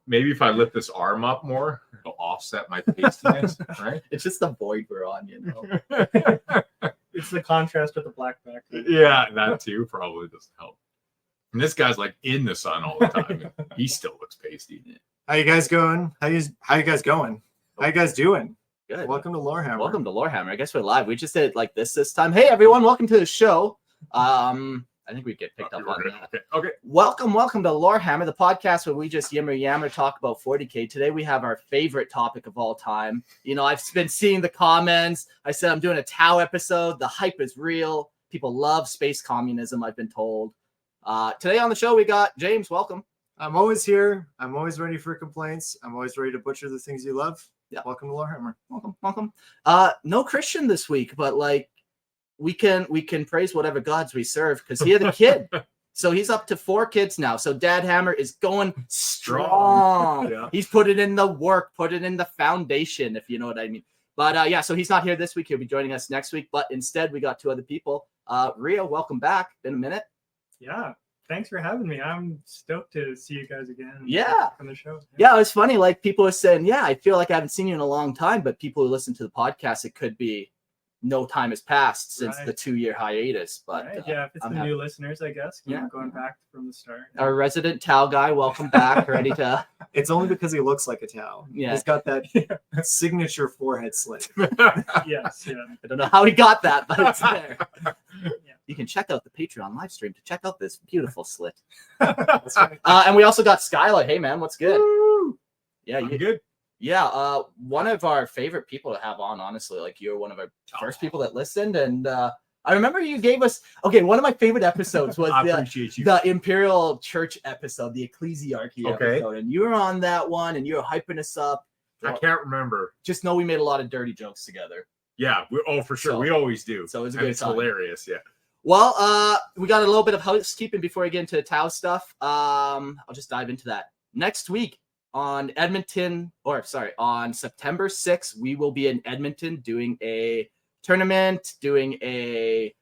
Maybe if I lift this arm up more, it'll offset my pastiness, right? It's just the void we're on, you know. It's the contrast with the black background. Yeah, that too probably doesn't help. And this guy's like in the sun all the time. And he still looks pasty. How you guys going? How you guys going? How you guys doing? Good. Welcome to Lorehammer. Welcome to Lorehammer. I guess we're live. We just did it like this time. Hey everyone, welcome to the show. I think we get picked up on that. Okay. Welcome to Lorehammer, the podcast where we just yammer talk about 40K. Today we have our favorite topic of all time. You know, I've been seeing the comments. I said I'm doing a Tau episode. The hype is real. People love space communism, I've been told. Today on the show we got James. Welcome. I'm always here. I'm always ready for complaints. I'm always ready to butcher the things you love. Yeah. Welcome to Lorehammer. Welcome. No Christian this week, but like we can praise whatever gods we serve because he had a kid. So he's up to 4 kids now. So Dad Hammer is going strong. Yeah. He's putting in the work, putting in the foundation, if you know what I mean. But yeah, so he's not here this week. He'll be joining us next week. But instead, we got 2 other people. Ria, welcome back. Been a minute. Yeah. Thanks for having me. I'm stoked to see you guys again. Yeah. On the show. Yeah, it's funny. Like people are saying, yeah, I feel like I haven't seen you in a long time. But people who listen to the podcast, it could be no time has passed since the 2-year hiatus. But yeah, if it's the new listeners, I guess. Yeah. Going back from the start. Our resident Tau guy, welcome back. Ready to. It's only because he looks like a Tau. Yeah. He's got that signature forehead slit. Yes. Yeah. I don't know how he got that, but it's there. Yeah. You can check out the Patreon live stream to check out this beautiful slit. That's right. And we also got Skylar. Hey, man, what's good? Woo! Yeah, I'm good. Yeah, one of our favorite people to have on, honestly. Like, you're one of our first people that listened. And I remember you gave us... Okay, one of my favorite episodes was the Imperial Church episode, the Ecclesiarchy episode. And you were on that one, and you were hyping us up. I can't remember. Just know we made a lot of dirty jokes together. Yeah, for sure. So, we always do. So it was a and good it's time. hilarious, yeah. Well, we got a little bit of housekeeping before we get into the Tau stuff. I'll just dive into that. Next week on September 6th, we will be in Edmonton doing a tournament, doing a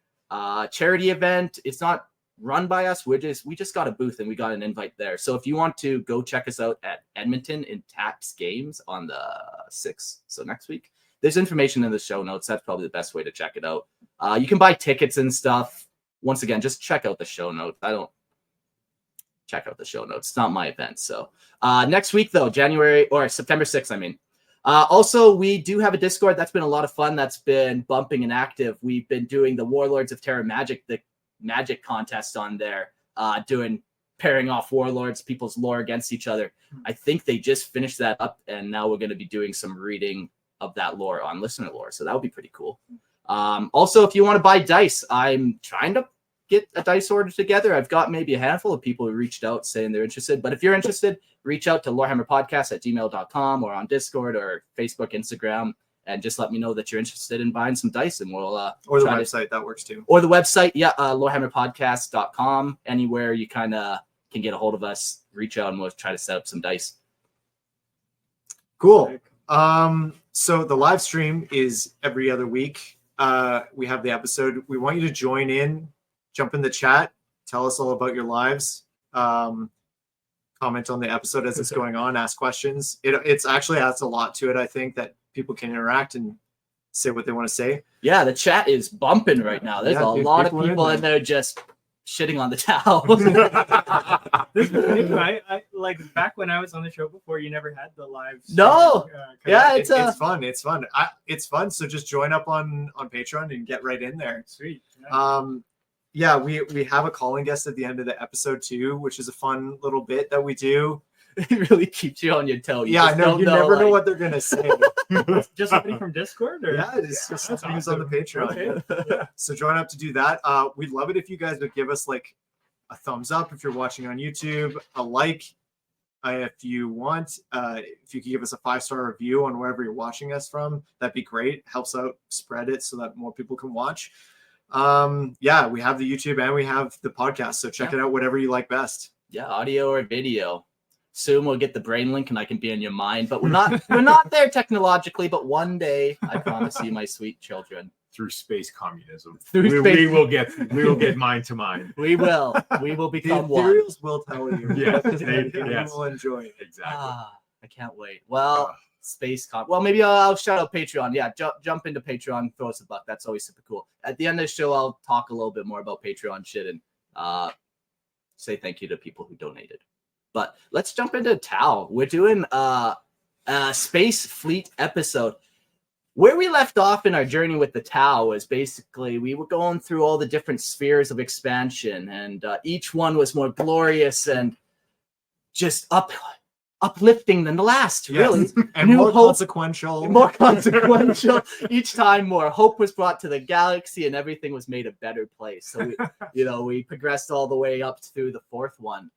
charity event. It's not run by us. We just got a booth and we got an invite there. So if you want to go check us out at Edmonton in Taps Games on the 6th, so next week, there's information in the show notes. That's probably the best way to check it out. You can buy tickets and stuff. Once again, just check out the show notes. Check out the show notes. It's not my event. So next week, though, September 6th, I mean. Also, we do have a Discord. That's been a lot of fun. That's been bumping and active. We've been doing the Warlords of Terra Magic, the Magic contest on there, pairing off Warlords, people's lore against each other. I think they just finished that up, and now we're going to be doing some reading of that lore on listener lore. So that would be pretty cool. Also, if you want to buy dice, I'm trying to get a dice order together. I've got maybe a handful of people who reached out saying they're interested. But if you're interested, reach out to lorehammerpodcast@gmail.com or on Discord or Facebook, Instagram, and just let me know that you're interested in buying some dice, and we'll or the website that works too. Or the website, lorehammerpodcast.com. Anywhere you kind of can get a hold of us, reach out, and we'll try to set up some dice. Cool. So the live stream is every other week. We have the episode. We want you to join in, jump in the chat, tell us all about your lives, comment on the episode as it's going on, ask questions. It's actually adds a lot to it. I think that people can interact and say what they want to say. Yeah, the chat is bumping right now. There's a lot of people in there just shitting on the towel. This is new. I like back when I was on the show before, you never had the live. No. Yeah, it's fun. It's fun. It's fun. So just join up on Patreon and get right in there. Sweet. Yeah. We have a calling guest at the end of the episode too, which is a fun little bit that we do. It really keeps you on your toe. I know. You never know what they're gonna say. Just somebody from Discord? Or? Yeah, it's just something who's on the Patreon. Okay. Yeah. So join up to do that. We'd love it if you guys would give us like a thumbs up if you're watching on YouTube, a like If you want, if you could give us a 5-star review on wherever you're watching us from, that'd be great. Helps out spread it so that more people can watch. Yeah, we have the YouTube and we have the podcast, so check it out, whatever you like best. Yeah, audio or video. Soon we'll get the brain link and I can be in your mind, but we're not there technologically, but one day I promise you, my sweet children. Through space communism. We will get mind to mind. We will The become one. Ethereals will tell you. Yeah, You will enjoy it. Exactly. I can't wait. Well, well, maybe I'll shout out Patreon. Yeah, jump into Patreon, throw us a buck. That's always super cool. At the end of the show, I'll talk a little bit more about Patreon shit and say thank you to people who donated. But let's jump into Tau. We're doing a space fleet episode. Where we left off in our journey with the Tau was basically we were going through all the different spheres of expansion, and each one was more glorious and just uplifting than the last, really. Yes. And New more hope, consequential. more consequential. Each time more hope was brought to the galaxy and everything was made a better place. So we progressed all the way up through the 4th one.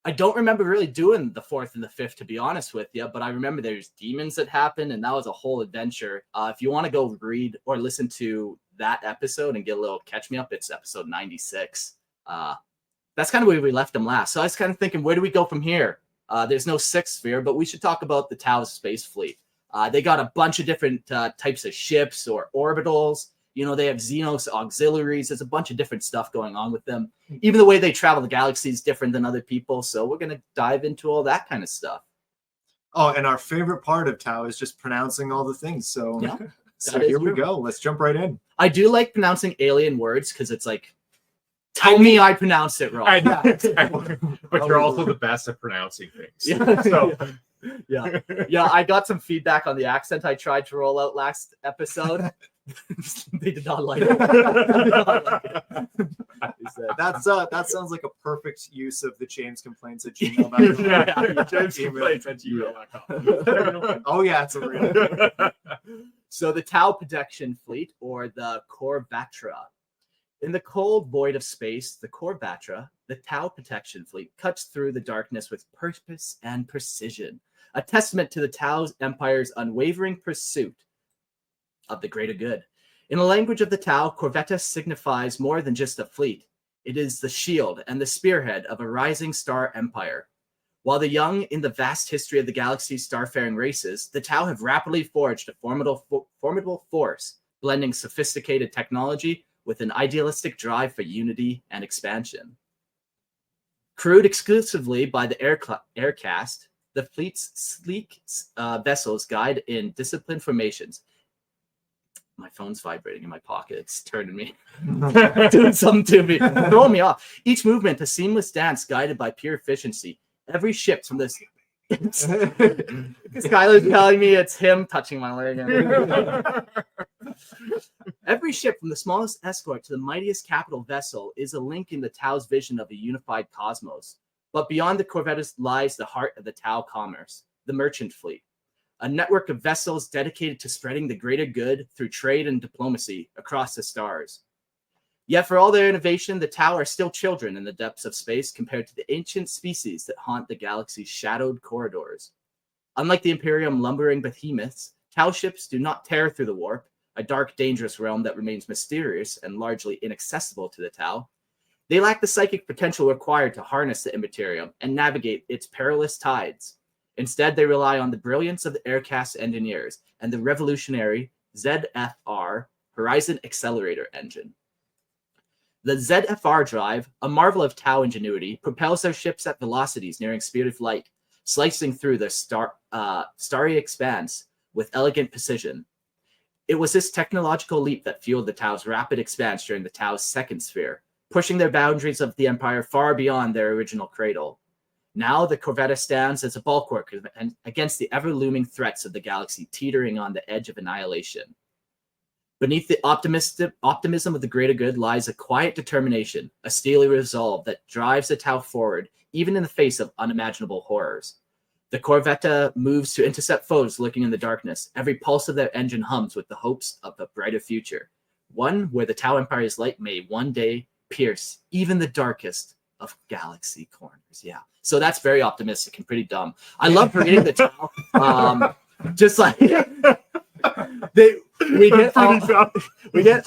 I don't remember really doing the 4th and the 5th, to be honest with you, but I remember there's demons that happened, and that was a whole adventure. If you want to go read or listen to that episode and get a little catch me up, it's episode 96. That's kind of where we left them last. So I was kind of thinking, where do we go from here? There's no 6th sphere, but we should talk about the Tau's space fleet. They got a bunch of different types of ships or orbitals. They have Xenos auxiliaries. There's a bunch of different stuff going on with them. Even the way they travel the galaxy is different than other people. So we're going to dive into all that kind of stuff. Oh, and our favorite part of Tau is just pronouncing all the things. So, Yeah, so that is here we true. go. Let's jump right in. I do like pronouncing alien words because it's like, tell me I pronounced it wrong. I know, exactly. But you're also the best at pronouncing things. Yeah. So Yeah, I got some feedback on the accent I tried to roll out last episode. They did not like it. They said, That sounds like a perfect use of the James complaints at gmail.com. yeah, James complains at gmail.com. Oh yeah, it's a real. So the Tau protection fleet, or the Korvattra. In the cold void of space, the Korvattra, the Tau protection fleet, cuts through the darkness with purpose and precision, a testament to the Tau's empire's unwavering pursuit of the greater good. In the language of the Tau, Korvattra signifies more than just a fleet. It is the shield and the spearhead of a rising star empire. While the young in the vast history of the galaxy's starfaring races, the Tau have rapidly forged a formidable force, blending sophisticated technology with an idealistic drive for unity and expansion. Crewed exclusively by the aircast, the fleet's sleek vessels guide in disciplined formations. My phone's vibrating in my pocket. It's turning me, doing something to me, throwing me off. Each movement, a seamless dance guided by pure efficiency. Every ship from this. Skylar's telling me it's him touching my leg. Every ship, from the smallest escort to the mightiest capital vessel, is a link in the Tau's vision of a unified cosmos. But beyond the Korvattas lies the heart of the Tau commerce, the merchant fleet. A network of vessels dedicated to spreading the greater good through trade and diplomacy across the stars. Yet for all their innovation, the Tau are still children in the depths of space compared to the ancient species that haunt the galaxy's shadowed corridors. Unlike the Imperium lumbering behemoths, Tau ships do not tear through the warp, a dark, dangerous realm that remains mysterious and largely inaccessible to the Tau. They lack the psychic potential required to harness the Imperium and navigate its perilous tides. Instead, they rely on the brilliance of the aircast engineers and the revolutionary ZFR Horizon Accelerator engine. The ZFR drive, a marvel of Tau ingenuity, propels their ships at velocities nearing speed of light, slicing through the starry expanse with elegant precision. It was this technological leap that fueled the Tau's rapid expanse during the Tau's second sphere, pushing their boundaries of the Empire far beyond their original cradle. Now, the Korvattra stands as a bulwark against the ever-looming threats of the galaxy teetering on the edge of annihilation. Beneath the optimism of the greater good lies a quiet determination, a steely resolve that drives the Tau forward, even in the face of unimaginable horrors. The Korvattra moves to intercept foes lurking in the darkness. Every pulse of their engine hums with the hopes of a brighter future, one where the Tau Empire's light may one day pierce even the darkest of galaxy corners. Yeah. So that's very optimistic and pretty dumb. I love creating the Tau. Just like we get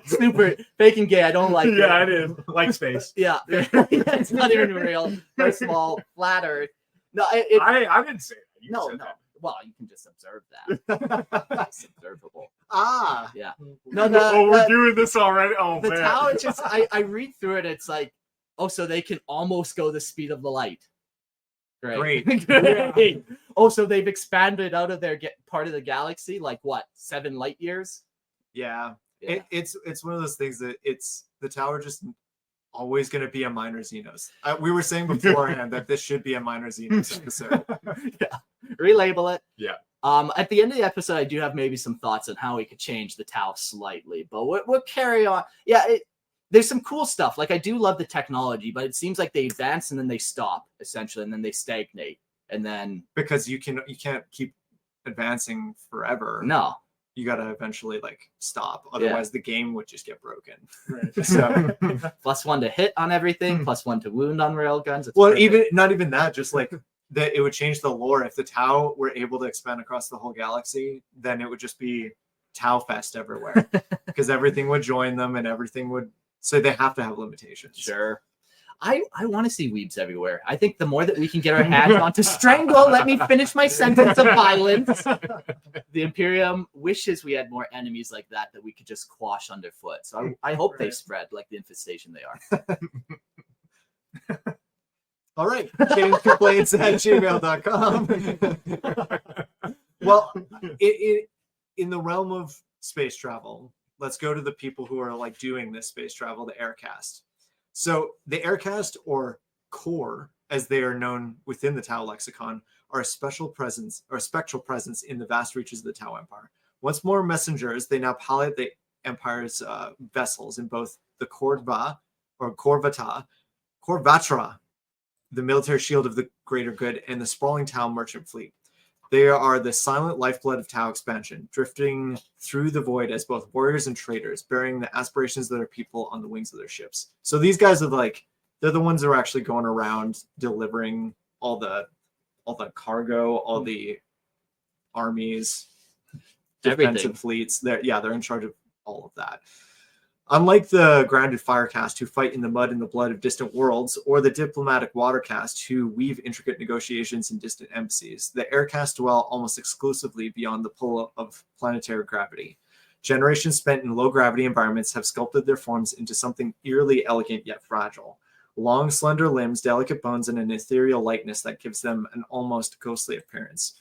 super fake and gay. I don't like Yeah, it. it is. Like space. Yeah. It's not even real. Very small, flat Earth. No, I didn't say that. You no. said that. Well, you can just observe that. It's observable. Ah, Yeah. No, we're doing this already. Oh The man. Tau, it's just I read through it. It's like, oh, so they can almost go the speed of the light. Great. Great. Oh, so they've expanded out of their part of the galaxy, like what, 7 light years? yeah. Yeah. It's one of those things that it's the tower just always going to be a minor Xenos. We were saying beforehand that this should be a minor Xenos episode. Yeah. Relabel it. Yeah. At the end of the episode, I do have maybe some thoughts on how we could change the Tau slightly, but we'll carry on. Yeah, there's some cool stuff. Like I do love the technology, but it seems like they advance and then they stop essentially, and then they stagnate, and then Because you can't keep advancing forever. no. You got to eventually like stop. Otherwise the game would just get broken. Right. So +1 to hit on everything, +1 to wound on railguns. It's well, perfect. even not even that, just like that it would change the lore. If the Tau were able to expand across the whole galaxy, then it would just be Tau fest everywhere. Because everything would join them and everything would, so they have to have limitations. Sure. I want to see weebs everywhere. I think the more that we can get our hands on to strangle, let me finish my sentence of violence. The Imperium wishes we had more enemies like that we could just quash underfoot. So I hope they Right. spread like the infestation they are. All right. gamescomplaints@gmail.com. Well, in the realm of space travel, let's go to the people who are like doing this space travel, the Aircast. So the Aircast, or Core, as they are known within the Tau lexicon, are a special presence or a spectral presence in the vast reaches of the Tau Empire. Once more messengers, they now pilot the Empire's vessels in both the Kor'vattra, the military shield of the greater good, and the sprawling Tau merchant fleet. They are the silent lifeblood of Tau expansion, drifting through the void as both warriors and traders, bearing the aspirations of their people on the wings of their ships. So these guys are like, they're the ones that are actually going around delivering all the cargo, all the armies, defensive Everything. fleets. They're in charge of all of that. Unlike the grounded Firecast, who fight in the mud and the blood of distant worlds, or the diplomatic Watercast, who weave intricate negotiations in distant embassies, the Aircast dwell almost exclusively beyond the pull of planetary gravity. Generations spent in low-gravity environments have sculpted their forms into something eerily elegant yet fragile. Long, slender limbs, delicate bones, and an ethereal lightness that gives them an almost ghostly appearance.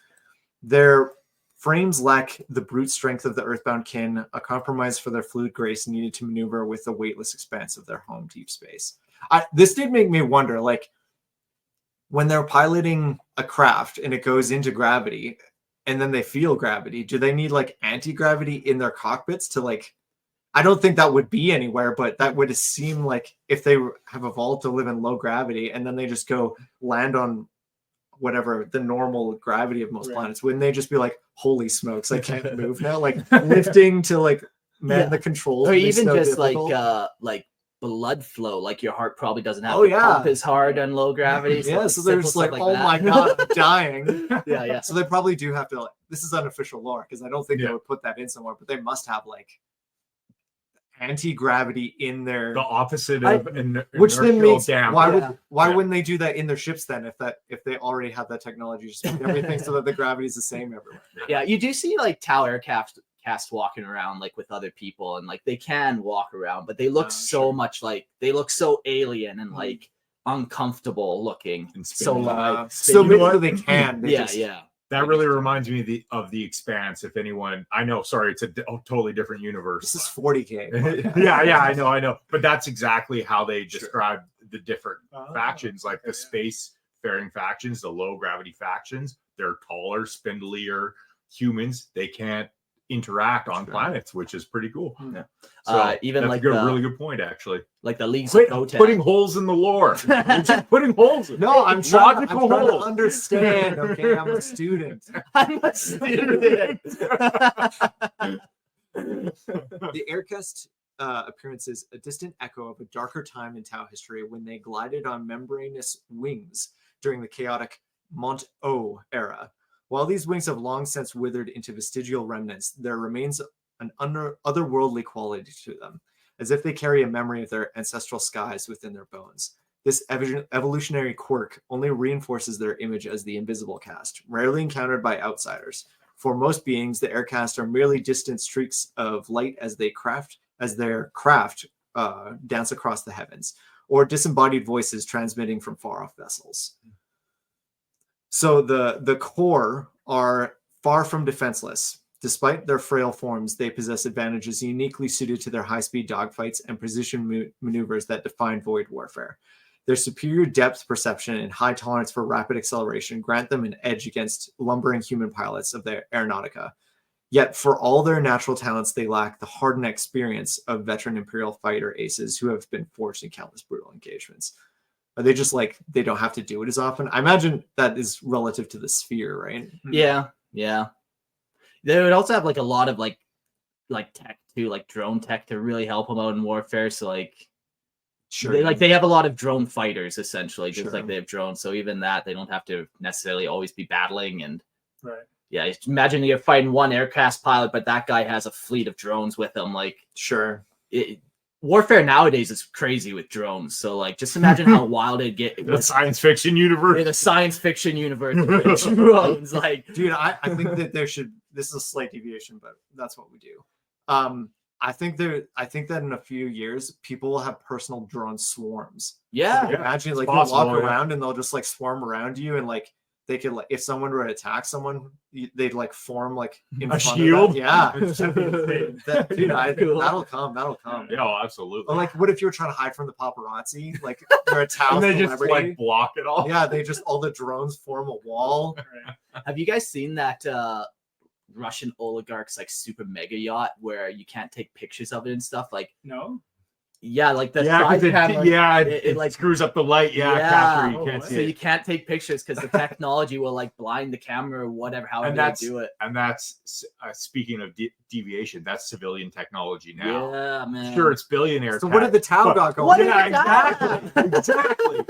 Their frames lack the brute strength of the earthbound kin, a compromise for their fluid grace needed to maneuver with the weightless expanse of their home deep space. This did make me wonder, like, when they're piloting a craft and it goes into gravity and then they feel gravity, do they need like anti-gravity in their cockpits to like, I don't think that would be anywhere, but that would seem like if they have evolved to live in low gravity and then they just go land on whatever the normal gravity of most planets, wouldn't they just be like, holy smokes, I can't move now, like lifting to like man the controls, or would be even so just difficult. like blood flow, like your heart probably doesn't have Oh, to yeah. pump as hard on low gravity. Yeah, so they're simple just like, stuff oh that. my god, I'm dying. Yeah. So they probably do have to, like, this is unofficial lore because I don't think Yeah. they would put that in somewhere, but they must have like anti-gravity in their The opposite of which then inertial means damper. why Yeah. wouldn't they do that in their ships then if they already have that technology, just make everything so that the gravity is the same everywhere. Yeah, you do see like Tau Aircast walking around like with other people, and like they can walk around, but they look so sure. much like they look so alien and like uncomfortable looking. And So spinning. like So You know basically they can. They yeah, just, yeah. That really reminds me of the Expanse. If anyone, I know, sorry, it's a totally different universe. This is 40K. yeah, I know, but that's exactly how they describe the different Oh, factions, like the okay. space-faring factions, the low-gravity factions. They're taller, spindlier humans. They can't interact on planets, which is pretty cool. Yeah. So Even that's like a good, the- really good point, actually. Like the leagues Quit of Gotan. putting holes in the lore. You're just putting holes in. No, I'm trying to holes. understand. Okay, I'm a student. I'm a student. The Aircast appearances a distant echo of a darker time in Tau history when they glided on membranous wings during the chaotic Mont-O era. While these wings have long since withered into vestigial remnants, there remains an otherworldly quality to them, as if they carry a memory of their ancestral skies within their bones. This evolutionary quirk only reinforces their image as the invisible caste, rarely encountered by outsiders. For most beings, the air caste are merely distant streaks of light as their craft dance across the heavens, or disembodied voices transmitting from far-off vessels. So the core are far from defenseless. Despite their frail forms, they possess advantages uniquely suited to their high-speed dogfights and precision maneuvers that define void warfare. Their superior depth perception and high tolerance for rapid acceleration grant them an edge against lumbering human pilots of their aeronautica. Yet, for all their natural talents, they lack the hardened experience of veteran Imperial fighter aces who have been forged in countless brutal engagements. Are they just like, they don't have to do it as often? I imagine that is relative to the sphere, right? Yeah. They would also have like a lot of like tech too, like drone tech to really help them out in warfare. So like, Sure. They have a lot of drone fighters essentially, just Sure. like they have drones. So even that, they don't have to necessarily always be battling. And Right. yeah, just imagine you're fighting one aircraft pilot, but that guy has a fleet of drones with him. Like, Sure. warfare nowadays is crazy with drones. So like, just imagine how wild it'd get The science fiction universe. in a science fiction universe with drones. Like, Dude, I think that there should, this is a slight deviation, but that's what we do. I think that in a few years, people will have personal drone swarms. yeah, Imagine like possible, you'll walk yeah. around and they'll just like swarm around you, and like they could like, if someone were to attack someone, they'd like form like in A front shield? of that. Yeah. Dude, Cool. that'll come. Yeah, oh, absolutely. Or like, what if you were trying to hide from the paparazzi? Like they're a Tau And they just celebrity. like block it all. Yeah, they just, all the drones form a wall. Have you guys seen that Russian oligarchs like super mega yacht where you can't take pictures of it and stuff? Like, No. yeah, like the Yeah, side 'cause camera, it like screws up the light. Yeah, capture, you Oh, can't what? see so it. you can't take pictures because the technology will like blind the camera or whatever, however And they that's- do it. And that's speaking of deviation. That's civilian technology now. Yeah, man. Sure, it's billionaire. So what did the Tau but- got going? What Yeah, did that? exactly.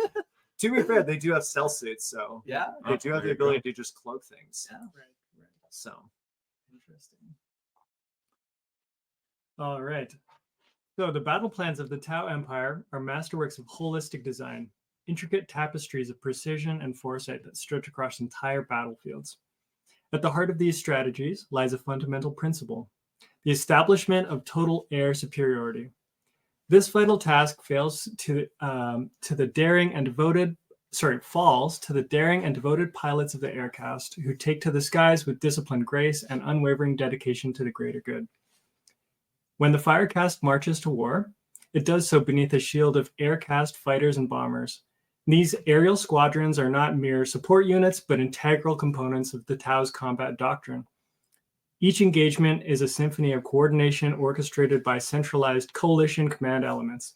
To be fair, they do have stealth suits, so Yeah. they do have There the you go. ability to just cloak things. Yeah. Right. So Interesting. All right. So the battle plans of the Tau Empire are masterworks of holistic design, intricate tapestries of precision and foresight that stretch across entire battlefields. At the heart of these strategies lies a fundamental principle: the establishment of total air superiority. This vital task falls to the daring and devoted pilots of the air caste who take to the skies with disciplined grace and unwavering dedication to the greater good. When the fire caste marches to war, it does so beneath a shield of air caste fighters and bombers. These aerial squadrons are not mere support units, but integral components of the Tau's combat doctrine. Each engagement is a symphony of coordination orchestrated by centralized coalition command elements.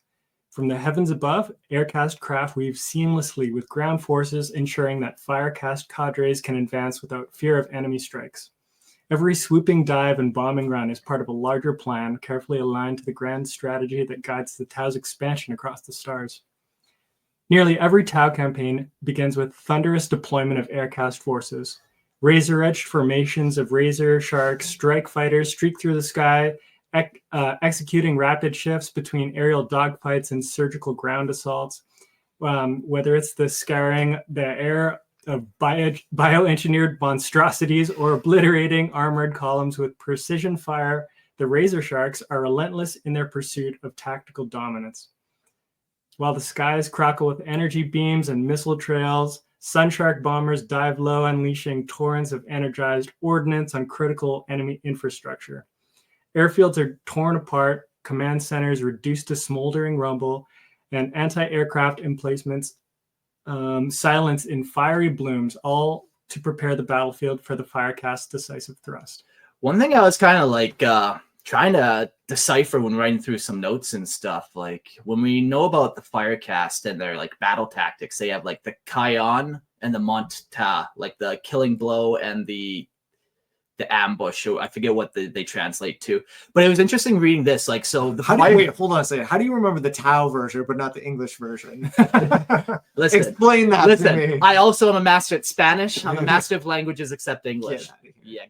From the heavens above, air caste craft weave seamlessly with ground forces, ensuring that fire caste cadres can advance without fear of enemy strikes. Every swooping dive and bombing run is part of a larger plan, carefully aligned to the grand strategy that guides the Tau's expansion across the stars. Nearly every Tau campaign begins with thunderous deployment of air caste forces. Razor-edged formations of razor sharks, strike fighters streak through the sky, executing rapid shifts between aerial dogfights and surgical ground assaults. Whether it's the scouring the air of bioengineered monstrosities or obliterating armored columns with precision fire, the razor sharks are relentless in their pursuit of tactical dominance. While the skies crackle with energy beams and missile trails, Sunshark bombers dive low, unleashing torrents of energized ordnance on critical enemy infrastructure. Airfields are torn apart, command centers reduced to smoldering rubble, and anti-aircraft emplacements silence in fiery blooms, all to prepare the battlefield for the Firecast's decisive thrust. One thing I was kind of like trying to decipher when writing through some notes and stuff, like when we know about the Firecast and their like battle tactics, they have like the Kion and the Monta, like the killing blow and the the ambush. Or I forget what they translate to, but it was interesting reading this. Like, so the wait, hold on a second. How do you remember the Tau version but not the English version? Listen, explain that to me. I also am a master at Spanish. I'm a master of languages except English.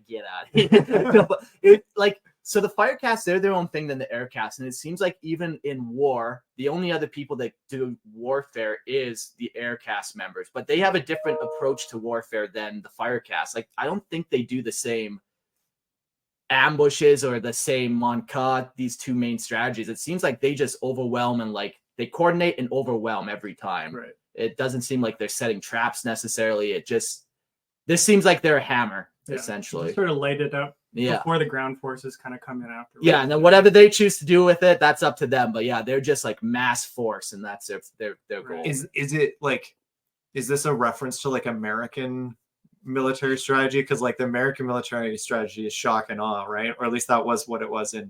Get out of here. No, but so the Firecast, they're their own thing than the Aircast. And it seems like even in war, the only other people that do warfare is the Aircast members. But they have a different approach to warfare than the Firecast. Like, I don't think they do the same ambushes or the same Monka, these two main strategies. It seems like they just overwhelm and like they coordinate and overwhelm every time. Right. It doesn't seem like they're setting traps necessarily. This seems like they're a hammer, essentially. Sort of light it up. Yeah. Before the ground forces kind of come in after. Yeah, and then whatever they choose to do with it, that's up to them. But yeah, they're just like mass force, and that's their goal. Is it like, is this a reference to like American military strategy? Because like the American military strategy is shock and awe, right? Or at least that was what it was in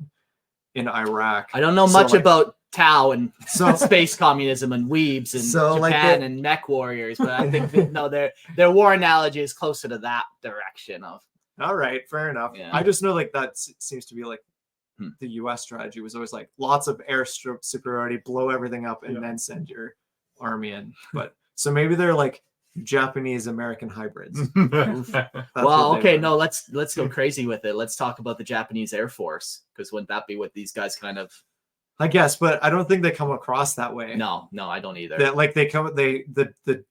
Iraq. I don't know much about Tau and space communism and weebs and Japan and mech warriors, but I think their war analogy is closer to that direction of. All right, fair enough. Yeah. I just know like that seems to be like the U.S. strategy was always like lots of air superiority, blow everything up, and then send your army in. But so maybe they're like Japanese American hybrids. Well, okay, no, let's go crazy with it. Let's talk about the Japanese Air Force, because wouldn't that be what these guys kind of? I guess, but I don't think they come across that way. No, I don't either. That like the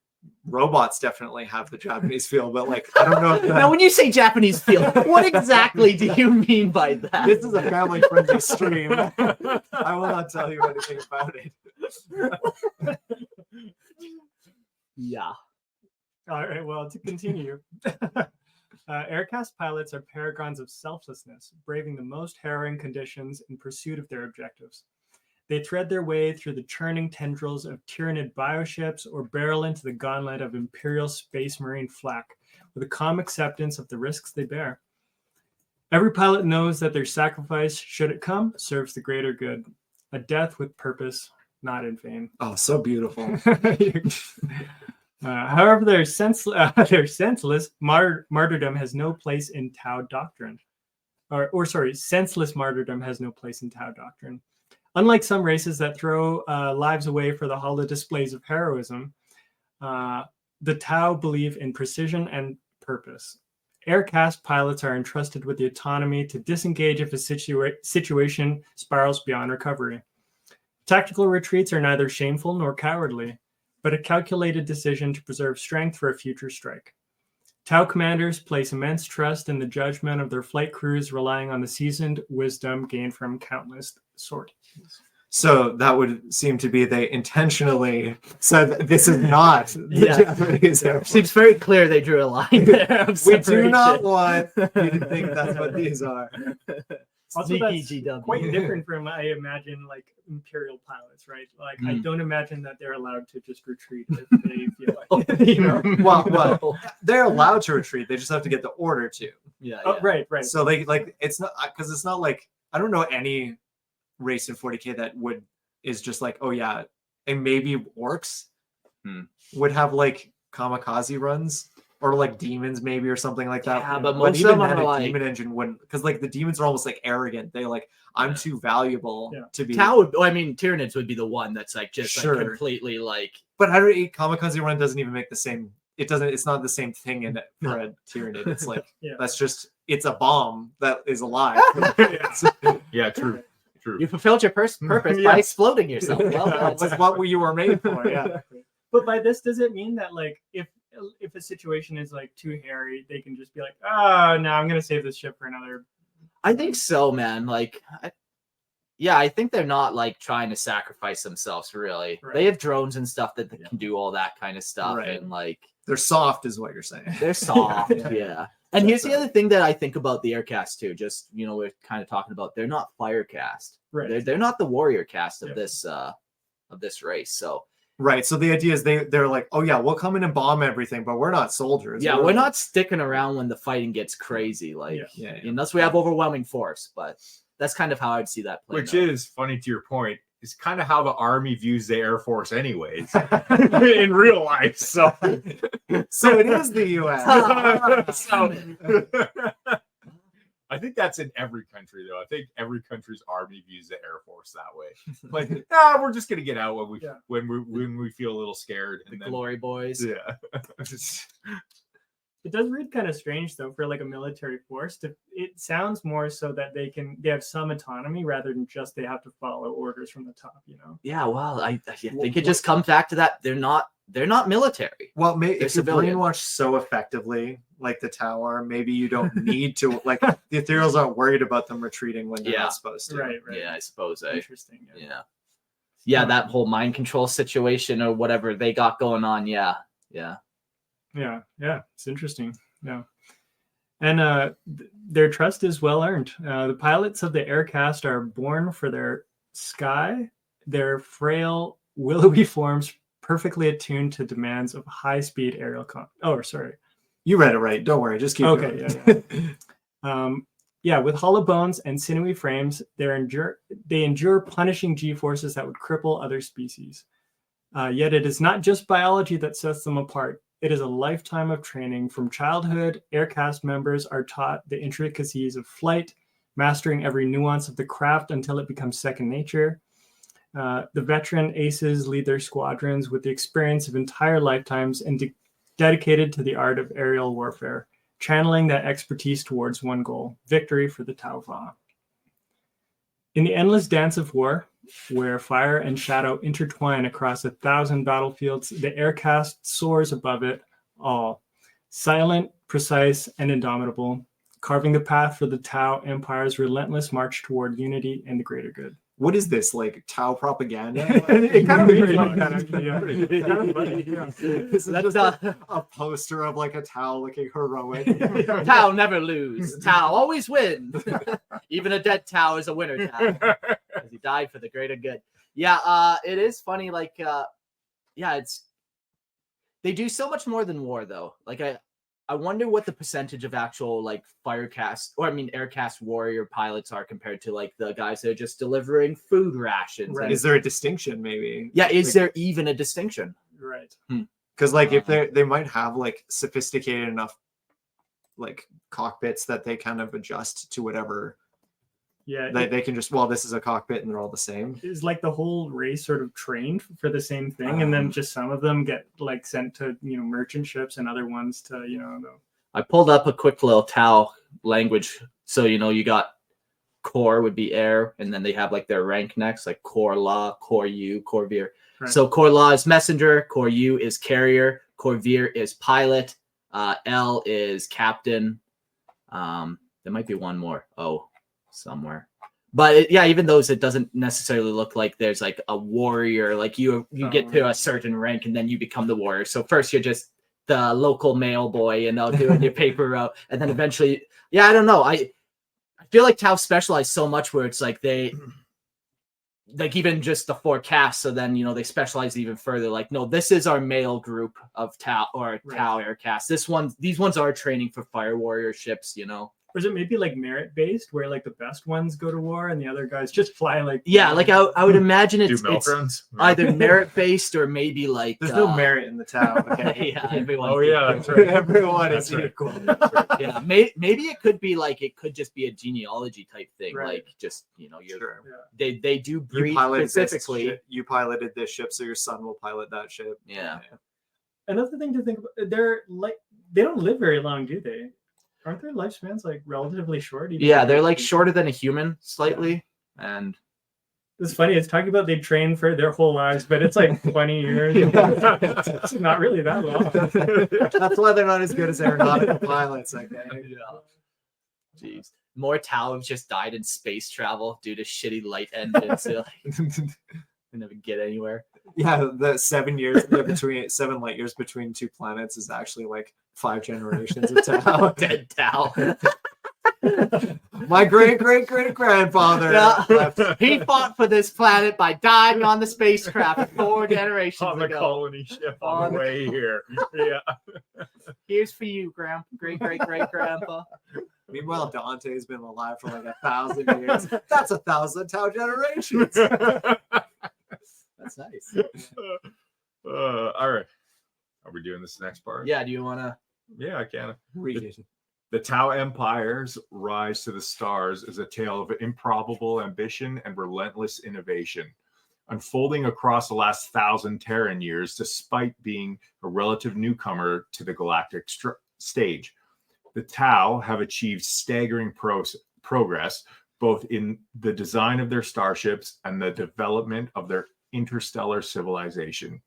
robots definitely have the Japanese feel, but like I don't know if now when you say Japanese feel, what exactly do you mean by that? This is a family friendly stream. I will not tell you anything about it. Yeah. All right, well, to continue. Aircast pilots are paragons of selflessness, braving the most harrowing conditions in pursuit of their objectives. They thread their way through the churning tendrils of Tyranid bioships or barrel into the gauntlet of Imperial Space Marine flak with a calm acceptance of the risks they bear. Every pilot knows that their sacrifice, should it come, serves the greater good. A death with purpose, not in vain. Oh, so beautiful. However, their senseless martyrdom has no place in Tau doctrine. Senseless martyrdom has no place in Tau doctrine. Unlike some races that throw lives away for the hollow displays of heroism, the Tau believe in precision and purpose. Aircast pilots are entrusted with the autonomy to disengage if a situation spirals beyond recovery. Tactical retreats are neither shameful nor cowardly, but a calculated decision to preserve strength for a future strike. Tau commanders place immense trust in the judgment of their flight crews, relying on the seasoned wisdom gained from countless sorties. So that would seem to be they intentionally said this is not the Japanese Air Force. Seems very clear they drew a line there. We do not want you to think that's what these are. Also, that's quite different from, I imagine, like Imperial pilots, right? Like, I don't imagine that they're allowed to just retreat if they feel like, you know. Well, they're allowed to retreat. They just have to get the order to. Yeah. Oh, right. So they it's not because it's not like I don't know any race in 40K that is just like, oh yeah, and maybe orcs would have like kamikaze runs. Or like demons, maybe, or something like that. Yeah, but most of them are like demon engine wouldn't, because like the demons are almost like arrogant. They like, I'm too valuable to be. Tyranids would be the one that's like just like completely like. But I don't. Kamikaze run doesn't even make the same. It doesn't. It's not the same thing in for a Tyranid. It's like that's just. It's a bomb that is alive. Yeah, true. You fulfilled your purpose by exploding yourself. Well, that's what you were made for. Yeah. But by this, does it mean that like if a situation is like too hairy, they can just be like, oh no, I'm gonna save this ship for another? I think so, man. Like, I think they're not like trying to sacrifice themselves. Really, they have drones and stuff that can do all that kind of stuff, and like they're soft, is what you're saying. They're soft, yeah. And here's the other thing that I think about the Aircast too. Just we're kind of talking about they're not Firecast, right? They're not the warrior cast of this race, so. Right. So the idea is they're like, oh yeah, we'll come in and bomb everything, but we're not soldiers. Yeah, we're not sticking around when the fighting gets crazy. Like, unless we have overwhelming force. But that's kind of how I'd see that play. Which is funny to your point. Is kind of how the Army views the Air Force, anyways, in real life. So it is the U.S. I think that's in every country, though. I think every country's army views the Air Force that way. Like, we're just gonna get out when we feel a little scared. The glory boys. Yeah. It does read kind of strange though for like a military force. It sounds more so that they have some autonomy rather than just they have to follow orders from the top. You know. Yeah. Well, I think it just comes back to that. They're not military. Well, maybe if you're civilian. brainwashed so effectively, like the Tau are, maybe you don't need to. Like the Ethereals aren't worried about them retreating when they're not supposed to. Right. Yeah, I suppose. Interesting. Yeah. That whole mind control situation or whatever they got going on. Yeah. It's interesting. Yeah. And their trust is well earned. The pilots of the Aircast are born for their sky, their frail, willowy forms perfectly attuned to demands of high-speed aerial You read it right. Don't worry. Just keep going. Yeah. With hollow bones and sinewy frames, they endure punishing G-forces that would cripple other species. Yet it is not just biology that sets them apart. It is a lifetime of training. From childhood, Aircast members are taught the intricacies of flight, mastering every nuance of the craft until it becomes second nature. The veteran aces lead their squadrons with the experience of entire lifetimes and dedicated to the art of aerial warfare, channeling that expertise towards one goal: victory for the Tau Va. In the endless dance of war, where fire and shadow intertwine across 1,000 battlefields, the Aircast soars above it all, silent, precise, and indomitable, carving the path for the Tau Empire's relentless march toward unity and the greater good. What is this, like Tau propaganda? It kind of reads like that, actually. Yeah. Kind of funny, yeah. This is That's just a poster of like a Tau looking heroic. Tau never lose. Tau always wins. Even a dead Tau is a winner Tau. Because he died for the greater good. Yeah, it is funny. Like, it's they do so much more than war, though. Like, I wonder what the percentage of actual like Aircast warrior pilots are compared to like the guys that are just delivering food rations. Right. Is there a distinction, maybe? Yeah, is there even a distinction? Right. Because like if they might have like sophisticated enough like cockpits that they kind of adjust to whatever. Yeah, they can just, this is a cockpit and they're all the same. Is like the whole race sort of trained for the same thing, and then just some of them get like sent to merchant ships and other ones to I pulled up a quick little Tau language, so you got Kor would be air, and then they have like their rank next, like Kor'la, Kor'yu, Kor'vir. Right. So Kor'la is messenger, Kor'yu is carrier, Kor'vir is pilot, L is captain. There might be one more. Somewhere, but even those, it doesn't necessarily look like there's like a warrior. Like you get to a certain rank and then you become the warrior. So first you're just the local mail boy, doing your paper route, and then eventually, I don't know. I feel like Tau specialize so much where it's like they, like even just the forecast. So then they specialize even further. Like, no, this is our male group of Tau or Tau Aircast. These ones are training for fire warrior ships. Or is it maybe like merit based, where like the best ones go to war and the other guys just fly like? Like I would imagine it's either merit based or maybe like there's no merit in the Tau. Okay? Everyone. Oh yeah, that's right. Everyone is equal. Yeah, maybe it could be like it could just be a genealogy type thing, like just they do breed specifically. You piloted this ship, so your son will pilot that ship. Yeah. Another thing to think about, they don't live very long, do they? Aren't their lifespans like relatively short? They're like shorter than a human slightly. Yeah. And it's funny. It's talking about they train for their whole lives, but it's like 20 years. It's not really that long. That's why they're not as good as aeronautical pilots. Okay. Yeah. Jeez. More Tau have just died in space travel due to shitty light engines. They never get anywhere. Yeah, the 7 light years between two planets is actually like 5 generations of Tau. Dead Tau. My great grandfather. He fought for this planet by dying on the spacecraft 4 generations on the ago. colony ship on the way here. Yeah. Here's for you, great grandpa. Meanwhile, Dante's been alive for like 1,000 years. That's 1,000 Tau generations. That's nice. All right. Are we doing this next part? Yeah. Do you want to? Yeah, I can. Read it. The Tau Empire's rise to the stars is a tale of improbable ambition and relentless innovation, unfolding across the last 1,000 Terran years despite being a relative newcomer to the galactic stage. The Tau have achieved staggering progress both in the design of their starships and the development of their interstellar civilization.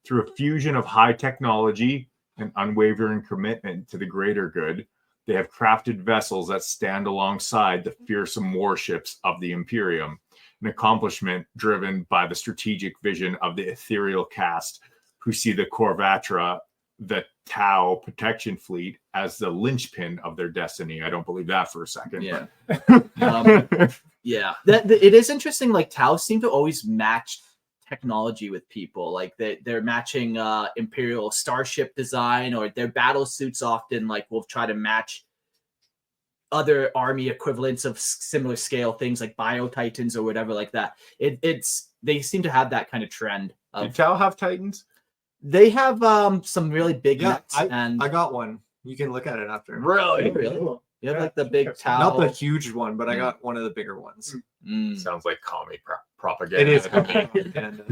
Through a fusion of high technology and unwavering commitment to the greater good, they have crafted vessels that stand alongside the fearsome warships of the Imperium, an accomplishment driven by the strategic vision of the ethereal caste, who see the Korvattra, the Tau protection fleet, as the linchpin of their destiny. I don't believe that for a second. Yeah. Yeah. It is interesting. Like, Tau seem to always match technology with people. Like, they're matching Imperial starship design, or their battle suits often will try to match other army equivalents of similar scale things like Bio Titans or whatever like that. They seem to have that kind of trend. Did Tau have Titans? They have some really big necks, and I got one. You can look at it after. really. You have the big Tau. Not the huge one, but I got one of the bigger ones. Sounds like commie propaganda. It is propaganda.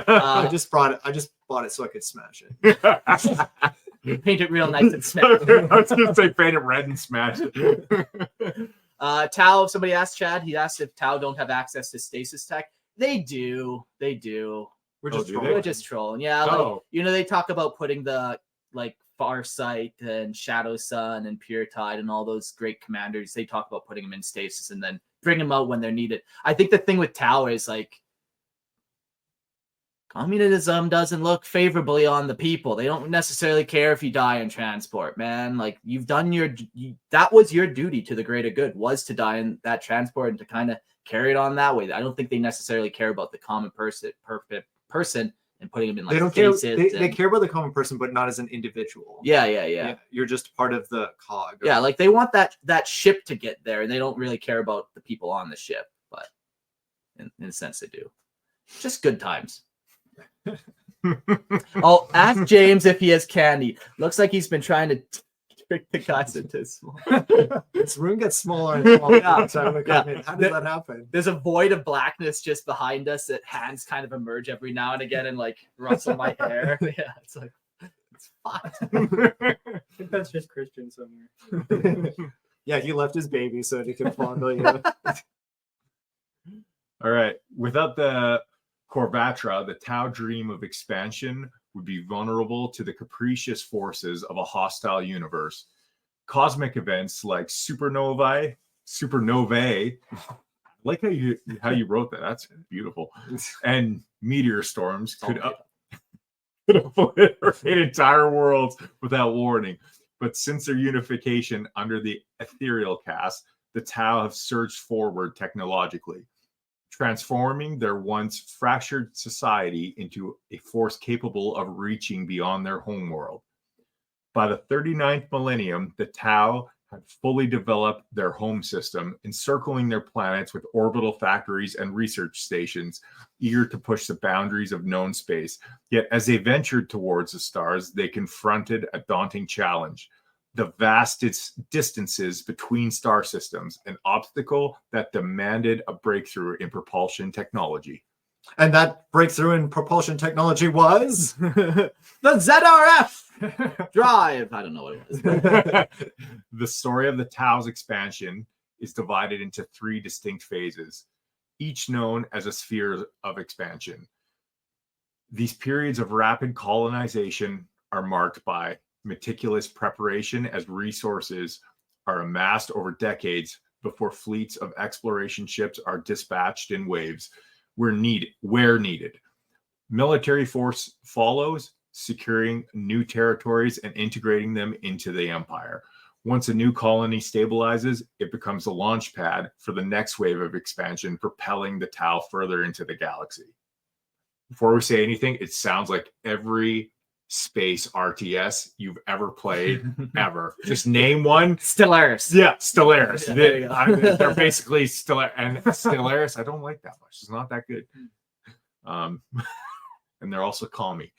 I just bought it so I could smash it. Paint it real nice and smash it. I was going to say paint it red and smash it. Tau, somebody asked Chad, he asked if Tau don't have access to stasis tech. They do. We're just do trolling. they? We're just trolling. Yeah, they talk about putting the Farsight and Shadow Sun and Pure Tide and all those great commanders. They talk about putting them in stasis and then bring them out when they're needed. I think the thing with Tau is communism doesn't look favorably on the people. They don't necessarily care if you die in transport, man. You've done that was your duty to the greater good, was to die in that transport and to kind of carry it on that way. I don't think they necessarily care about the common person and putting them in they don't care. They care about the common person, but not as an individual. Yeah. You're just part of the cog. Yeah, they want that ship to get there, and they don't really care about the people on the ship. But in a sense, they do. Just good times. I'll ask James if he has candy. Looks like he's been trying to trick the guys into small. This room gets smaller and smaller. Yeah. How does that happen? There's a void of blackness just behind us that hands kind of emerge every now and again and rustle my hair. Yeah, it's fucked. I think that's just Christian somewhere. Yeah, he left his baby so he could fondle you. All right. Without the Korvattra, the Tau dream of expansion would be vulnerable to the capricious forces of a hostile universe. Cosmic events like supernovae, I like how you wrote that. That's beautiful. And meteor storms could obliterate entire worlds without warning. But since their unification under the ethereal caste, the Tau have surged forward technologically, transforming their once fractured society into a force capable of reaching beyond their homeworld. By the 39th millennium, the Tau had fully developed their home system, encircling their planets with orbital factories and research stations, eager to push the boundaries of known space. Yet as they ventured towards the stars, they confronted a daunting challenge: the vast distances between star systems, an obstacle that demanded a breakthrough in propulsion technology. And that breakthrough in propulsion technology was the ZRF drive. I don't know what it was. The story of the Tau's expansion is divided into 3 distinct phases, each known as a sphere of expansion. These periods of rapid colonization are marked by meticulous preparation as resources are amassed over decades before fleets of exploration ships are dispatched in waves where needed. Military force follows, securing new territories and integrating them into the empire. Once a new colony stabilizes, it becomes a launch pad for the next wave of expansion, propelling the Tau further into the galaxy. Before we say anything, it sounds like every space RTS you've ever played, ever. Just name one. Stellaris. Yeah, Stellaris. Yeah, They're basically Stellaris. I don't like that much. It's not that good. And they're also commie.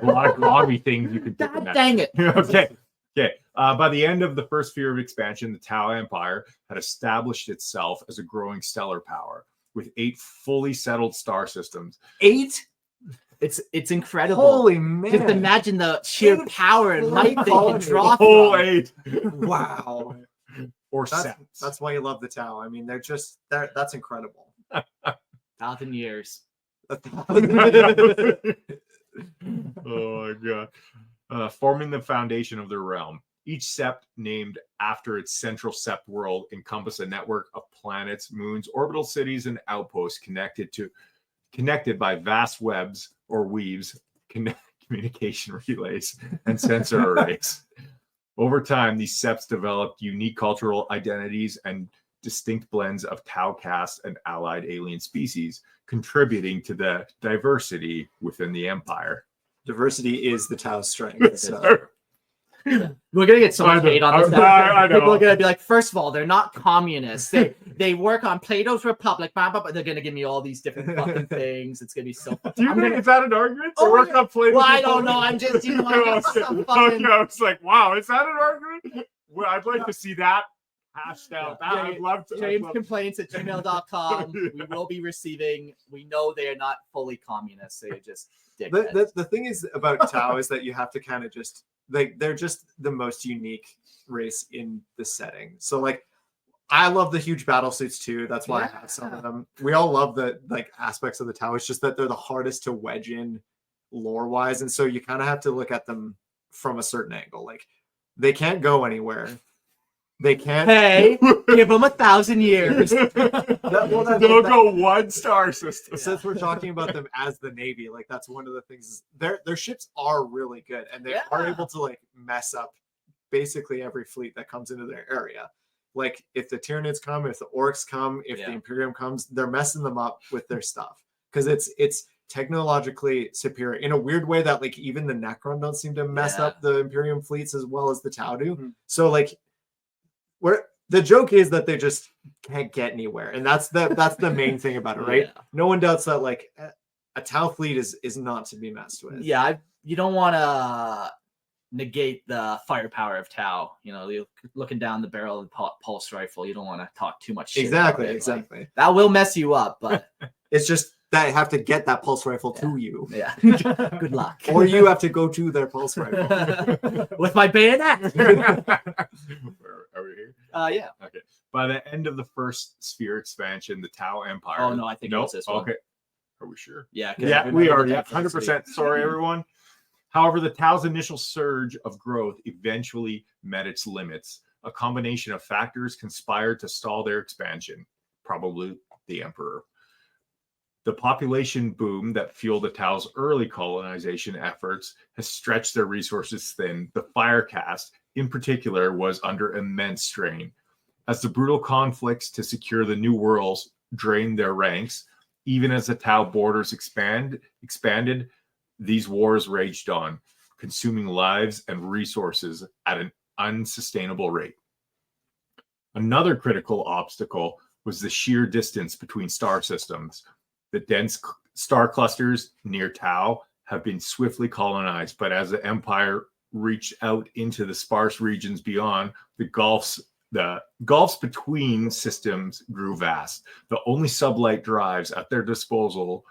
A lot of commie things you can do. God dang it. Okay. Okay. By the end of the first sphere of expansion, the Tau Empire had established itself as a growing stellar power with 8 fully settled star systems. 8? It's incredible. Holy man! Just imagine the sheer 8 power and light they can colonies. draw Whole from. 8. Wow. Or That's, sets. that's why you love the Tau. I mean, that's incredible. 1,000 years. Oh my god. Forming the foundation of their realm. Each sept, named after its central sept world, encompass a network of planets, moons, orbital cities, and outposts connected by vast webs or weaves, communication relays, and sensor arrays. Over time, these septs developed unique cultural identities and distinct blends of Tau caste and allied alien species, contributing to the diversity within the empire. Diversity is the Tau's strength. So. We're gonna get so much hate on this. I know. People are gonna be like, first of all, they're not communists. They work on Plato's Republic, but they're gonna give me all these different fucking things. It's gonna be so. Do you think is that an argument? Oh, Work on Plato's Well, I don't Republic? know. I'm just, I got some fucking. I was like, wow, is that an argument? Well, I'd like to see that hashed out. Yeah. I'd love to. James complaints at gmail.com. We will be receiving. We know they are not fully communists. They're just dickheads. The thing is about Tau is that you have to kind of just they're just the most unique race in the setting. So like I love the huge battlesuits too. That's why I have some of them. We all love the like aspects of the Tau. It's just that they're the hardest to wedge in lore wise, and so you kind of have to look at them from a certain angle. Like they can't go anywhere. They can't. Hey, give them 1,000 years. They'll go one star system. Since we're talking about them as the Navy, like that's one of the things. Their ships are really good, and they are able to like mess up basically every fleet that comes into their area. Like if the Tyranids come, if the Orcs come, if the Imperium comes, they're messing them up with their stuff because it's technologically superior in a weird way that like even the Necron don't seem to mess up the Imperium fleets as well as the Tau do. Mm-hmm. So like. The joke is that they just can't get anywhere, and that's the main thing about it, right? Yeah. No one doubts that like a Tau fleet is not to be messed with. Yeah, you don't want to negate the firepower of Tau. You know, you're looking down the barrel of the pulse rifle. You don't want to talk too much shit. Exactly. Like, that will mess you up, but it's just that I have to get that pulse rifle to you. Yeah. Good luck. Or you have to go to their pulse rifle with my bayonet. Are we here? Yeah. Okay. By the end of the first sphere expansion, the Tau Empire. Oh no, I think it was this one. Okay. Are we sure? Yeah. Yeah, we are. Yeah, 100%. Sorry, everyone. However, the Tau's initial surge of growth eventually met its limits. A combination of factors conspired to stall their expansion. Probably the Emperor. The population boom that fueled the Tau's early colonization efforts has stretched their resources thin. The fire caste, in particular, was under immense strain. As the brutal conflicts to secure the new worlds drained their ranks, even as the Tau borders expanded, these wars raged on, consuming lives and resources at an unsustainable rate. Another critical obstacle was the sheer distance between star systems. The dense star clusters near Tau have been swiftly colonized, but as the Empire reached out into the sparse regions beyond, the gulfs between systems grew vast. The only sublight drives at their disposal,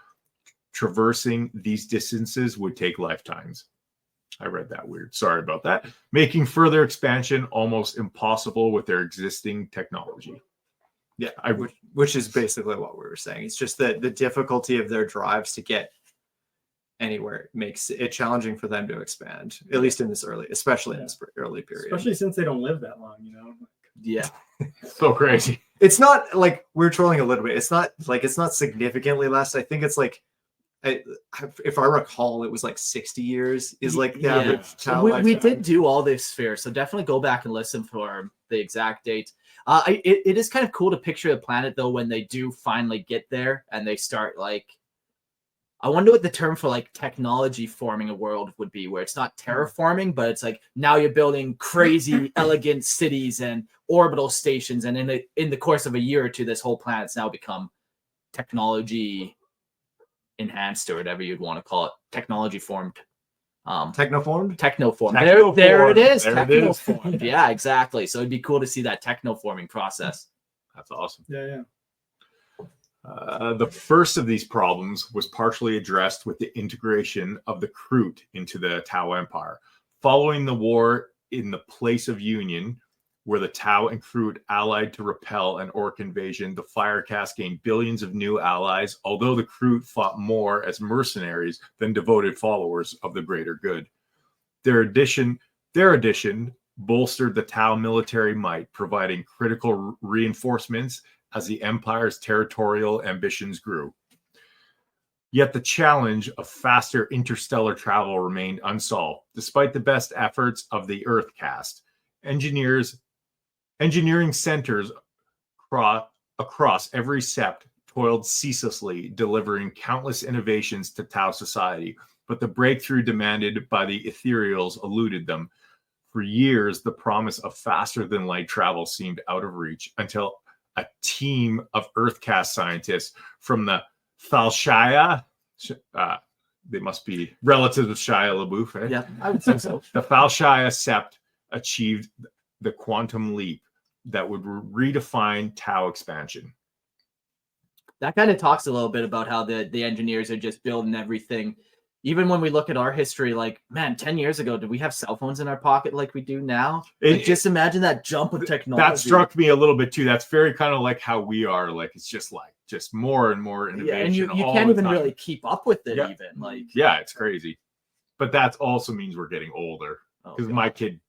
traversing these distances, would take lifetimes. I read that weird. Sorry about that. Making further expansion almost impossible with their existing technology. Yeah, which is basically what we were saying. It's just that the difficulty of their drives to get anywhere makes it challenging for them to expand, at least in this especially in this early period. Especially since they don't live that long, you know? Yeah. So crazy. It's not like we're trolling a little bit. It's not significantly less. I think it's like, if I recall, it was like 60 years is like the average child. We did do all this sphere, so definitely go back and listen for the exact date. It is kind of cool to picture the planet though when they do finally get there and they start like, I wonder what the term for like technology forming a world would be, where it's not terraforming, but it's like now you're building crazy elegant cities and orbital stations, and in the course of a year or two, this whole planet's now become technology enhanced or whatever you'd want to call it, technology formed. Technoformed? Technoform. Technoform. There it is. There it is. Technoformed. Yeah, exactly. So it'd be cool to see that technoforming process. That's awesome. Yeah. The first of these problems was partially addressed with the integration of the Kroot into the Tau Empire. Following the war in the Place of Union, where the Tau and Kroot allied to repel an Orc invasion, the Firecast gained billions of new allies, although the Kroot fought more as mercenaries than devoted followers of the greater good. Their addition bolstered the Tau military might, providing critical reinforcements as the Empire's territorial ambitions grew. Yet the challenge of faster interstellar travel remained unsolved. Despite the best efforts of the Earthcast, engineering centers across every sept toiled ceaselessly, delivering countless innovations to Tau society, but the breakthrough demanded by the ethereals eluded them. For years, the promise of faster-than-light travel seemed out of reach until a team of Earthcast scientists from the Thalshaya, they must be relatives of Shia LaBeouf, eh? Yeah, I would say so. The Thalshaya sept achieved the quantum leap that would redefine Tau expansion. That kind of talks a little bit about how the engineers are just building everything. Even when we look at our history, like, man, 10 years ago, did we have cell phones in our pocket like we do now? Just imagine that jump of technology. That struck me a little bit too. That's very kind of like how we are. Like, it's just more and more innovation. Yeah, and you can't even really keep up with it even. Like, yeah, it's crazy. But that also means we're getting older. Because my kid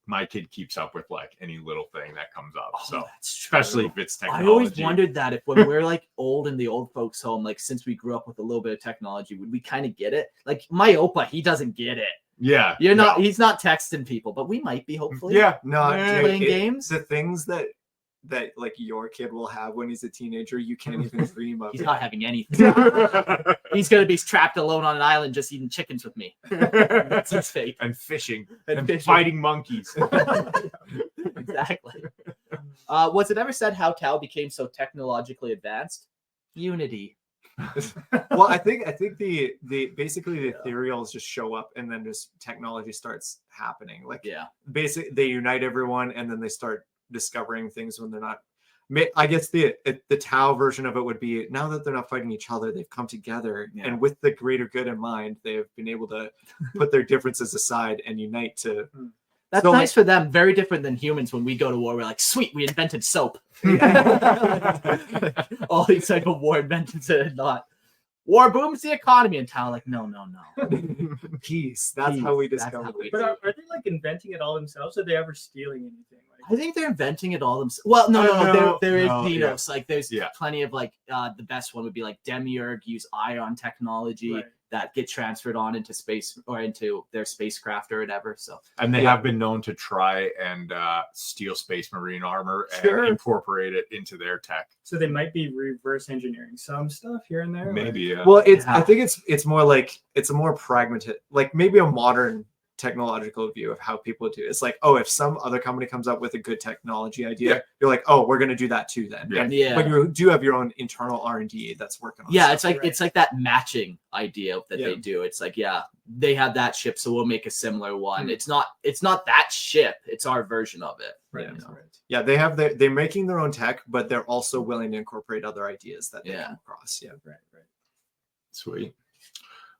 keeps up with like any little thing that comes up. So especially if it's technology. I always wondered that if when we're like old in the old folks' home, like since we grew up with a little bit of technology, would we kind of get it? Like my Opa, he doesn't get it. Yeah. He's not texting people, but we might be hopefully. Yeah. No, playing games. The things that like your kid will have when he's a teenager, you can't even dream of. He's not having anything. He's gonna be trapped alone on an island just eating chickens with me. That's his fate. And fishing and fighting monkeys. Exactly. Was it ever said how Tau became so technologically advanced? Unity. Well, I think the basically the ethereals just show up and then just technology starts happening. Like basically they unite everyone and then they start discovering things when they're not. I guess the Tau version of it would be now that they're not fighting each other, they've come together and with the greater good in mind, they've been able to put their differences aside and unite to. That's nice for them. Very different than humans when we go to war. We're like, sweet, we invented soap. All these type of war inventions and not. War booms the economy in Tau. Like, no. Peace. That's how we discover it. But are they like inventing it all themselves? Or are they ever stealing anything? I think they're inventing it all themselves. Well, no. There is Xenos. Like, there's plenty of like the best one would be like Demiurge use ion technology that get transferred on into space or into their spacecraft or whatever. So and they have been known to try and steal Space Marine armor and incorporate it into their tech. So they might be reverse engineering some stuff here and there. Maybe. Yeah. Well, I think it's more like it's a more pragmatic, like maybe a modern technological view of how people do it. It's like, oh, if some other company comes up with a good technology idea, you're like, oh, we're going to do that too then. But you do have your own internal R&D that's working on stuff. It's like that matching idea that they do. It's like, they have that ship, so we'll make a similar one. It's not that ship, it's our version of it. Right. Yeah, they're making their own tech, but they're also willing to incorporate other ideas that they come across. Right. Sweet.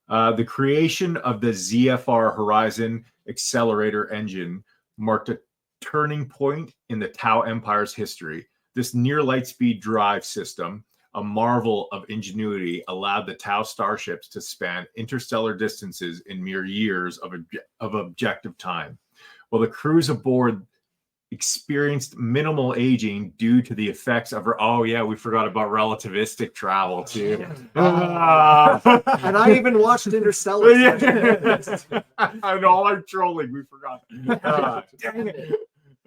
The creation of the ZFR Horizon accelerator engine marked a turning point in the Tau Empire's history. This near light speed drive system, a marvel of ingenuity, allowed the Tau starships to span interstellar distances in mere years of objective time. While the crews aboard experienced minimal aging due to the effects of we forgot about relativistic travel too. And I even watched Interstellar. And all our trolling, we forgot. Dang it.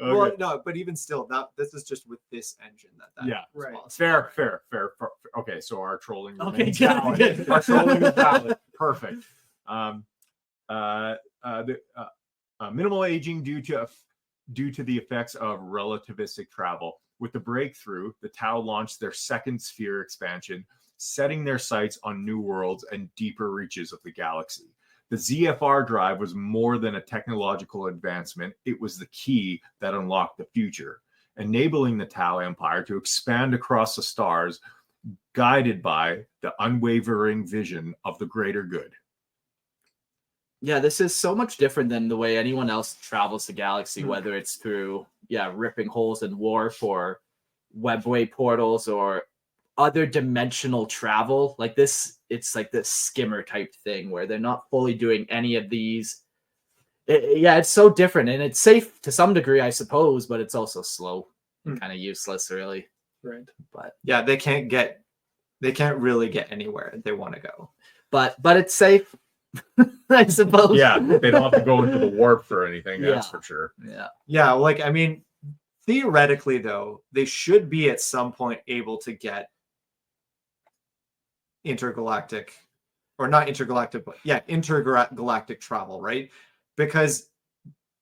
Okay. Well, no, but even still, this is just with this engine Fair. Okay, so our trolling remains good. Our trolling is valid. Perfect. Minimal aging due to the effects of relativistic travel. With the breakthrough, the Tau launched their second sphere expansion, setting their sights on new worlds and deeper reaches of the galaxy. The ZFR drive was more than a technological advancement. It was the key that unlocked the future, enabling the Tau Empire to expand across the stars, guided by the unwavering vision of the greater good. Yeah, this is so much different than the way anyone else travels the galaxy, whether it's through, ripping holes in warp or webway portals or other dimensional travel. Like this, it's like this skimmer type thing where they're not fully doing any of these. It's so different, and it's safe to some degree, I suppose, but it's also slow and kind of useless, really. Right. But Yeah, they can't really get anywhere they want to go. But it's safe. I suppose. Yeah, they don't have to go into the warp for anything, that's for sure. Yeah, like, I mean, theoretically, though, they should be at some point able to get intergalactic, or not intergalactic, but intergalactic travel, right? Because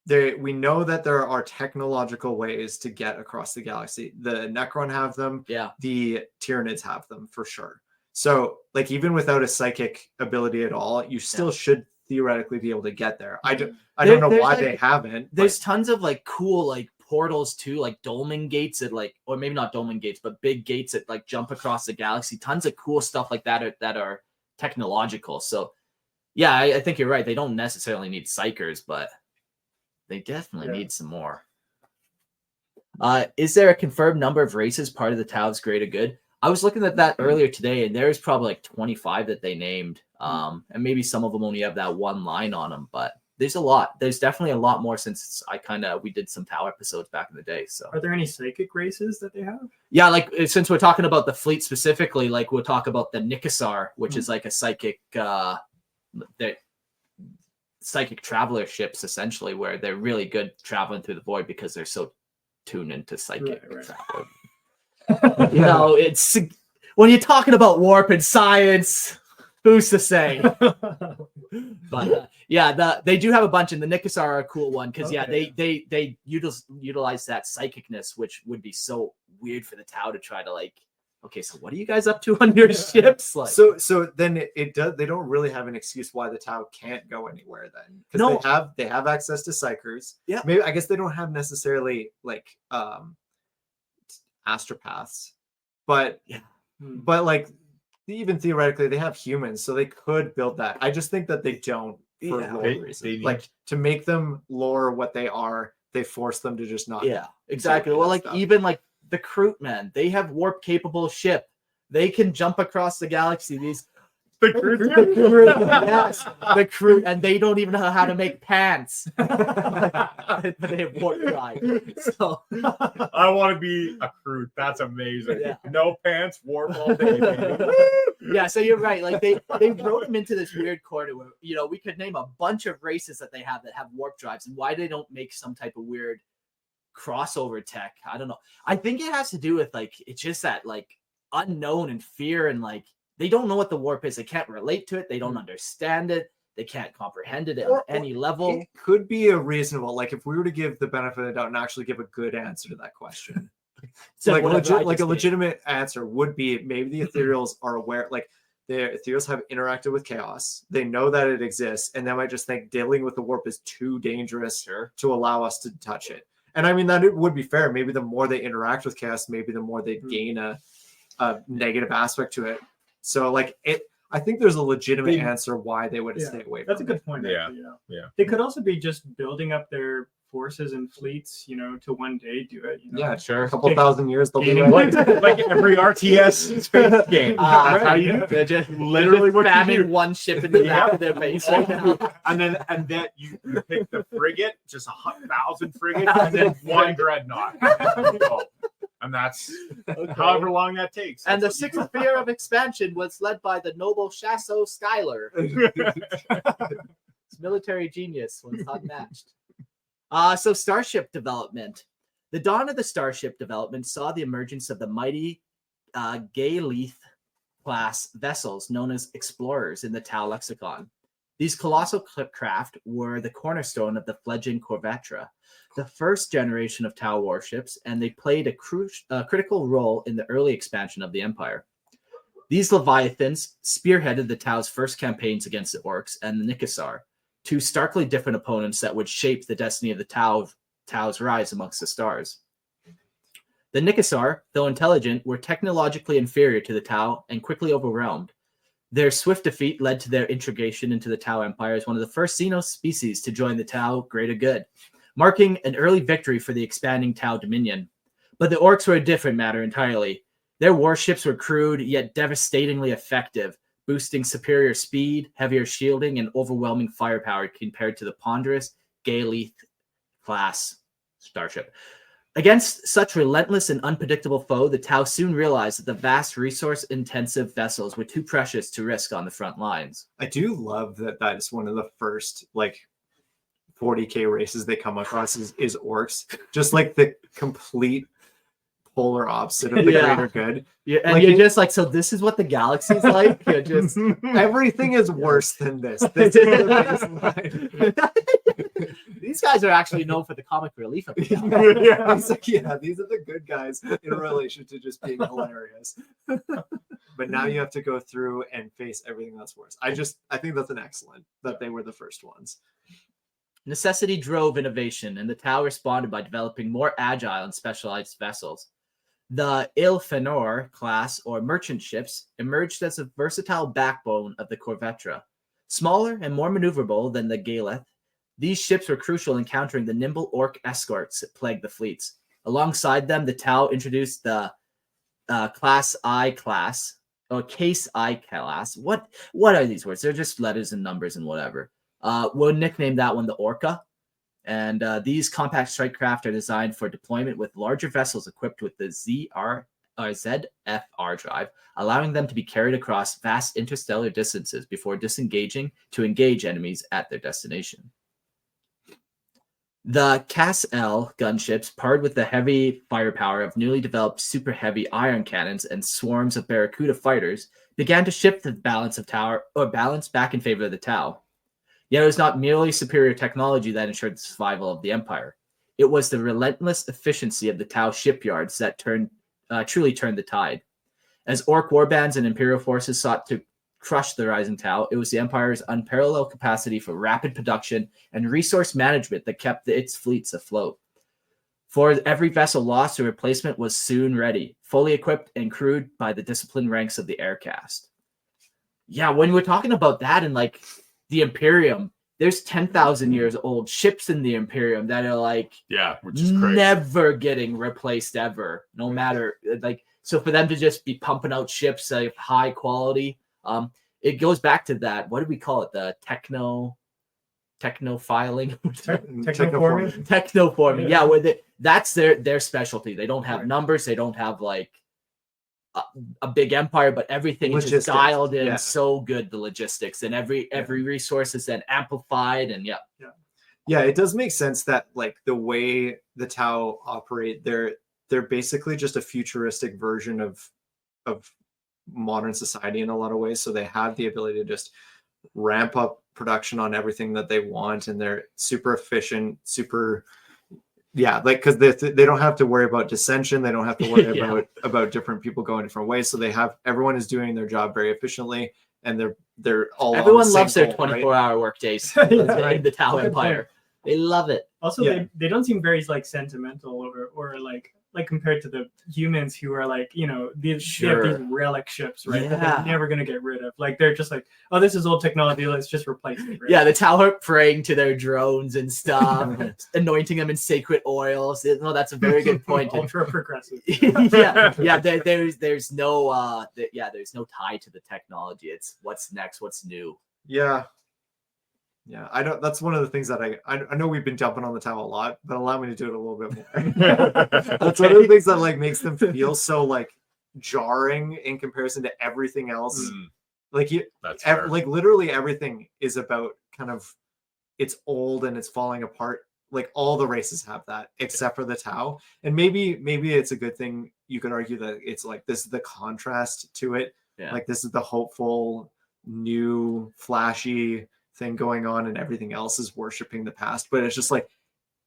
we know that there are technological ways to get across the galaxy. The Necron have them. Yeah. The Tyranids have them for sure. So, like, even without a psychic ability at all, you still should theoretically be able to get there. I don't know why they haven't. There's tons of like cool like portals too, like dolmen gates that or maybe not dolmen gates, but big gates that like jump across the galaxy. Tons of cool stuff like that are technological. So, yeah, I think you're right. They don't necessarily need psychers, but they definitely need some more. Is there a confirmed number of races part of the Tau's greater good? I was looking at that earlier today, and there's probably like 25 that they named. And maybe some of them only have that one line on them, but there's a lot. There's definitely a lot more since we did some Tau episodes back in the day. So, are there any psychic races that they have? Yeah, like since we're talking about the fleet specifically, like we'll talk about the Nikasar, which is like a psychic, psychic traveler ships essentially, where they're really good traveling through the void because they're so tuned into psychic travel. It's when you're talking about warp and science, who's to say? But they do have a bunch, and the Nikasar are a cool one because they utilize that psychicness, which would be so weird for the Tau to try to like. Okay, so what are you guys up to on your ships? Like, so then it does. They don't really have an excuse why the Tau can't go anywhere then, because they have access to psychers. Yeah, maybe I guess they don't have necessarily like astropaths, but like even theoretically they have humans, so they could build that. I just think that they don't for lore reasons. Like to make them lore what they are, they force them to just not. Yeah, exactly. Well, like even like the Kroot, man, they have warp capable ship. They can jump across the galaxy. The Kroot, and they don't even know how to make pants. They have warp drive. So I want to be a Kroot. That's amazing. Yeah. No pants, warp all day. Yeah, so you're right. Like they wrote them into this weird corner where we could name a bunch of races that have warp drives, and why they don't make some type of weird crossover tech. I don't know. I think it has to do with like it's just that like unknown and fear, and like they don't know what the warp is. They can't relate to it. They don't understand it. They can't comprehend it on any level. It could be a reasonable, like if we were to give the benefit of the doubt and actually give a good answer to that question. So like a legitimate answer would be maybe the ethereals are aware, like the ethereals have interacted with chaos. They know that it exists, and they might just think dealing with the warp is too dangerous to allow us to touch it. And I mean, that it would be fair. Maybe the more they interact with chaos, maybe the more they gain a negative aspect to it. So like I think there's a legitimate answer why they would stay away from it. That's a good point. Yeah. They could also be just building up their forces and fleets, to one day do it. Yeah, sure. A couple thousand years they'll be like every RTS space game. How you just literally spamming one ship in the back of their base right now. And then you pick the frigate, just 1,000 frigates, and then one dreadnought. And that's however long that takes. And the sixth sphere of expansion was led by the noble Shasso Skylar. His military genius was unmatched. So starship development. The dawn of the starship development saw the emergence of the mighty Gaelith class vessels known as explorers in the Tau lexicon. These colossal craft were the cornerstone of the fledgling Korvattra, the first generation of Tau warships, and they played a critical role in the early expansion of the Empire. These Leviathans spearheaded the Tau's first campaigns against the Orcs and the Nikasar, two starkly different opponents that would shape the destiny of the Tau's rise amongst the stars. The Nikasar, though intelligent, were technologically inferior to the Tau and quickly overwhelmed. Their swift defeat led to their integration into the Tau Empire as one of the first Xenos species to join the Tau greater good, marking an early victory for the expanding Tau dominion. But the Orcs were a different matter entirely. Their warships were crude, yet devastatingly effective, boosting superior speed, heavier shielding, and overwhelming firepower compared to the ponderous Gaelith class starship. Against such relentless and unpredictable foe, the Tau soon realized that the vast resource-intensive vessels were too precious to risk on the front lines. I do love that is one of the first, like, 40K races they come across is Orcs. Just, like, the complete polar opposite of the greater good. Yeah, and like you're just like, so this is what the galaxy's like? You're just... Everything is worse than this. This is the baseline. These guys are actually known for the comic relief of the galaxy. Yeah. It's like, yeah, these are the good guys in relation to just being hilarious. But now you have to go through and face everything that's worse. I think that's an excellent that they were the first ones. Necessity drove innovation, and the Tau responded by developing more agile and specialized vessels. The Il-Fenor class, or merchant ships, emerged as a versatile backbone of the Korvattra. Smaller and more maneuverable than the Gaelith, these ships were crucial in countering the nimble Orc escorts that plagued the fleets. Alongside them, the Tau introduced the Class I class, or Case I class. What are these words? They're just letters and numbers and whatever. We'll nickname that one the Orca. And these compact strike craft are designed for deployment with larger vessels equipped with the ZFR drive, allowing them to be carried across vast interstellar distances before disengaging to engage enemies at their destination. The Cass-L gunships, paired with the heavy firepower of newly developed super heavy iron cannons and swarms of Barracuda fighters, began to shift the balance back in favor of the Tau. Yet it was not merely superior technology that ensured the survival of the Empire. It was the relentless efficiency of the Tau shipyards that truly turned the tide. As Orc warbands and Imperial forces sought to crush the rising Tau, it was the Empire's unparalleled capacity for rapid production and resource management that kept its fleets afloat. For every vessel lost, a replacement was soon ready, fully equipped and crewed by the disciplined ranks of the air caste. Yeah, when we're talking about that and like the Imperium, there's 10,000 years old ships in the Imperium that are like, which is crazy. Never getting replaced ever, no matter like. So for them to just be pumping out ships of high quality, it goes back to that. What do we call it? The techno filing, technoforming. Yeah, where that's their specialty. They don't have numbers. They don't have like a big empire, but everything is just dialed in so good. The logistics and every resource is then amplified, and it does make sense that like the way the Tau operate, they're basically just a futuristic version of modern society in a lot of ways. So they have the ability to just ramp up production on everything that they want, and they're super efficient, because they don't have to worry about dissension. They don't have to worry about different people going different ways. So everyone is doing their job very efficiently, and they're all everyone loves their 24-hour work days in the Tau Empire. They love it. Also, they don't seem very like sentimental or like compared to the humans who are like, they have these relic ships, right? That they're never going to get rid of. Like, they're just like, oh, this is old technology. Let's just replace it. Right? Yeah, the Tau are praying to their drones and stuff, anointing them in sacred oils. No, that's a very good point. Ultra progressive. There's no there's no tie to the technology. It's what's next, what's new. Yeah, I don't. That's one of the things that I know we've been jumping on the Tau a lot, but allow me to do it a little bit more. That's one of the things that like makes them feel so like jarring in comparison to everything else. Like like literally everything is about kind of it's old and it's falling apart. Like all the races have that except for the Tau, and maybe it's a good thing. You could argue that it's like this is the contrast to it. Yeah. Like this is the hopeful, new, flashy thing going on, and everything else is worshiping the past. But it's just like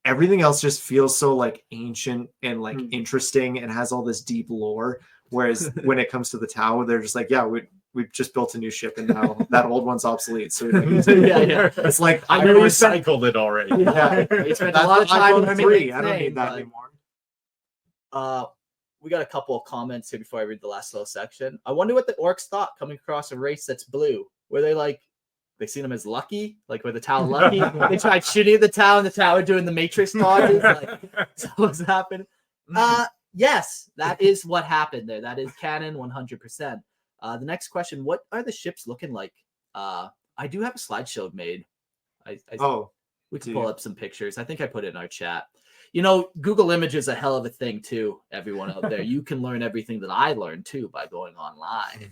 everything else just feels so like ancient and like interesting and has all this deep lore. Whereas when it comes to the Tau, they're just like, yeah, we've just built a new ship and now that old one's obsolete. So we don't use it. Yeah. It's like I recycled it already. Yeah, We spent a lot of time iPhone learning 3. its I don't name, need that but- anymore. We got a couple of comments here before I read the last little section. I wonder what the orcs thought coming across a race that's blue. Were they like, they seen them as lucky? Like, were the Tau lucky? They tried shooting at the Tau and the Tau were doing the Matrix dodges. Like, so what's happened? Yes, that is what happened there. That is canon 100%. The next question, what are the ships looking like? I do have a slideshow made. We can pull up some pictures. I think I put it in our chat. You know, Google Images is a hell of a thing too, everyone out there. You can learn everything that I learned too by going online.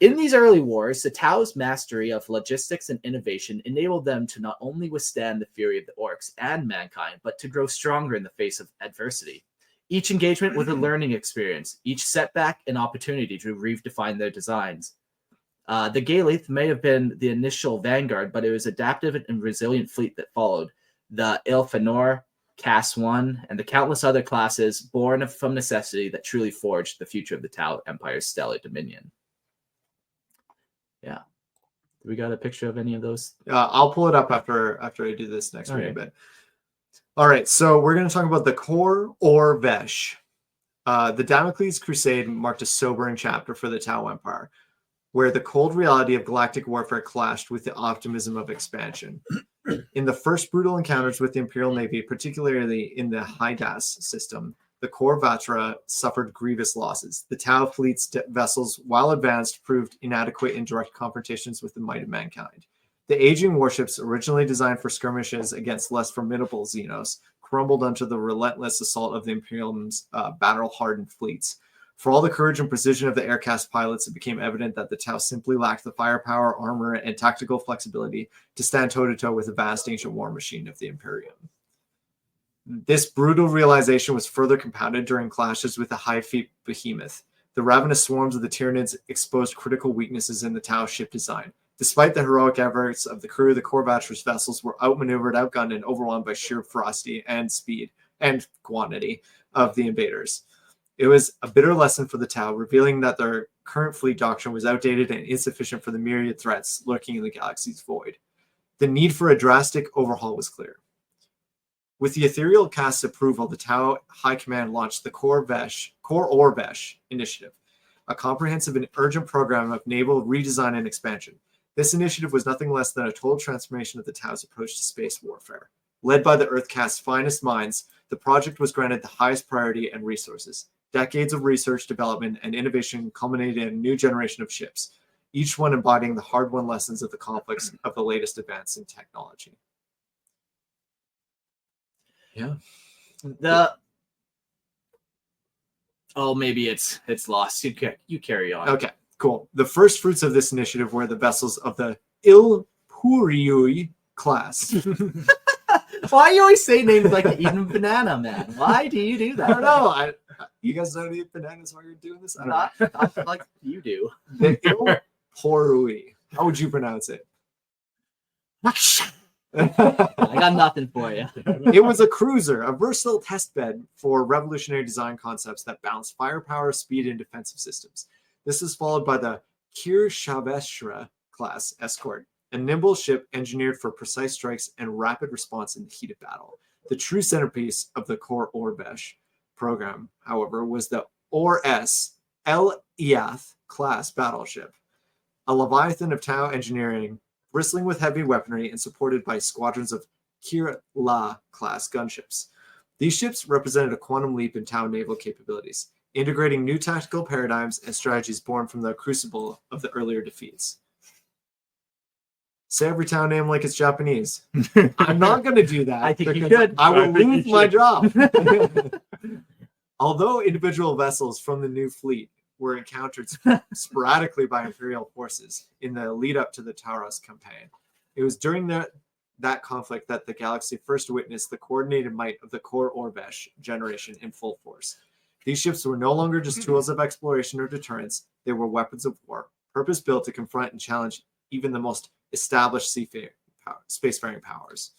In these early wars, the Tau's mastery of logistics and innovation enabled them to not only withstand the fury of the orcs and mankind, but to grow stronger in the face of adversity. Each engagement was a learning experience, each setback an opportunity to redefine their designs. The Gaelith may have been the initial vanguard, but it was adaptive and resilient fleet that followed. The Ilfanor, Cass 1, and the countless other classes born from necessity that truly forged the future of the Tau Empire's stellar dominion. Yeah. We got a picture of any of those? I'll pull it up after I do this next reading Okay. bit. All right, so we're going to talk about the Kor'vattra. The Damocles Crusade marked a sobering chapter for the Tau Empire, where the cold reality of galactic warfare clashed with the optimism of expansion. In the first brutal encounters with the Imperial Navy, particularly in the Hydas system, the Korvattra suffered grievous losses. The Tau fleet's vessels, while advanced, proved inadequate in direct confrontations with the might of mankind. The aging warships, originally designed for skirmishes against less formidable Xenos, crumbled under the relentless assault of the Imperium's battle-hardened fleets. For all the courage and precision of the aircast pilots, it became evident that the Tau simply lacked the firepower, armor, and tactical flexibility to stand toe-to-toe with the vast ancient war machine of the Imperium. This brutal realization was further compounded during clashes with the high-fleet behemoth. The ravenous swarms of the Tyranids exposed critical weaknesses in the Tau ship design. Despite the heroic efforts of the crew, the Korvattra's vessels were outmaneuvered, outgunned, and overwhelmed by sheer ferocity and speed and quantity of the invaders. It was a bitter lesson for the Tau, revealing that their current fleet doctrine was outdated and insufficient for the myriad threats lurking in the galaxy's void. The need for a drastic overhaul was clear. With the ethereal cast's approval, the Tau High Command launched the Kor'vattra initiative, a comprehensive and urgent program of naval redesign and expansion. This initiative was nothing less than a total transformation of the Tau's approach to space warfare. Led by the Earthcast's finest minds, the project was granted the highest priority and resources. Decades of research, development, and innovation culminated in a new generation of ships, each one embodying the hard-won lessons of the conflicts of the latest advance in technology. Yeah. Maybe it's lost. You carry on. Okay, cool. The first fruits of this initiative were the vessels of the Ilpuriui class. Why do you always say names like eating a banana, man? Why do you do that? I don't know. You guys don't eat bananas while you're doing this? I don't know. Not like you do. The Ilpuriui. How would you pronounce it? I got nothing for you. It was a cruiser, a versatile testbed for revolutionary design concepts that balanced firepower, speed, and defensive systems. This is followed by the Korvattra class escort, a nimble ship engineered for precise strikes and rapid response in the heat of battle. The true centerpiece of the Kor'vattra program, however, was the Ors El Iath class battleship, a leviathan of Tau engineering, bristling with heavy weaponry and supported by squadrons of Kir-La class gunships. These ships represented a quantum leap in Tau naval capabilities, integrating new tactical paradigms and strategies born from the crucible of the earlier defeats. Say every Tau name like it's Japanese. I'm not going to do that. I think you because should. I will I think lose you my should. job. Although individual vessels from the new fleet were encountered sporadically by Imperial forces in the lead up to the Tauros campaign, it was during that conflict that the galaxy first witnessed the coordinated might of the Kor'vattra generation in full force. These ships were no longer just tools of exploration or deterrence, they were weapons of war, purpose-built to confront and challenge even the most established spacefaring powers.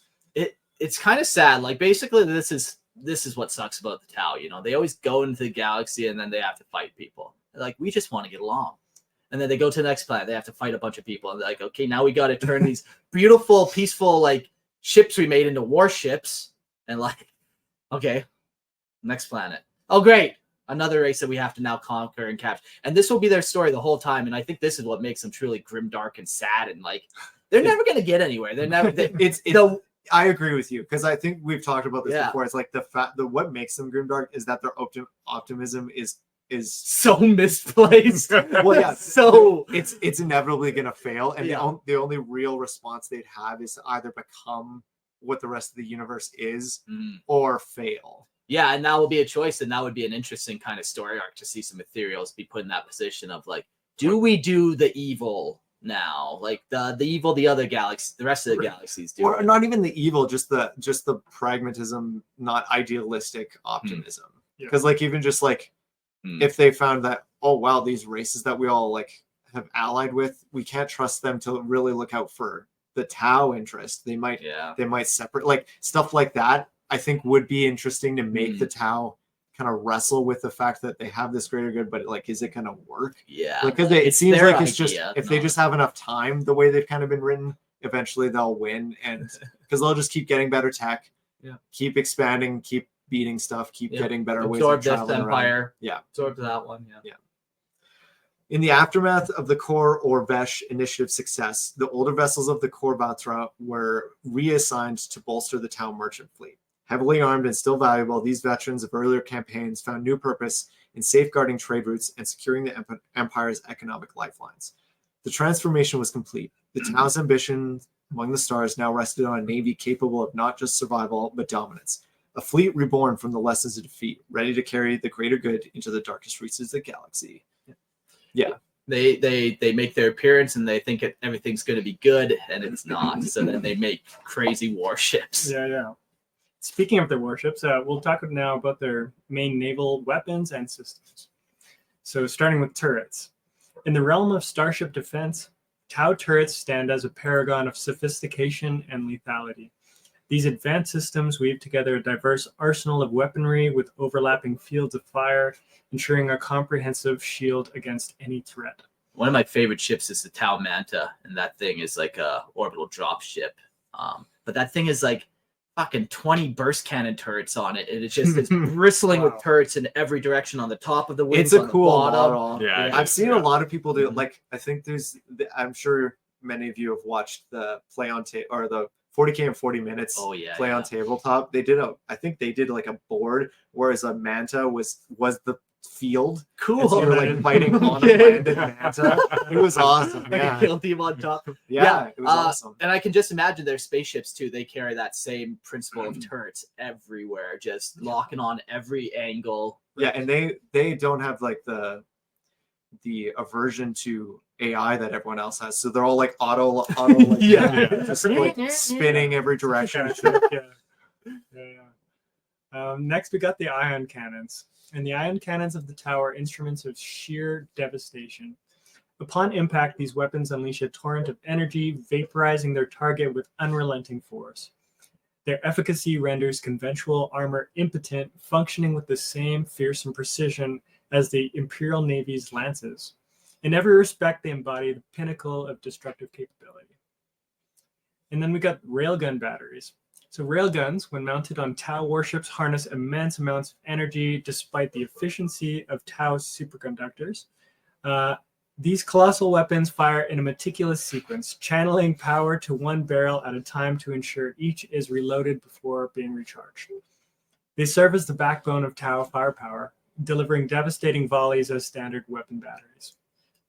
it's kind of sad. Like basically, this is what sucks about the Tau. You know, they always go into the galaxy and then they have to fight people. They're like, we just want to get along. And then they go to the next planet. They have to fight a bunch of people. And they're like, okay, now we got to turn these beautiful, peaceful like ships we made into warships. And like, okay, next planet. Oh, great. Another race that we have to now conquer and capture. And this will be their story the whole time. And I think this is what makes them truly grimdark and sad. And like, they're never going to get anywhere. They're never. I agree with you because I think we've talked about this Yeah. before. It's like what makes them grimdark is that their optimism is so misplaced. well, yeah. So it's inevitably going to fail, and Yeah. the only real response they'd have is to either become what the rest of the universe is or fail. yeah, and that will be a choice, and that would be an interesting kind of story arc to see some ethereals be put in that position of like, do we do the evil now, like the evil the other galaxy, the rest of the galaxies do, Or not even the evil, just the pragmatism, not idealistic optimism. Yeah. Because like even just like if they found that, oh wow, these races that we all like have allied with, we can't trust them to really look out for the Tau interest. They might separate, like stuff like that. I think would be interesting to make the Tau kind of wrestle with the fact that they have this greater good, but like, is it going to work? Yeah, Because it seems their like it's just idea, if they just have enough time, the way they've kind of been written, eventually they'll win, and because they'll just keep getting better tech, keep expanding, keep beating stuff, keep getting better ways absorb of this traveling empire, around. absorb that one. In the aftermath of the Kor'vattra initiative success, the older vessels of the Korvattra were reassigned to bolster the Tau merchant fleet. Heavily armed and still valuable, these veterans of earlier campaigns found new purpose in safeguarding trade routes and securing the Empire's economic lifelines. The transformation was complete. The Tau's ambition among the stars now rested on a navy capable of not just survival, but dominance. A fleet reborn from the lessons of defeat, ready to carry the greater good into the darkest reaches of the galaxy. Yeah. They make their appearance and they think everything's going to be good, and it's not. So then they make crazy warships. Yeah. Speaking of their warships, we'll talk now about their main naval weapons and systems. So starting with turrets. In the realm of starship defense, Tau turrets stand as a paragon of sophistication and lethality. These advanced systems weave together a diverse arsenal of weaponry with overlapping fields of fire, ensuring a comprehensive shield against any threat. One of my favorite ships is the Tau Manta, and that thing is like a orbital drop ship. But that thing is like fucking 20 burst cannon turrets on it, and it's bristling with turrets in every direction on the top of the wings. It's a cool model. Yeah, I've seen a lot of people do it. Like, I think I'm sure many of you have watched the play on tape or the 40K in 40 minutes play on tabletop. I think they did like a board, whereas a Manta was the field. Cool. And so you're like fighting on a landed Manta. It was awesome. Like a kill team on top. Yeah, it was awesome. And I can just imagine their spaceships too. They carry that same principle of turrets everywhere, just locking on every angle. Yeah, and they don't have like the aversion to AI that everyone else has. So they're all like auto like, just like spinning every direction. Next, we got the ion cannons. And the ion cannons of the Tau are instruments of sheer devastation. Upon impact, these weapons unleash a torrent of energy, vaporizing their target with unrelenting force. Their efficacy renders conventional armor impotent, functioning with the same fearsome precision as the Imperial Navy's lances. In every respect, they embody the pinnacle of destructive capability. And then we got railgun batteries. So railguns, when mounted on Tau warships, harness immense amounts of energy despite the efficiency of Tau's superconductors. These colossal weapons fire in a meticulous sequence, channeling power to one barrel at a time to ensure each is reloaded before being recharged. They serve as the backbone of Tau firepower, delivering devastating volleys as standard weapon batteries.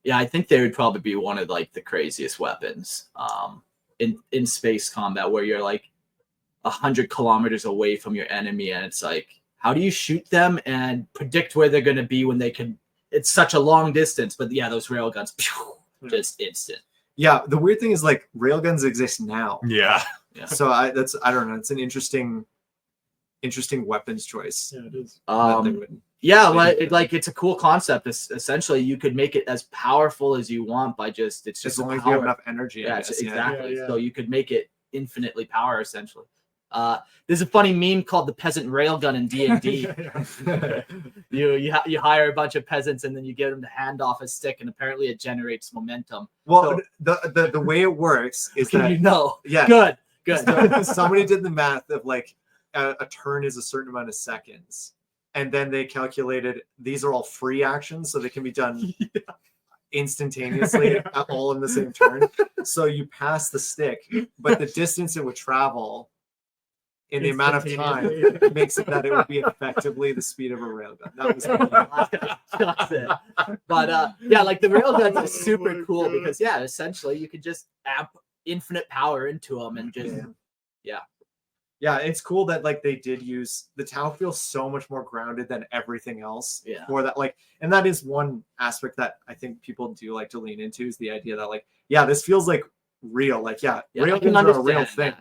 Yeah, I think they would probably be one of like the craziest weapons in space combat, where you're like 100 kilometers away from your enemy, and it's like, how do you shoot them and predict where they're going to be when they can? It's such a long distance, but yeah, those railguns, just instant. Yeah, the weird thing is like railguns exist now. Yeah. So I don't know. It's an interesting weapons choice. Yeah, it is. Like it's a cool concept. Essentially, you could make it as powerful as you want by just as long as you have enough energy. Yeah, exactly. Yeah. So you could make it infinitely power, essentially. There's a funny meme called the peasant railgun in D&D. You hire a bunch of peasants and then you get them to hand off a stick, and apparently it generates momentum. Well, the way it works is that Good. Somebody did the math of like a turn is a certain amount of seconds, and then they calculated these are all free actions, so they can be done instantaneously, all in the same turn. So you pass the stick, but the distance it would travel in the amount of time makes it that it would be effectively the speed of a railgun. That was That's it. But like the railguns are super cool because essentially you could just amp infinite power into them and just it's cool that like they did use the Tau feels so much more grounded than everything else for that, like, and that is one aspect that I think people do like to lean into, is the idea that like this feels like real, like railguns are a real thing.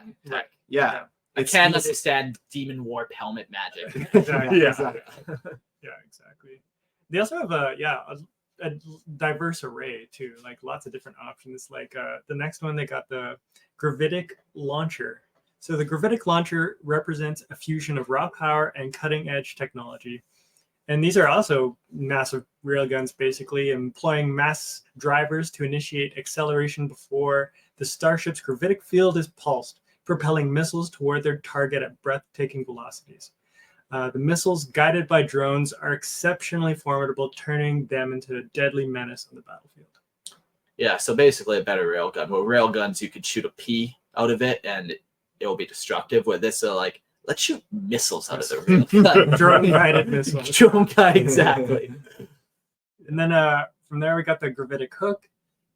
I can't understand Demon Warp helmet magic. Exactly. Exactly. They also have a diverse array too, like lots of different options. Like the next one, they got the gravitic launcher. So the gravitic launcher represents a fusion of raw power and cutting edge technology. And these are also massive railguns, basically employing mass drivers to initiate acceleration before the starship's gravitic field is pulsed, propelling missiles toward their target at breathtaking velocities. The missiles, guided by drones, are exceptionally formidable, turning them into a deadly menace on the battlefield. Yeah, so basically a better railgun. Well, railguns, you could shoot a pea out of it and it will be destructive. Where this are like, let's shoot missiles out of the railgun. Drone-guided missiles. Drone-guided, exactly. And then from there, we got the gravitic hook.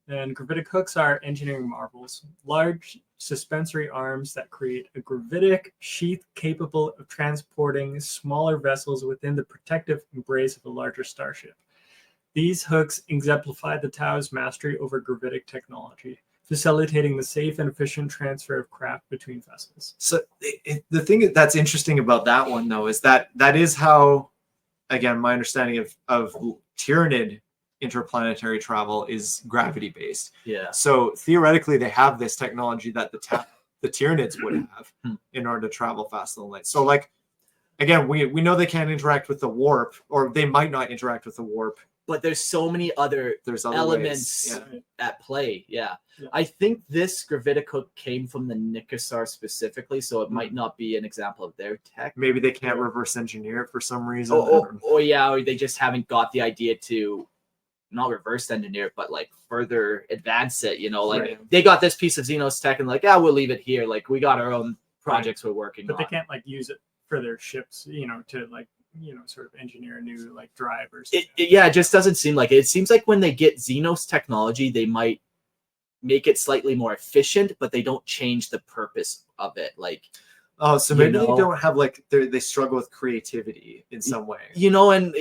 And gravitic hooks are engineering marvels, large suspensory arms that create a gravitic sheath capable of transporting smaller vessels within the protective embrace of a larger starship. These hooks exemplify the Tau's mastery over gravitic technology, facilitating the safe and efficient transfer of craft between vessels. So the thing that's interesting about that one, though, is that is how, again, my understanding of Tyranid interplanetary travel is gravity based. Yeah. So theoretically, they have this technology that the Tyranids would have in order to travel faster than light. So, like, again, we know they can't interact with the warp, or they might not interact with the warp. But there's so many other elements at play. Yeah. I think this gravitic hook came from the Nikasar specifically, so it might not be an example of their tech. Maybe they can't reverse engineer it for some reason. Or they just haven't got the idea to not reverse engineer it, but like further advance it. They got this piece of Xenos tech and like, we'll leave it here. Like, we got our own projects we're working on. But they can't like use it for their ships, to like, sort of engineer a new like drivers. It just doesn't seem like it. It seems like when they get Xenos technology, they might make it slightly more efficient, but they don't change the purpose of it. Like, so maybe they don't have like they struggle with creativity in some way. And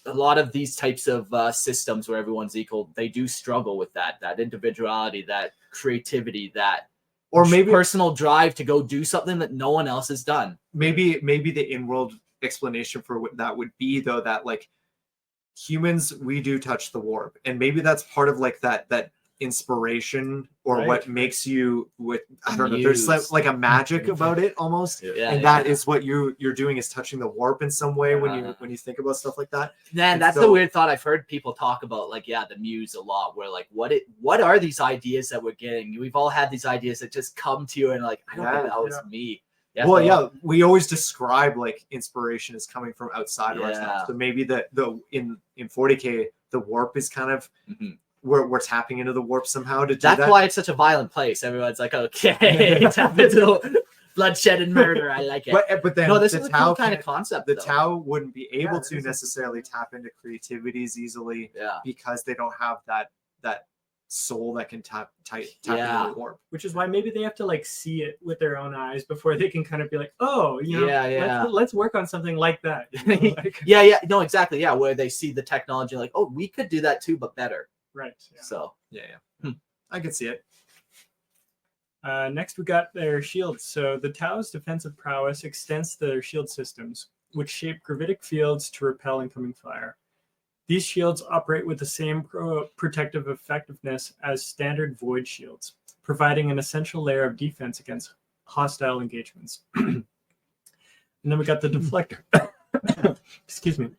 a lot of these types of systems where everyone's equal, they do struggle with that individuality, that creativity, that or maybe personal drive to go do something that no one else has done. Maybe the in-world explanation for what that would be, though, that like humans, we do touch the warp, and maybe that's part of like that inspiration or what makes you I don't know, there's like a magic about it almost, and that is what you're doing, is touching the warp in some way when you think about stuff like that. Man, that's the weird thought. I've heard people talk about like the muse a lot, where like what are these ideas that we're getting? We've all had these ideas that just come to you and like, I don't think that was me. We always describe like inspiration as coming from outside of ourselves. So maybe the in 40K the warp is kind of we're tapping into the warp somehow to do that. That's why it's such a violent place. Everyone's like, okay, tap into bloodshed and murder. I like it. But then this is a cool kind of concept. The Tau wouldn't be able to necessarily tap into creativity as easily because they don't have that soul that can tap into the warp. Which is why maybe they have to like see it with their own eyes before they can kind of be like, let's work on something like that. No, exactly. Yeah, where they see the technology like, oh, we could do that too, but better. Right. Yeah. So I could see it. Next, we got their shields. So the Tau's defensive prowess extends to their shield systems, which shape gravitic fields to repel incoming fire. These shields operate with the same protective effectiveness as standard void shields, providing an essential layer of defense against hostile engagements. And then we got the deflector. Excuse me.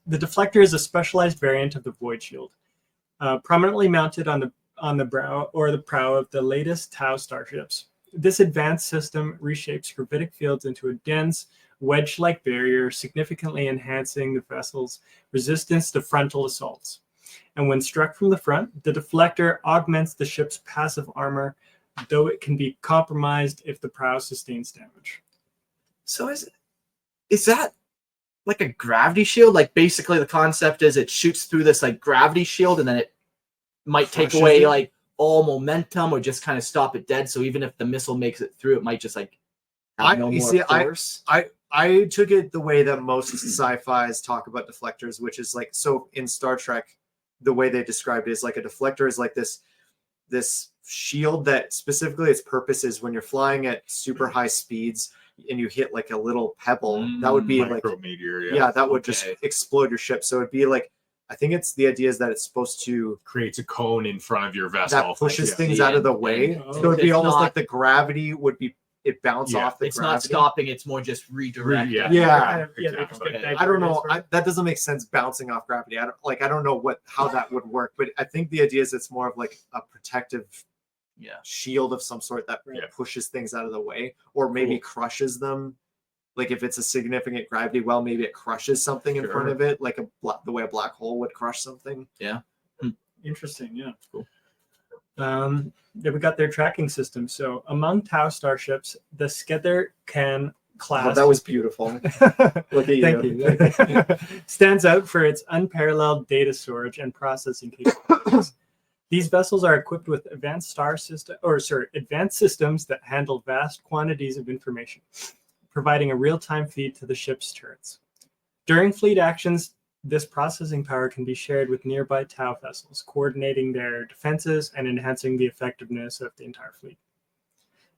The deflector is a specialized variant of the void shield, prominently mounted on the brow or the prow of the latest Tau starships. This advanced system reshapes gravitic fields into a dense, wedge-like barrier, significantly enhancing the vessel's resistance to frontal assaults. And when struck from the front, the deflector augments the ship's passive armor, though it can be compromised if the prow sustains damage. So is that like a gravity shield? Like basically the concept is it shoots through this like gravity shield and then it might take away like all momentum or just kind of stop it dead. So even if the missile makes it through, it might just like have no more force. I took it the way that most sci-fis talk about deflectors, which is like, so in Star Trek, the way they described it is like a deflector is like this shield that specifically its purpose is when you're flying at super high speeds and you hit like a little pebble, that would be like micrometeor, yeah, that would just explode your ship. So it'd be like, I think it's the idea is that it's supposed to creates a cone in front of your vessel that pushes things out of the way. So it'd be almost like the gravity would be it bounce off the it's gravity. not stopping, it's more just redirecting. Yeah. Exactly. I don't know. That doesn't make sense bouncing off gravity. I don't know how that would work, but I think the idea is it's more of like a protective shield of some sort that pushes things out of the way or maybe crushes them. Like if it's a significant gravity well, maybe it crushes something in front of it, like the way a black hole would crush something. Yeah. Interesting. Yeah. Cool. Then we got their tracking system. So among Tau starships, the Skedar Can class. Oh, that was beautiful. Look at you. Thank you. Stands out for its unparalleled data storage and processing capabilities. These vessels are equipped with advanced systems that handle vast quantities of information, providing a real-time feed to the ship's turrets. During fleet actions, this processing power can be shared with nearby Tau vessels, coordinating their defenses and enhancing the effectiveness of the entire fleet.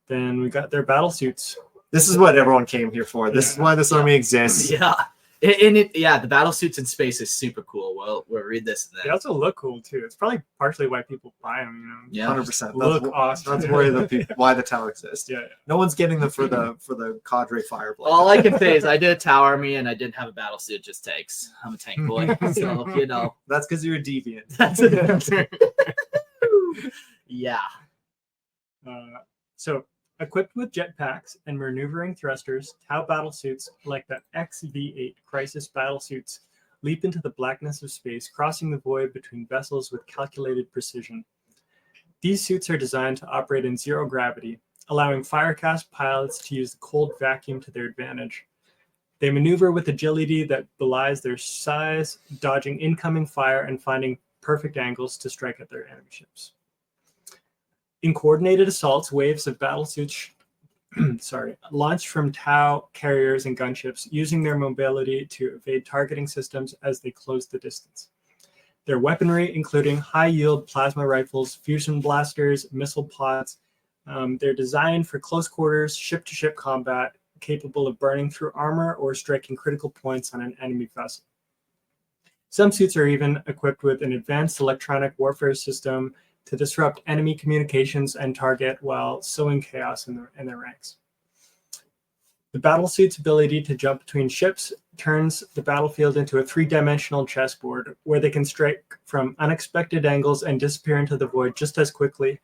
Then we got their battlesuits. This is what everyone came here for. This is why this army exists. Yeah. The battlesuits in space is super cool. We'll read this. They also look cool too. It's probably partially why people buy them. Yeah, 100%. Look awesome. That's why the Tau exists. Yeah. No one's getting them for the cadre fire blade. All I can say is I did a Tau army and I didn't have a battlesuit, just tanks. I'm a tank boy, so That's because you're a deviant. That's it. Yeah. So equipped with jetpacks and maneuvering thrusters, Tau battlesuits like the XV-8 Crisis battlesuits leap into the blackness of space, crossing the void between vessels with calculated precision. These suits are designed to operate in zero gravity, allowing Firecast pilots to use the cold vacuum to their advantage. They maneuver with agility that belies their size, dodging incoming fire and finding perfect angles to strike at their enemy ships. In coordinated assaults, waves of battlesuits launched from Tau carriers and gunships, using their mobility to evade targeting systems as they close the distance. Their weaponry, including high-yield plasma rifles, fusion blasters, missile pods, they're designed for close quarters, ship-to-ship combat, capable of burning through armor or striking critical points on an enemy vessel. Some suits are even equipped with an advanced electronic warfare system to disrupt enemy communications and target while sowing chaos in their ranks. The battlesuit's ability to jump between ships turns the battlefield into a three-dimensional chessboard where they can strike from unexpected angles and disappear into the void just as quickly.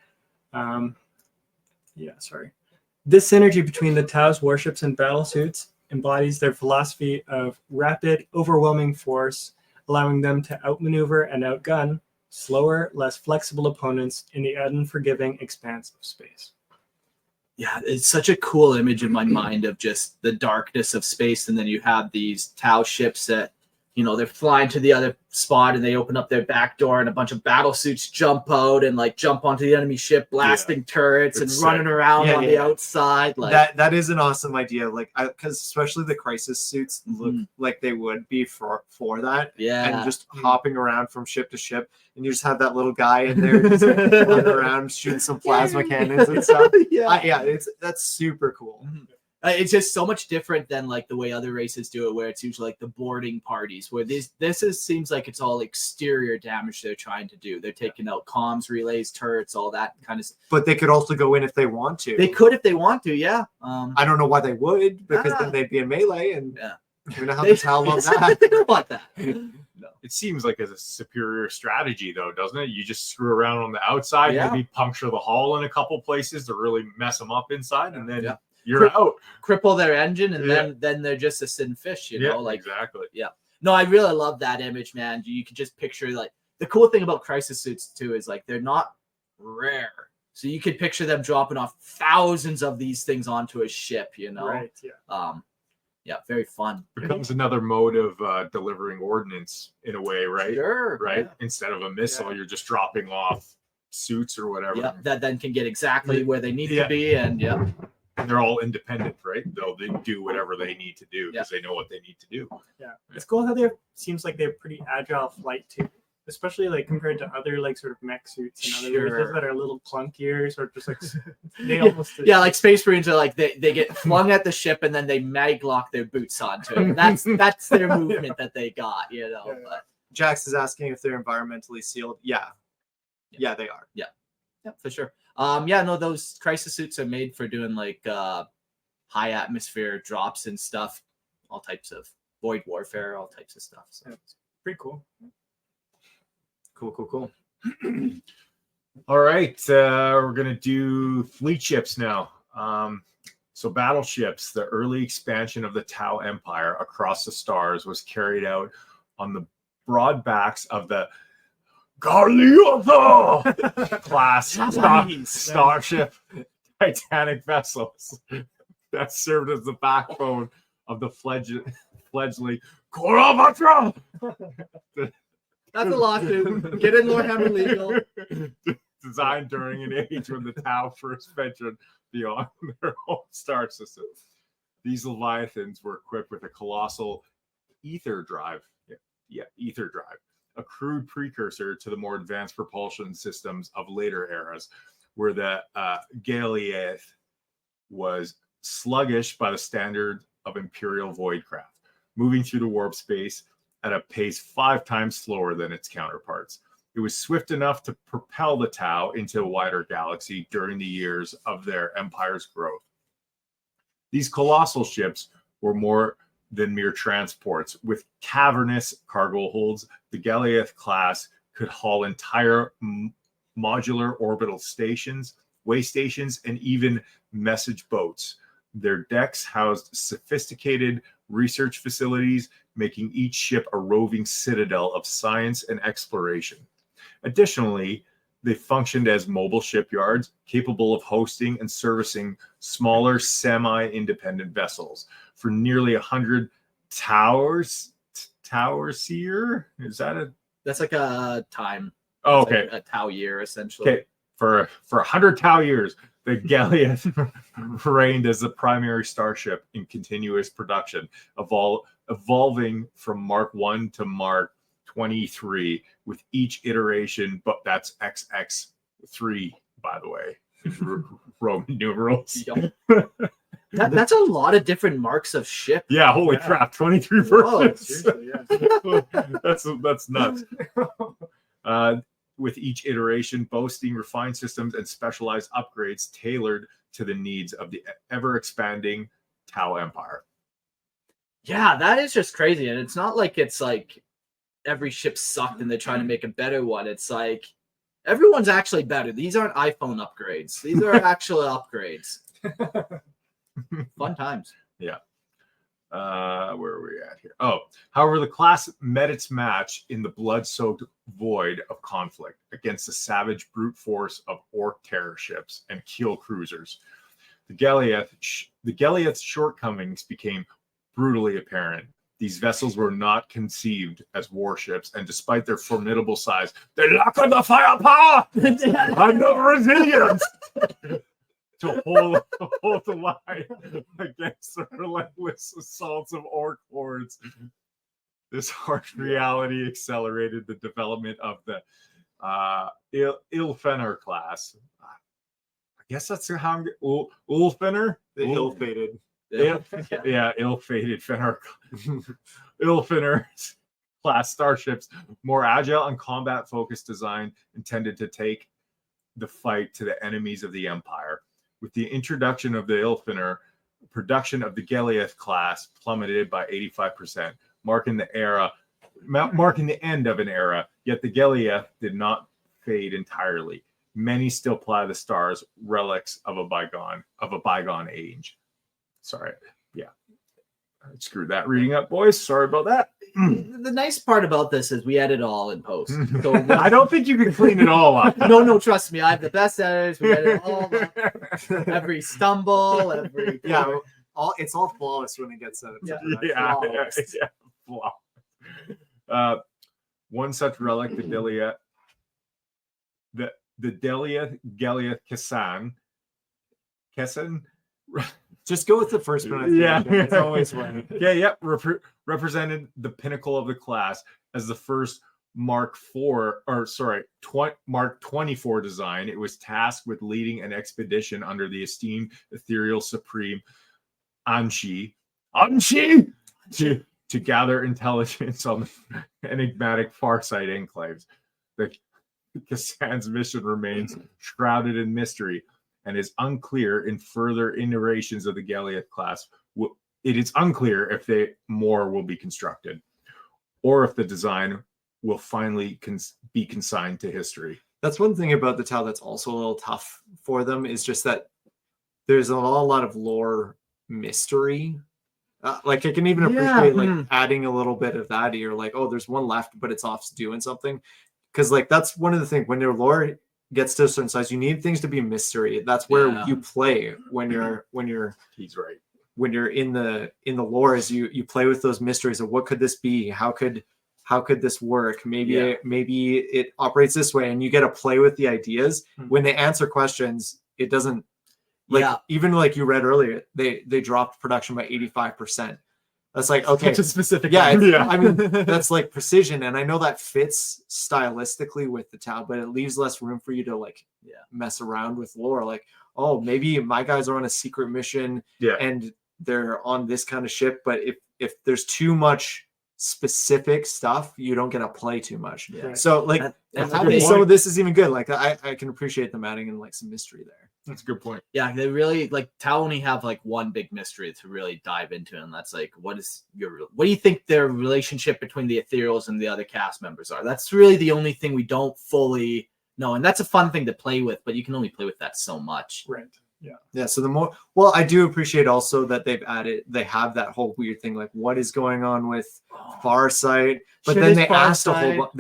This synergy between the Tau's warships and battlesuits embodies their philosophy of rapid, overwhelming force, allowing them to outmaneuver and outgun slower, less flexible opponents in the unforgiving expanse of space. Yeah, it's such a cool image in my mind of just the darkness of space, and then you have these Tau ships that, they're flying to the other spot, and they open up their back door, and a bunch of battlesuits jump out and jump onto the enemy ship, blasting turrets and running around on the outside. That is an awesome idea. Because especially the crisis suits look like they would be for that. Yeah, and just hopping around from ship to ship, and you just have that little guy in there just running around shooting some plasma cannons and stuff. That's super cool. It's just so much different than like the way other races do it, where it's usually like the boarding parties, where seems like it's all exterior damage they're trying to do. They're taking out comms, relays, turrets, all that kind of stuff. But they could also go in if they want to. They could if they want to, yeah. I don't know why they would, because then they'd be in melee, and you know how They- the Tau love that. They don't want that. No. It seems like a superior strategy, though, doesn't it? You just screw around on the outside, Yeah. maybe puncture the hull in a couple places to really mess them up inside, and then Yeah. you're out. Cripple their engine, and Yeah. then they're just a sin fish, you know? Like, exactly. no, I really love that image, man. You can just picture like the cool thing about crisis suits too is like they're not rare. So you could picture them dropping off thousands of these things onto a ship, you know? Right. Yeah. Yeah, very fun. Becomes another mode of delivering ordnance in a way, right? Sure. Right. Instead of a missile, you're just dropping off suits or whatever. Yeah, that then can get exactly where they need Yeah. to be, and yeah. And they're all independent, right? They do whatever they need to do because they know what they need to do. Yeah. It's cool how they seems like they have pretty agile flight too, especially like compared to other like sort of mech suits and other Sure. races that are a little clunkier, sort of just like they Yeah. almost Yeah, like Space Marines are like they get flung at the ship and then they mag lock their boots onto it. That's their movement that they got, you know. Yeah. But Jax is asking if they're environmentally sealed. Yeah, they are. yeah, for sure. Yeah, no, those crisis suits are made for doing like high atmosphere drops and stuff, all types of void warfare, all types of stuff. So it's pretty cool. Cool. All right, we're gonna do fleet ships now. So battleships, the early expansion of the Tau Empire across the stars was carried out on the broad backs of the Korvattra class starship Titanic vessels that served as the backbone of the fledgling Korvattra. that's a lawsuit. Get in Lorehammer legal. Designed during an age when the Tau first ventured beyond their own star system. These Leviathans were equipped with a colossal ether drive. Ether drive, a crude precursor to the more advanced propulsion systems of later eras, where the Galeath was sluggish by the standard of Imperial voidcraft, moving through the warp space at a pace 5 times slower than its counterparts. It was swift enough to propel the Tau into a wider galaxy during the years of their empire's growth. These colossal ships were more than mere transports. With cavernous cargo holds, the Galeath class could haul entire modular orbital stations, way stations, and even message boats. Their decks housed sophisticated research facilities, making each ship a roving citadel of science and exploration. Additionally, they functioned as mobile shipyards capable of hosting and servicing smaller semi-independent vessels. For nearly 100 towers seer? Is that a... That's like a time. Oh, It's okay. like a Tau year, essentially. Okay. For 100 Tau years, the Galeath reigned as the primary starship in continuous production, evolving from Mark 1 to Mark 23 with each iteration, but that's XX3, by the way, Roman numerals. Yep. That's a lot of different marks of ship. Yeah, holy Yeah. crap, 23 Whoa, versions. Seriously, yeah. That's nuts. With each iteration boasting refined systems and specialized upgrades tailored to the needs of the ever-expanding Tau Empire. Yeah, that is just crazy. And it's not like it's like every ship sucked and they're trying to make a better one. It's like everyone's actually better. These aren't iPhone upgrades. These are actual upgrades. Fun times. Yeah. Where are we at here? Oh, however, the class met its match in the blood-soaked void of conflict against the savage brute force of orc terror ships and keel cruisers. The Galeath's shortcomings became brutally apparent. These vessels were not conceived as warships, and despite their formidable size, they lacked the firepower and the resilience to hold the line against the relentless assaults of orc hordes. This harsh reality accelerated the development of the Ilfener class. I guess that's how I'm Ulfener? The ill-fated. ill-fated Finner class starships, more agile and combat-focused design intended to take the fight to the enemies of the Empire. With the introduction of the Ilfinner, production of the Goliath class plummeted by 85%, marking the end of an era. Yet the Goliath did not fade entirely. Many still ply the stars, relics of a bygone age. Sorry, I screwed that reading up, boys. Sorry about that. The nice part about this is we edit it all in post. So I don't think you can clean it all up. No, trust me. I have the best editors. We edit it all up. Every stumble, every it's all flawless when it gets edited. Flawless. One such relic, the Goliath Kessan. Just go with the first one. It's always one. Represented the pinnacle of the class as the first Mark 24 design. It was tasked with leading an expedition under the esteemed ethereal supreme Lar'Shi to gather intelligence on the enigmatic Farside enclaves. The Kassan's mission remains shrouded in mystery and is unclear in further iterations of the Goliath class. It is unclear if more will be constructed, or if the design will finally be consigned to history. That's one thing about the Tau that's also a little tough for them, is just that there's a lot of lore mystery. Like I can even appreciate adding a little bit of that. You're like, oh, there's one left, but it's off doing something. Because like that's one of the things when your lore gets to a certain size, you need things to be mystery. That's where you play when you're he's right. When you're in the lore, is you play with those mysteries of what could this be? How could this work? Maybe it operates this way, and you get to play with the ideas. When they answer questions, it doesn't even like you read earlier, they dropped production by 85%. That's like, okay, such a specific. I mean, that's like precision, and I know that fits stylistically with the Tau, but it leaves less room for you to mess around with lore. Like, oh, maybe my guys are on a secret mission, and they're on this kind of ship. But if there's too much specific stuff, you don't get to play too much. So like, some of this is even good. Like I can appreciate them adding in like some mystery there. That's a good point. Yeah, they really like Tau only have like one big mystery to really dive into, and that's like, what do you think their relationship between the Ethereals and the other cast members are? That's really the only thing we don't fully know, and that's a fun thing to play with, but you can only play with that so much. Right. Yeah. So I do appreciate also that they have that whole weird thing, like what is going on with Farsight, but then they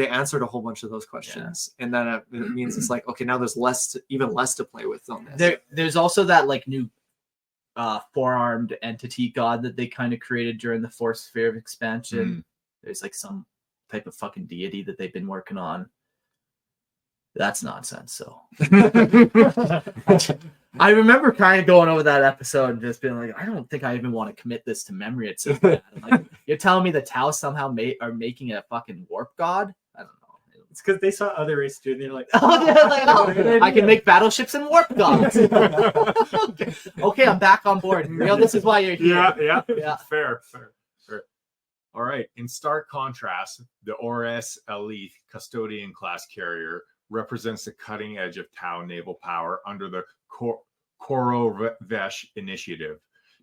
answered a whole bunch of those questions, and then it means it's like, okay, now there's even less to play with on this. There's also that like new four-armed entity god that they kind of created during the Force Sphere of Expansion. There's like some type of fucking deity that they've been working on. That's nonsense. So I remember kind of going over that episode and just being like, I don't think I even want to commit this to memory. It's so bad. Like, you're telling me the Tau somehow are making a fucking warp god? I don't know. It's because they saw other races do it, and they're like, I can make battleships and warp gods. Okay, I'm back on board. This is why you're here. Yeah. Fair. All right. In stark contrast, the Ores Elite Custodian class carrier represents the cutting edge of Tau naval power under the Korvattra initiative.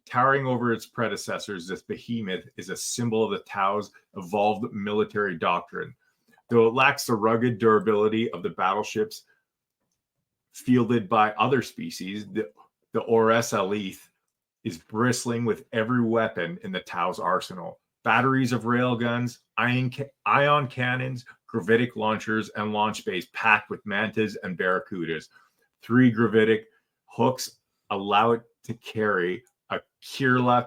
Towering over its predecessors, this behemoth is a symbol of the Tau's evolved military doctrine. Though it lacks the rugged durability of the battleships fielded by other species, the Ores Elite is bristling with every weapon in the Tau's arsenal. Batteries of railguns, ion cannons, gravitic launchers, and launch bays packed with mantas and barracudas. 3 gravitic hooks allow it to carry a Kirla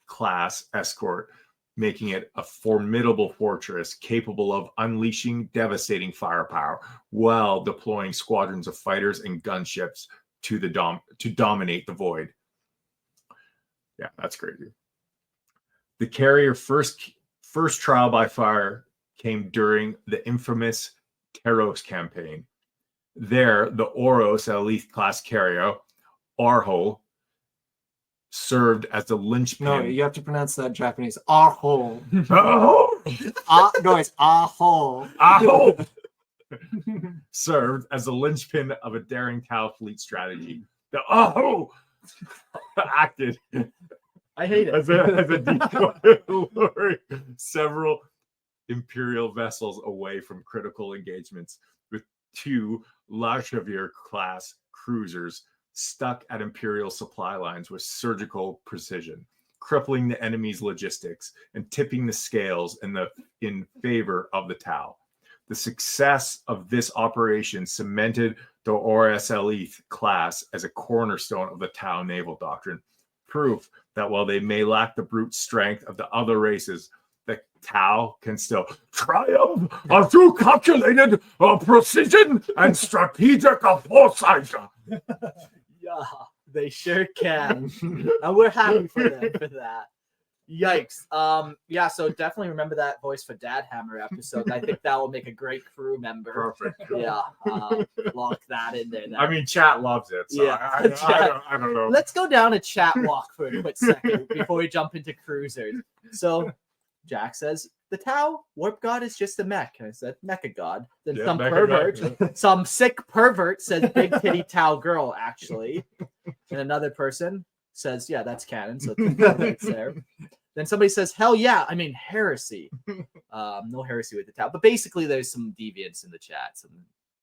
class escort, making it a formidable fortress capable of unleashing devastating firepower while deploying squadrons of fighters and gunships to dominate the void. Yeah, that's crazy. The carrier first trial by fire came during the infamous Teros campaign. There, the Oros Elite class carrier, Arho, served as the linchpin. No, you have to pronounce that Japanese. Aho. Oh! No, it's aho. Aho! Served as the linchpin of a daring Tau fleet strategy. The Aho acted I hate it. as a decoy, luring several Imperial vessels away from critical engagements, with 2 Lar'Shi class cruisers stuck at Imperial supply lines with surgical precision, crippling the enemy's logistics and tipping the scales in favor of the Tau. The success of this operation cemented the Orsleth class as a cornerstone of the Tau naval doctrine, proof that while they may lack the brute strength of the other races, the Tau can still triumph through calculated precision and strategic foresight. Yeah, they sure can. And we're happy for them for that. Yikes. Yeah, so definitely remember that voice for Dad Hammer episode. I think that will make a great crew member. Perfect. Yeah, lock that in there. I mean, chat loves it. So Yeah. I don't know. Let's go down a chat walk for a quick second before we jump into cruisers. So Jack says, the Tau warp god is just a mech. And I said, mecha god. Then Yeah, some mecha pervert, god. some sick pervert says big titty Tau girl, actually. And another person says, yeah, that's canon. So it's there. Then somebody says, hell yeah, I mean heresy. No heresy with the Tau. But basically there's some deviance in the chat.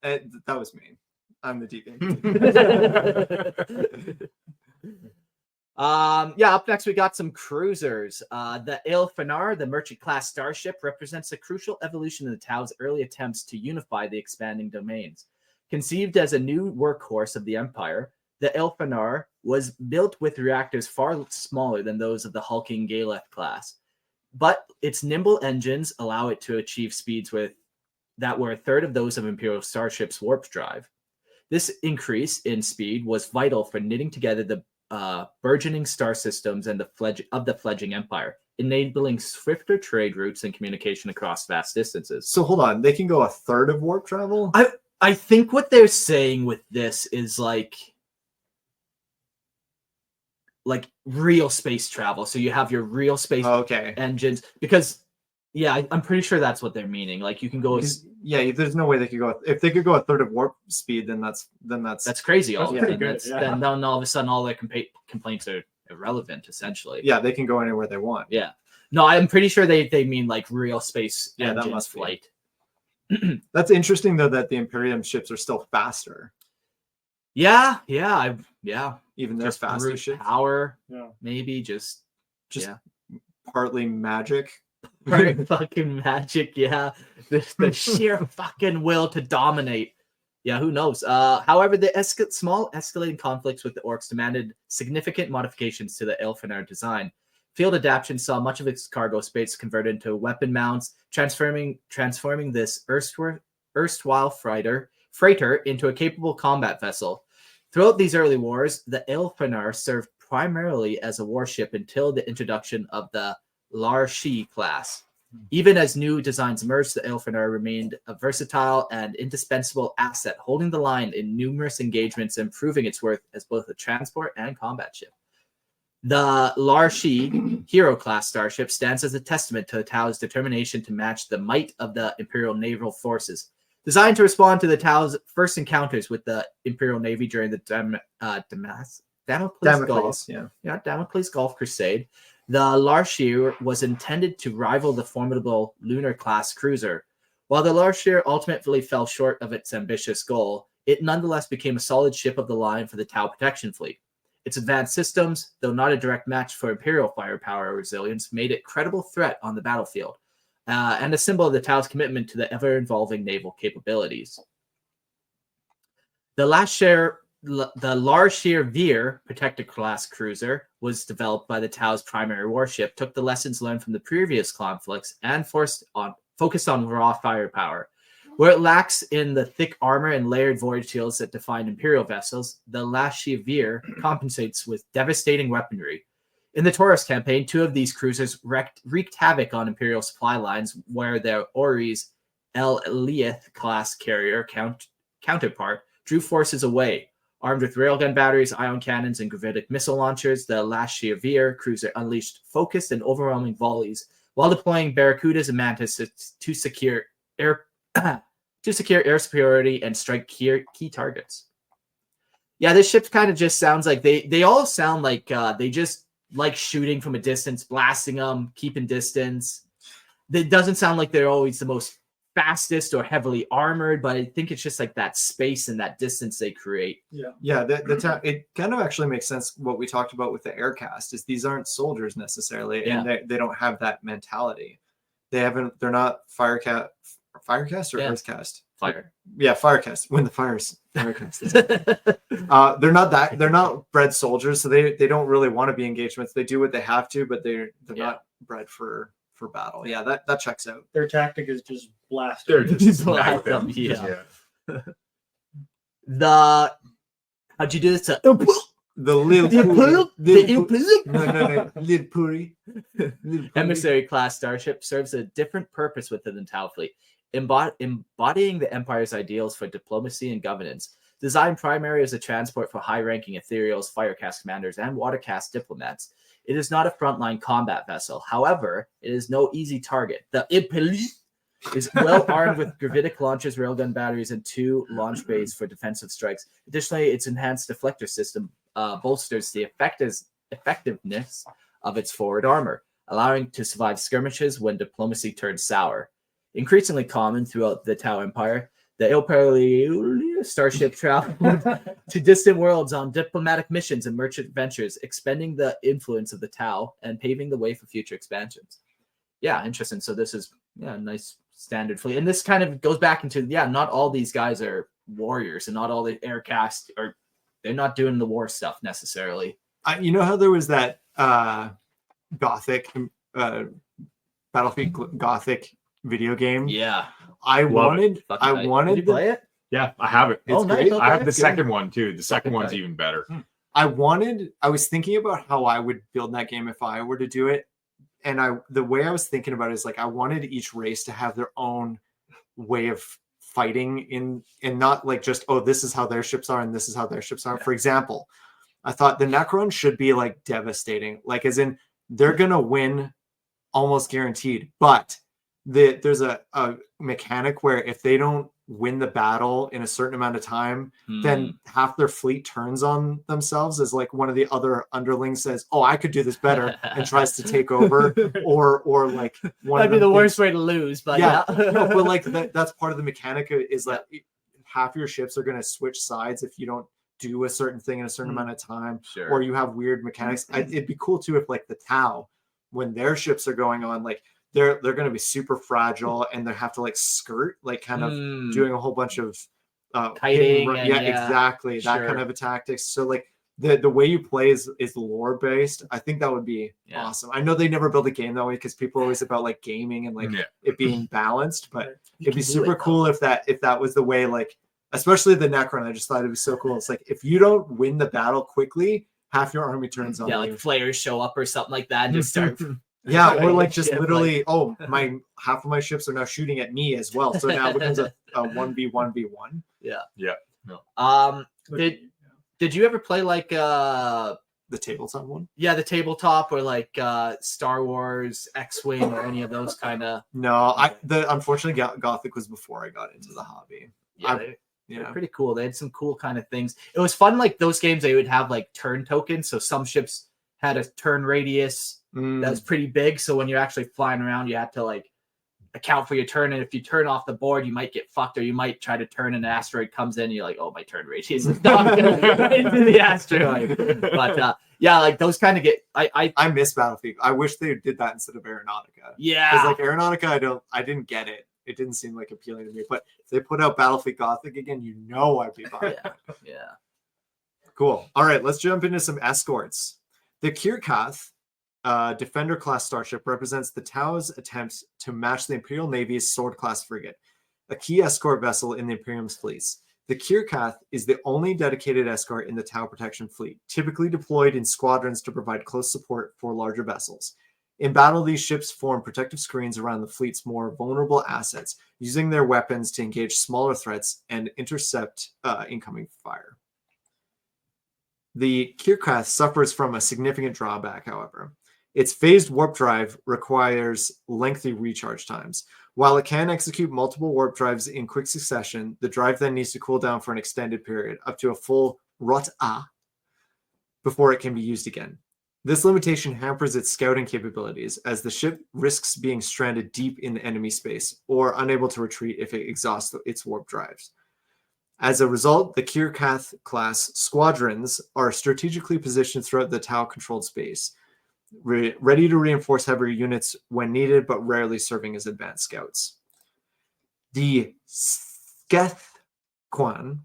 That was me. I'm the deviant. Yeah, up next we got some cruisers. The Il'Fanar, the merchant class starship, represents a crucial evolution in the Tau's early attempts to unify the expanding domains. Conceived as a new workhorse of the Empire, the Il'Fanar was built with reactors far smaller than those of the hulking Galeth class, but its nimble engines allow it to achieve speeds that were a third of those of Imperial starships' warp drive. This increase in speed was vital for knitting together the burgeoning star systems and the fledgling empire, enabling swifter trade routes and communication across vast distances. So hold on, they can go a third of warp travel? I think what they're saying with this is like real space travel. So you have your real space engines, because I'm pretty sure that's what they're meaning. Like you can go. Yeah, there's no way they could go. If they could go a third of warp speed, then that's crazy. That's pretty good. Then all of a sudden all their complaints are irrelevant, essentially. Yeah, they can go anywhere they want. Yeah. No, I'm pretty sure they mean like real space engines that must flight. That's interesting though that the Imperium ships are still faster. Yeah. Even their faster brute ships. Power. Yeah. Maybe just partly magic. Right, fucking magic, yeah. The sheer fucking will to dominate. Yeah, who knows? However, the small escalating conflicts with the Orcs demanded significant modifications to the Il'Fanar design. Field adaptation saw much of its cargo space converted into weapon mounts, transforming this erstwhile freighter into a capable combat vessel. Throughout these early wars, the Il'Fanar served primarily as a warship until the introduction of the Lar'Shi class. Even as new designs emerged, the Il'Fanar remained a versatile and indispensable asset, holding the line in numerous engagements and proving its worth as both a transport and combat ship. The Lar'Shi Hero class starship stands as a testament to the Tau's determination to match the might of the Imperial naval forces. Designed to respond to the Tau's first encounters with the Imperial Navy during the Damocles Gulf Crusade, the Lar'Shi was intended to rival the formidable Lunar-class cruiser. While the Lar'Shi ultimately fell short of its ambitious goal, it nonetheless became a solid ship of the line for the Tau protection fleet. Its advanced systems, though not a direct match for Imperial firepower or resilience, made it a credible threat on the battlefield, and a symbol of the Tau's commitment to the ever-evolving naval capabilities. The Lar'Shi Veer Protector-class cruiser was developed by the Tau's primary warship, took the lessons learned from the previous conflicts, and focused on raw firepower. Where it lacks in the thick armor and layered void shields that define Imperial vessels, the Lar'Shi Veer compensates with devastating weaponry. In the Taurus campaign, 2 of these cruisers wreaked havoc on Imperial supply lines, where their Ori's El Elith class carrier counterpart drew forces away. Armed with railgun batteries, ion cannons, and gravitic missile launchers, the Lar'Shi cruiser unleashed focused and overwhelming volleys while deploying Barracudas and Mantis to secure air superiority and strike key targets. Yeah, this ship kind of just sounds like they all sound like they just like shooting from a distance, blasting them, keeping distance. It doesn't sound like they're always the most fastest or heavily armored, but I think it's just like that space and that distance they create. Yeah. It kind of actually makes sense. What we talked about with the aircast is these aren't soldiers necessarily, and they don't have that mentality. They're not firecast or earthcast. Fire. Yeah, firecast. When the firecast. They're not bred soldiers, so they don't really want to be engagements. They do what they have to, but they're not bred for battle. Yeah, that checks out. Their tactic is just blast. They're just Blast smack them, them. yeah. Yeah. How'd you do this? The little puri. Emissary class starship serves a different purpose within the Tau fleet, embodying the Empire's ideals for diplomacy and governance. Designed primarily as a transport for high-ranking ethereals, firecast commanders, and watercast diplomats, it is not a frontline combat vessel. However, it is no easy target. The Impeli is well armed with gravitic launchers, railgun batteries, and 2 launch bays for defensive strikes. Additionally, its enhanced deflector system bolsters the effectiveness of its forward armor, allowing to survive skirmishes when diplomacy turns sour. Increasingly common throughout the Tau Empire, the Imperial starship traveled to distant worlds on diplomatic missions and merchant ventures, expending the influence of the Tau and paving the way for future expansions. Yeah, interesting. So this is a nice standard fleet. And this kind of goes back into, not all these guys are warriors and not all the aircast they're not doing the war stuff necessarily. You know how there was that Gothic Battlefield Gothic video game? Yeah. I wanted Did you play it? Yeah, I have it. Oh, It's nice. great. Okay, I have the good. second one too. The second one's Okay. even better. I was thinking about how I would build that game if I were to do it. And the way I was thinking about it is like, I wanted each race to have their own way of fighting and not like just, oh, this is how their ships are and this is how their ships are. For example, I thought the Necron should be like devastating, like as in they're going to win almost guaranteed, but there's a mechanic where if they don't win the battle in a certain amount of time, then half their fleet turns on themselves as like one of the other underlings says, oh, I could do this better, and tries to take over, or like one That'd of be them the worst thinks- way to lose, but no, but like that's part of the mechanic is like half your ships are going to switch sides if you don't do a certain thing in a certain amount of time, Sure. or you have weird mechanics. It'd be cool too if like the Tau, when their ships are going on, like they're going to be super fragile and they have to like skirt, like kind of doing a whole bunch of Kiting hidden- and exactly, that sure. kind of a tactics. So like the way you play is lore based. I think that would be awesome. I know they never build a game that way because people are always about like gaming and like it being balanced, but it'd be super cool if that was the way, like especially the Necron. I just thought it'd be so cool. It's like if you don't win the battle quickly, half your army turns on Yeah, you. like flares show up or something like that and just start. Yeah, or like just Shit, literally, my half of my ships are now shooting at me as well. So now it becomes a 1v1v1. Did you ever play like The tabletop one? the tabletop or like Star Wars X-Wing or any of those kind of? No, unfortunately Gothic was before I got into the hobby. They're pretty cool. They had some cool kind of things. It was fun, like those games. They would have like turn tokens, so some ships had a turn radius that was pretty big. So when you're actually flying around, you had to like account for your turn. And if you turn off the board, you might get fucked, or you might try to turn and an asteroid comes in. And you're like, oh, my turn radius is not going into the asteroid. But like those kind of get. I miss Battlefield. I wish they did that instead of Aeronautica. Yeah, because like Aeronautica, I didn't get it. It didn't seem like appealing to me. But if they put out Battlefield Gothic again, I'd be fine. Yeah. Cool. All right, let's jump into some escorts. The Kirkath Defender class starship represents the Tau's attempts to match the Imperial Navy's Sword class frigate, a key escort vessel in the Imperium's fleets. The Kirkath is the only dedicated escort in the Tau protection fleet, typically deployed in squadrons to provide close support for larger vessels. In battle, these ships form protective screens around the fleet's more vulnerable assets, using their weapons to engage smaller threats and intercept incoming fire. The Kir'Kath suffers from a significant drawback, however. Its phased warp drive requires lengthy recharge times. While it can execute multiple warp drives in quick succession, the drive then needs to cool down for an extended period, up to a full rot'a, before it can be used again. This limitation hampers its scouting capabilities, as the ship risks being stranded deep in enemy space or unable to retreat if it exhausts its warp drives. As a result, the Kir'Kath class squadrons are strategically positioned throughout the Tau-controlled space, ready to reinforce heavier units when needed, but rarely serving as advanced scouts. The Skethquan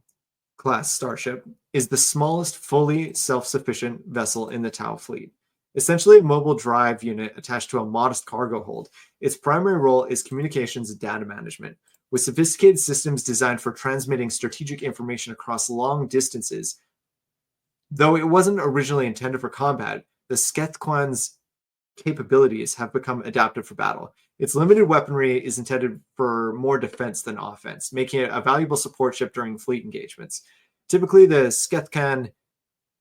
class starship is the smallest fully self-sufficient vessel in the Tau fleet. Essentially a mobile drive unit attached to a modest cargo hold, its primary role is communications and data management. With sophisticated systems designed for transmitting strategic information across long distances, though it wasn't originally intended for combat, the Skethquan's capabilities have become adapted for battle. Its limited weaponry is intended for more defense than offense, making it a valuable support ship during fleet engagements. Typically, the Skethquan,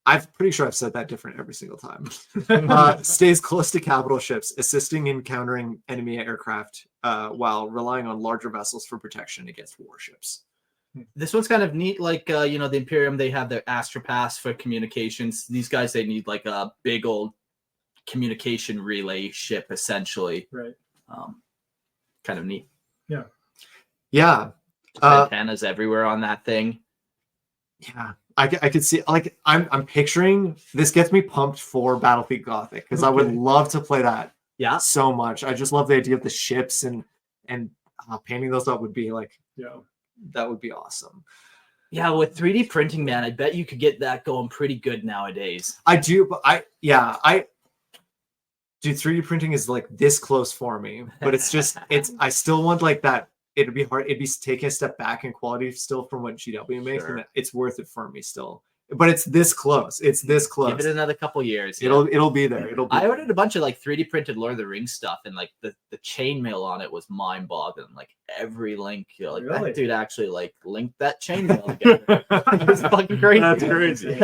I'm pretty sure I've said that different every single time, stays close to capital ships, assisting in countering enemy aircraft while relying on larger vessels for protection against warships. This one's kind of neat. Like, the Imperium, they have their Astropass for communications. These guys, they need like a big old communication relay ship, essentially. Right. Kind of neat. Yeah. Yeah. Antennas everywhere on that thing. Yeah. I could see, like, I'm picturing, this gets me pumped for Battlefield Gothic, because I would love to play that so much. I just love the idea of the ships, and painting those up would be like, that would be awesome. Yeah, with 3D printing, man, I bet you could get that going pretty good nowadays. I do, but dude, 3D printing is like this close for me, but it's just, I still want like that. It'd be hard. It'd be taking a step back in quality still from what GW makes, and it's worth it for me still. But it's this close. It's this close. Give it another couple years. It'll be there. I ordered a bunch of like 3D printed Lord of the Rings stuff, and like the chainmail on it was mind boggling. Like every link, that dude actually like linked that chainmail together. It's fucking crazy. That's crazy.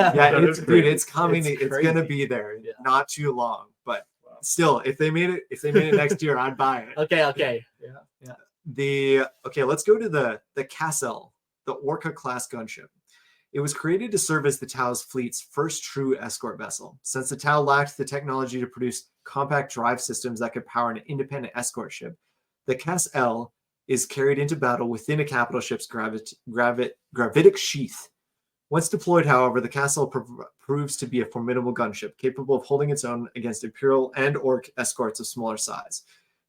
Dude, it's coming. It's gonna be there. Not too long, but still, if they made it next year, I'd buy it. Okay. Yeah. Let's go to the Cassel, the Orca class gunship. It was created to serve as the Tau's fleet's first true escort vessel. Since the Tau lacked the technology to produce compact drive systems that could power an independent escort ship, the Cassel is carried into battle within a capital ship's gravitic sheath. Once deployed, however, the Cassel proves to be a formidable gunship, capable of holding its own against Imperial and Orc escorts of smaller size.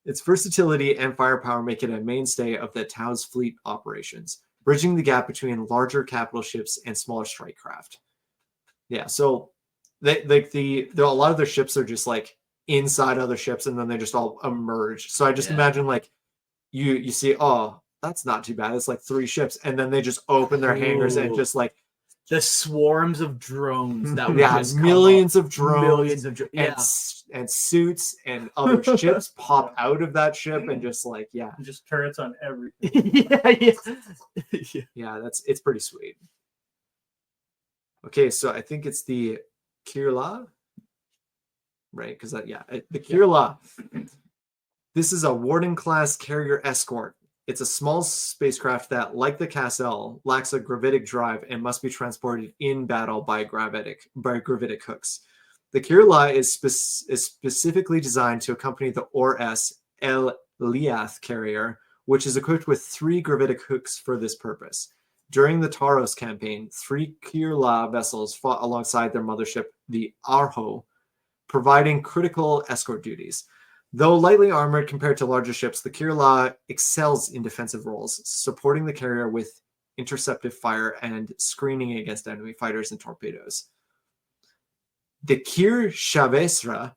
Its versatility and firepower make it a mainstay of the Tau's fleet operations, bridging the gap between larger capital ships and smaller strike craft. Yeah, so a lot of their ships are just like inside other ships, and then they just all emerge. So I just imagine like you see, oh, that's not too bad. It's like 3 ships, and then they just open their hangars and just like the swarms of drones that would just millions of drones, and suits and other ships pop out of that ship, and just like just turrets on everything. It's pretty sweet. Okay, so I think it's the Kir'La, right? Because the Kir'La. This is a Warden class carrier escort. It's a small spacecraft that, like the Cassel, lacks a gravitic drive and must be transported in battle by gravitic hooks. The Kir'La is specifically designed to accompany the Or-S El Liath carrier, which is equipped with 3 gravitic hooks for this purpose. During the Taros campaign, 3 Kir'La vessels fought alongside their mothership, the Arho, providing critical escort duties. Though lightly armored compared to larger ships, the Kir'La excels in defensive roles, supporting the carrier with interceptive fire and screening against enemy fighters and torpedoes. The Kir-Shavesra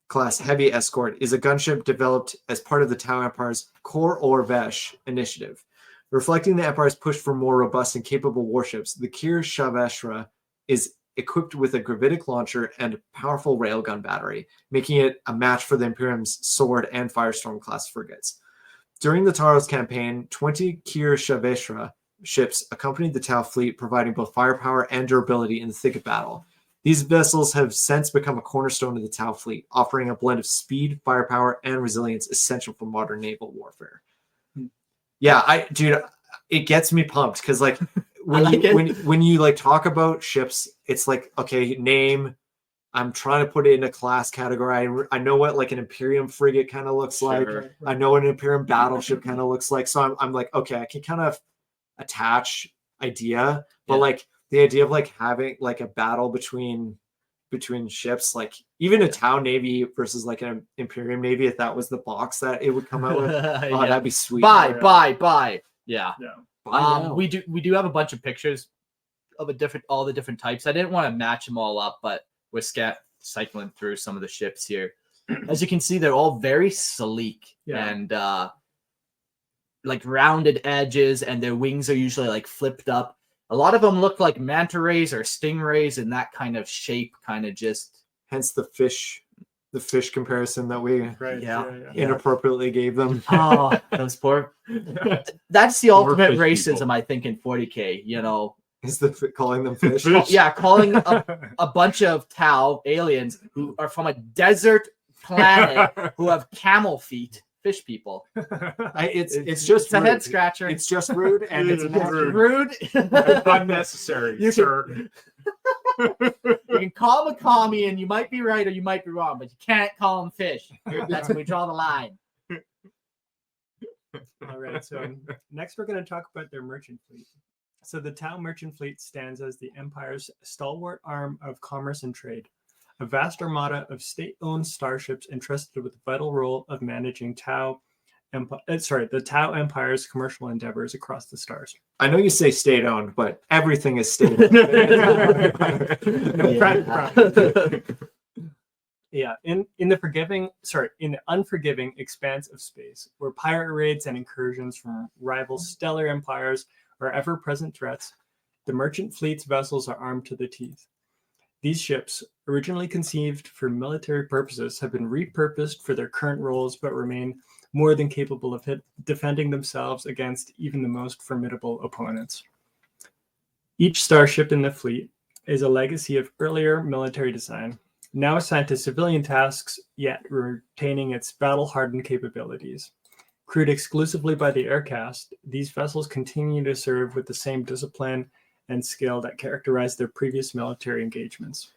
class heavy escort is a gunship developed as part of the Tau Empire's Kor-Or-Vesh initiative. Reflecting the Empire's push for more robust and capable warships, the Kir-Shavesra is equipped with a gravitic launcher and powerful railgun battery, making it a match for the Imperium's Sword and Firestorm class frigates. During the Taros campaign, 20 Kir-Shavesra ships accompanied the Tau fleet, providing both firepower and durability in the thick of battle. These vessels have since become a cornerstone of the Tau fleet, offering a blend of speed, firepower, and resilience essential for modern naval warfare. Yeah, dude, it gets me pumped because like when you like talk about ships, it's like, okay, name. I'm trying to put it in a class category. I know what like an Imperium frigate kind of looks like. I know what an Imperium battleship kind of looks like. So I'm like, okay, I can kind of attach idea, but like the idea of like having like a battle between ships, like even a Tau Navy versus like an Imperium Navy, if that was the box that it would come out with, that'd be sweet. Bye. Yeah. Yeah. We do have a bunch of pictures of all the different types. I didn't want to match them all up, but we're cycling through some of the ships here. As you can see, they're all very sleek and like rounded edges, and their wings are usually like flipped up. A lot of them look like manta rays or stingrays in that kind of shape, kind of just. Hence the fish comparison that we inappropriately gave them. Oh, those poor. That's the ultimate racism, people. I think, in 40K. You know. Is calling them fish? Calling a bunch of Tau aliens who are from a desert planet who have camel feet, fish people. It's just a head scratcher. It's just rude, and it's rude. Unnecessary, sir. You can call them a commie, and you might be right or you might be wrong, but you can't call them fish. That's where we draw the line. All right. So next, we're going to talk about their merchant fleet. So the Tau merchant fleet stands as the Empire's stalwart arm of commerce and trade, a vast armada of state-owned starships entrusted with the vital role of managing the Tau Empire's commercial endeavors across the stars. I know you say state-owned, but everything is state-owned. Yeah, in the unforgiving expanse of space, where pirate raids and incursions from rival stellar empires are ever-present threats, the merchant fleet's vessels are armed to the teeth. These ships, originally conceived for military purposes, have been repurposed for their current roles, but remain more than capable of defending themselves against even the most formidable opponents. Each starship in the fleet is a legacy of earlier military design, now assigned to civilian tasks, yet retaining its battle-hardened capabilities. Crewed exclusively by the aircast, these vessels continue to serve with the same discipline and skill that characterized their previous military engagements.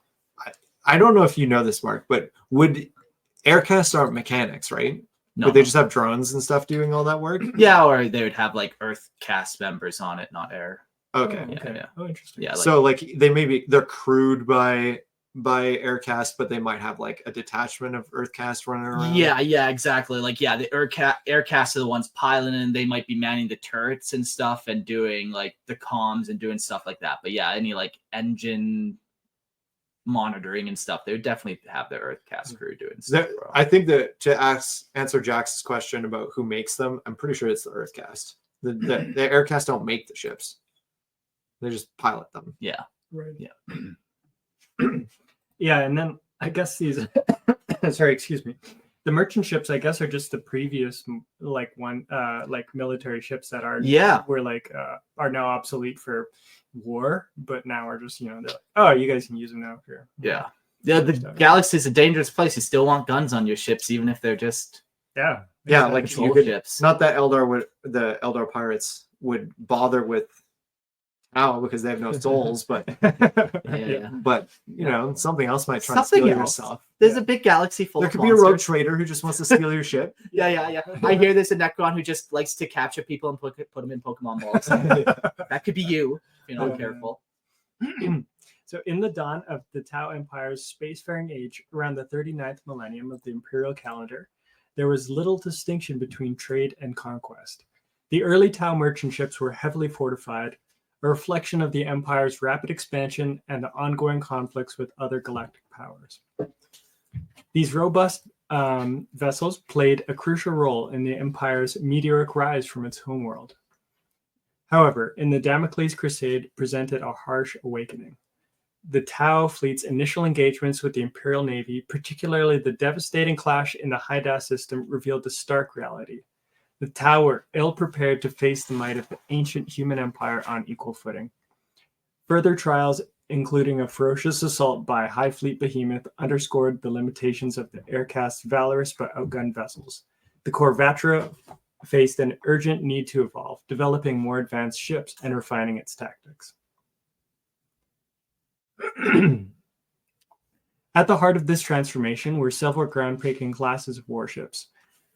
I don't know if you know this, Mark, but aircasts aren't mechanics, right? No. Would they just have drones and stuff doing all that work? Yeah, or they would have like Earth cast members on it, not air. Okay. Yeah. Oh, interesting. Yeah. So like they're crewed by aircast, but they might have like a detachment of earthcast running around. Yeah, exactly. Like the aircast are the ones piloting, and they might be manning the turrets and stuff and doing like the comms and doing stuff like that. But yeah, any like engine monitoring and stuff, they would definitely have the earthcast crew doing stuff. I think that to answer Jax's question about who makes them, I'm pretty sure it's the earthcast. The aircast don't make the ships; they just pilot them. Yeah. Right. Yeah. Yeah, and then I guess these excuse me. The merchant ships, I guess, are just the previous like military ships that are are now obsolete for war, but now are just they're like, oh, you guys can use them now for the galaxy is a dangerous place. You still want guns on your ships, even if they're just like ships. Not that the Eldar pirates would bother with because they have no souls, but but something else might try to steal your stuff. There's a big galaxy full. There could be a rogue trader who just wants to steal your ship. Yeah. I hear there's a Necron who just likes to capture people and put them in Pokemon balls. That could be you if you're not careful. So in the dawn of the Tau Empire's spacefaring age, around the 39th millennium of the imperial calendar, there was little distinction between trade and conquest. The early Tau merchant ships were heavily fortified, a reflection of the Empire's rapid expansion and the ongoing conflicts with other galactic powers. These robust vessels played a crucial role in the Empire's meteoric rise from its homeworld. However, in the Damocles Crusade presented a harsh awakening. The Tau fleet's initial engagements with the Imperial Navy, particularly the devastating clash in the Haida system, revealed the stark reality. The Tau were ill-prepared to face the might of the ancient human empire on equal footing. Further trials including a ferocious assault by High Fleet Behemoth, underscored the limitations of the aircast's valorous but outgunned vessels. The Korvattra faced an urgent need to evolve, developing more advanced ships and refining its tactics. At the heart of this transformation were several groundbreaking classes of warships.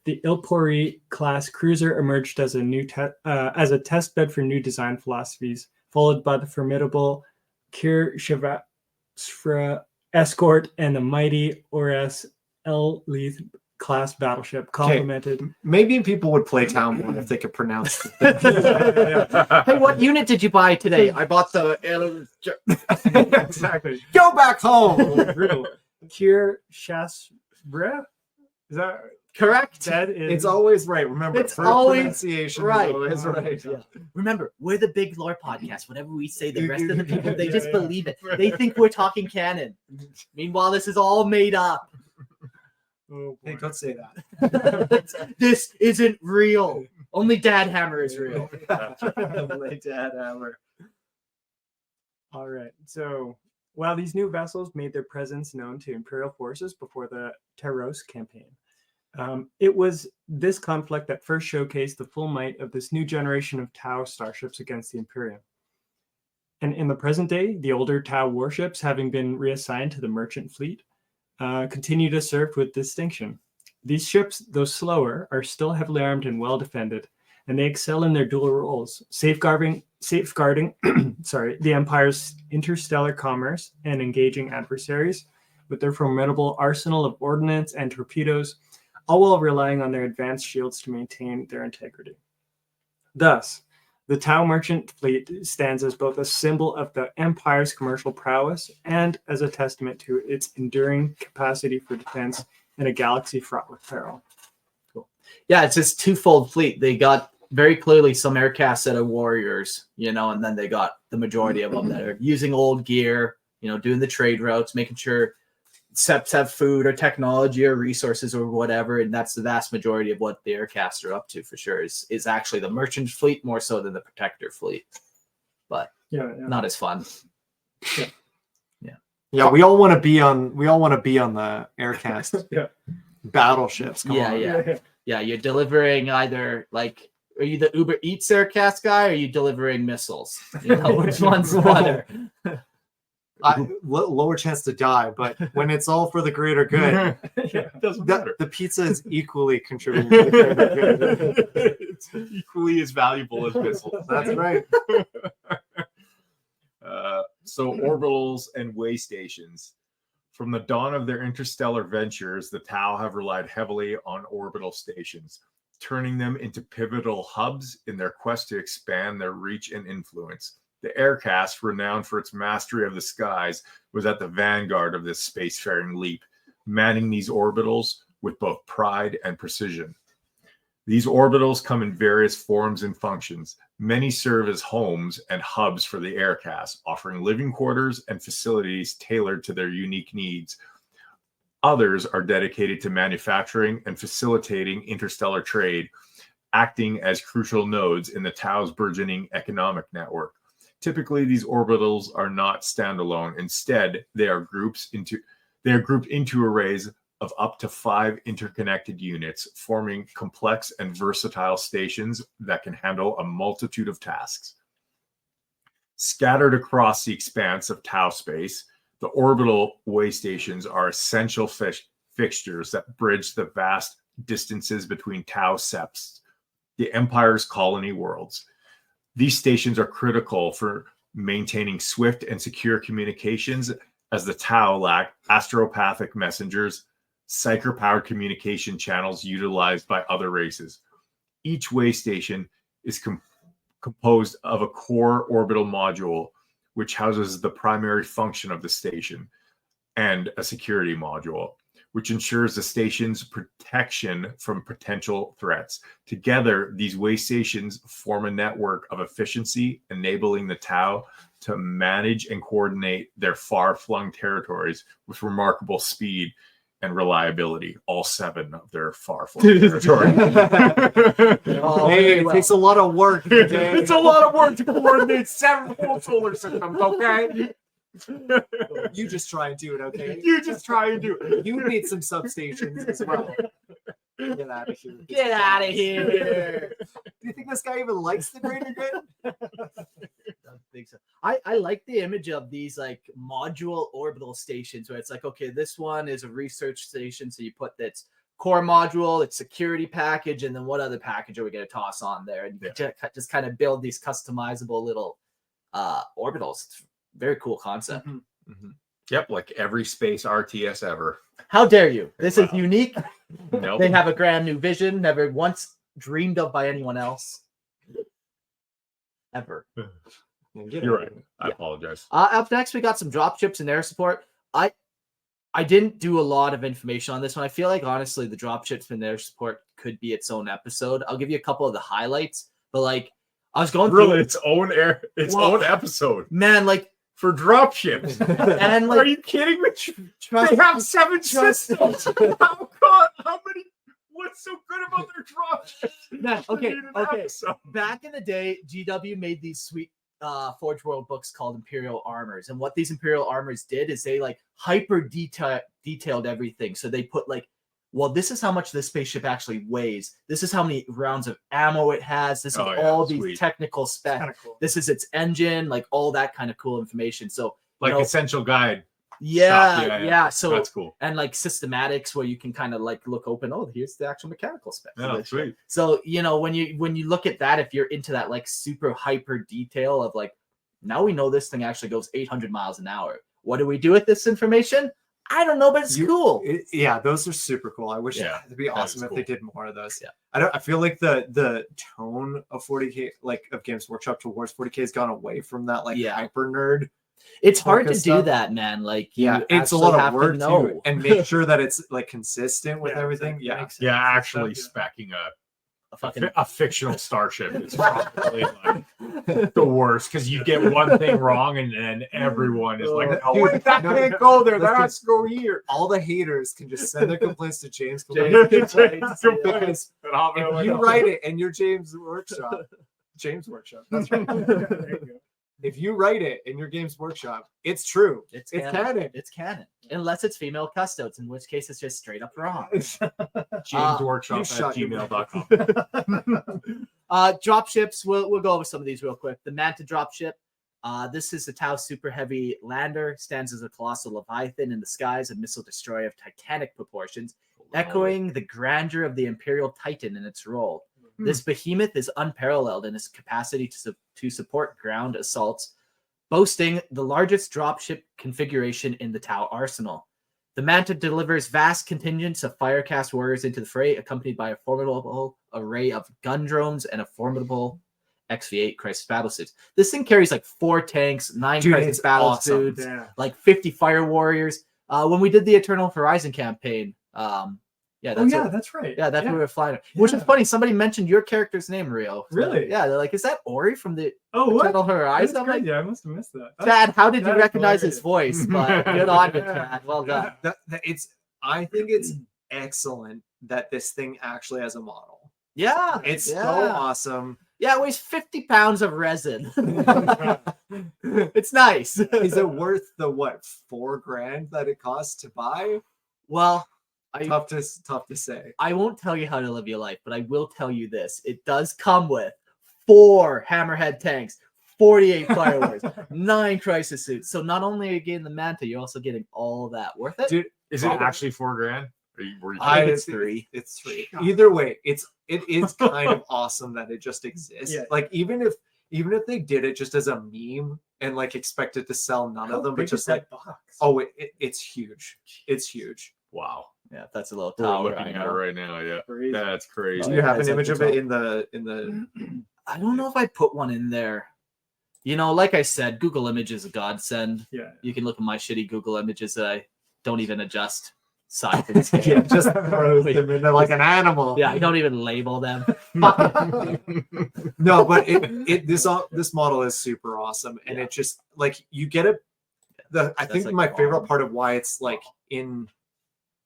The Ilpori class cruiser emerged as a test bed for new design philosophies, followed by the formidable Shivastra escort and the mighty Ors El Leith class battleship, complemented. Maybe people would play Town more if they could pronounce it. Hey, what unit did you buy today? I bought the Exactly. Go back home. Kir Shasbra? Is that correct? that is It's always right. Remember, It's first always pronunciation right. is always right. Yeah. Remember, we're the big lore podcast. Whatever we say, the rest of the people, they just believe it. They think we're talking canon. Meanwhile, this is all made up. Oh, Hey, boy. don't say that. This isn't real. Only Dad Hammer is real. Late Dad Hammer. All right. So, while these new vessels made their presence known to Imperial forces before the Taros campaign, it was this conflict that first showcased the full might of this new generation of Tau starships against the Imperium. And in the present day, the older Tau warships, having been reassigned to the merchant fleet, continue to serve with distinction. These ships, though slower, are still heavily armed and well defended, and they excel in their dual roles, safeguarding the Empire's interstellar commerce and engaging adversaries with their formidable arsenal of ordnance and torpedoes, all while relying on their advanced shields to maintain their integrity. Thus, the Tau merchant fleet stands as both a symbol of the Empire's commercial prowess and as a testament to its enduring capacity for defense in a galaxy fraught with peril. Cool. Yeah, it's this twofold fleet. They got very clearly some aircast set of warriors, and then they got the majority of them that are using old gear, doing the trade routes, making sure Seps have food or technology or resources or whatever, and that's the vast majority of what the aircasts are up to for sure. Is actually the merchant fleet more so than the protector fleet, but not as fun. Yeah, we all want to be on the aircast battleships. Come on. Yeah. You're delivering either are you the Uber Eats aircast guy or are you delivering missiles? Which one's better? Lower chance to die, but when it's all for the greater good, It doesn't matter. the pizza is equally contributing to the greater good. It's equally as valuable as missiles. That's right. So orbitals and way stations. From the dawn of their interstellar ventures, the Tau have relied heavily on orbital stations, turning them into pivotal hubs in their quest to expand their reach and influence. The aircast, renowned for its mastery of the skies, was at the vanguard of this spacefaring leap, manning these orbitals with both pride and precision. These orbitals come in various forms and functions. Many serve as homes and hubs for the aircast, offering living quarters and facilities tailored to their unique needs. Others are dedicated to manufacturing and facilitating interstellar trade, acting as crucial nodes in the Tau's burgeoning economic network. Typically, these orbitals are not standalone. Instead, they are grouped into arrays of up to 5 interconnected units, forming complex and versatile stations that can handle a multitude of tasks. Scattered across the expanse of Tau space, the orbital way stations are essential fixtures that bridge the vast distances between Tau Seps, the Empire's colony worlds. These stations are critical for maintaining swift and secure communications, as the Tau lack astropathic messengers, psyker-powered communication channels utilized by other races. Each way station is composed of a core orbital module, which houses the primary function of the station, and a security module, which ensures the station's protection from potential threats. Together, these way stations form a network of efficiency, enabling the Tau to manage and coordinate their far-flung territories with remarkable speed and reliability, all 7 of their far-flung territory. Hey, it takes a lot of work. Okay? It's a lot of work to coordinate 7 whole solar systems, okay? You just try and do it, okay? You just try and do it. You need some substations as well. Get out of here. Get out of here. Do you think this guy even likes the greater good? I don't think so. I like the image of these like module orbital stations where it's like, okay, this one is a research station. So you put that's core module, its security package, and then what other package are we going to toss on there? And you just kind of build these customizable little orbitals. It's a very cool concept. Yep, like every space RTS ever. How dare you? This is unique. Nope. They have a grand new vision, never once dreamed of by anyone else. Ever. You're right. I apologize. Up next, we got some drop ships and air support. I didn't do a lot of information on this one. I feel like, honestly, the drop ships and air support could be its own episode. I'll give you a couple of the highlights, but like, I was going through its own own episode. Man, like, for drop ships. and like, are you kidding me? They have 7 systems. How many? What's so good about their drop ships? Man, okay. Episode? Back in the day, GW made these sweet Forge World books called Imperial Armors, and what these Imperial Armors did is they like hyper detailed everything. So they put like, well, this is how much this spaceship actually weighs. This is how many rounds of ammo it has. This is all these technical specs. Cool. This is its engine, like all that kind of cool information. So like essential guide. Yeah. So that's cool. And like systematics where you can kind of like look open. Oh, here's the actual mechanical specs. Yeah, sweet. So when you look at that, if you're into that like super hyper detail of like, now we know this thing actually goes 800 miles an hour. What do we do with this information? I don't know, but it's cool. Yeah, those are super cool. I wish it'd be awesome if they did more of those. Yeah. I feel like the tone of 40K, like of Games Workshop towards 40K, has gone away from that like hyper nerd. It's hard to do that, man. Like, it's a lot of work too, and make sure that it's like consistent with everything. Exactly. Actually specing a fictional starship is probably like the worst because you get one thing wrong and then everyone is like, "Oh, wait, that can't go there. That has to go here." All the haters can just send their complaints to James. Because if you write it in your James Workshop, that's right. There you go. If you write it in your Games Workshop, it's true. It's canon. It's canon. Unless it's female custodes, in which case it's just straight up wrong. JamesWorkshop@gmail.com. Drop ships, we'll go over some of these real quick. The Manta drop ship. This is the Tau Super Heavy Lander, stands as a colossal leviathan in the skies, a missile destroyer of titanic proportions, echoing the grandeur of the Imperial Titan in its role. This behemoth is unparalleled in its capacity to support ground assaults, boasting the largest dropship configuration in the Tau arsenal. The Manta delivers vast contingents of firecast warriors into the fray, accompanied by a formidable array of gun drones and a formidable XV8 crisis battlesuits. This thing carries like 4 tanks, 9 crisis battlesuits, like 50 fire warriors. When we did the Eternal Horizon campaign, that's right. Yeah, that's where we were flying. Which is funny. Somebody mentioned your character's name, Rio. Really? Yeah, they're like, is that Ori from the Eternal Horizon? I'm like, I must have missed that. Chad, how did you recognize his voice? But good on you, Chad. Well done. I think it's excellent that this thing actually has a model. Yeah. It's so awesome. Yeah, it weighs 50 pounds of resin. It's nice. Is it worth the $4,000 that it costs to buy? Well, tough to say. I won't tell you how to live your life, but I will tell you this. It does come with 4 Hammerhead tanks, 48 fireworks, 9 crisis suits. So not only are you getting the Manta, you're also getting all of that. Worth it? Dude, is it actually $4,000? I think it's 3. It's 3. Either way, it is kind of awesome that it just exists. Yeah. Like even if they did it just as a meme and like expected to sell none of them, but just like box. It's huge. It's huge. Wow. Yeah, that's a little We're tower. looking at it right now. Yeah, crazy. That's crazy. Do you have an image of it in the? I don't know if I put one in there. Like I said, Google Image is a godsend. Yeah. You can look at my shitty Google Images that I don't even adjust size and scale. Yeah, just throws them in there like an animal. Yeah, I don't even label them. No, but this model is super awesome, and it just like you get it. I think like my favorite part of why it's like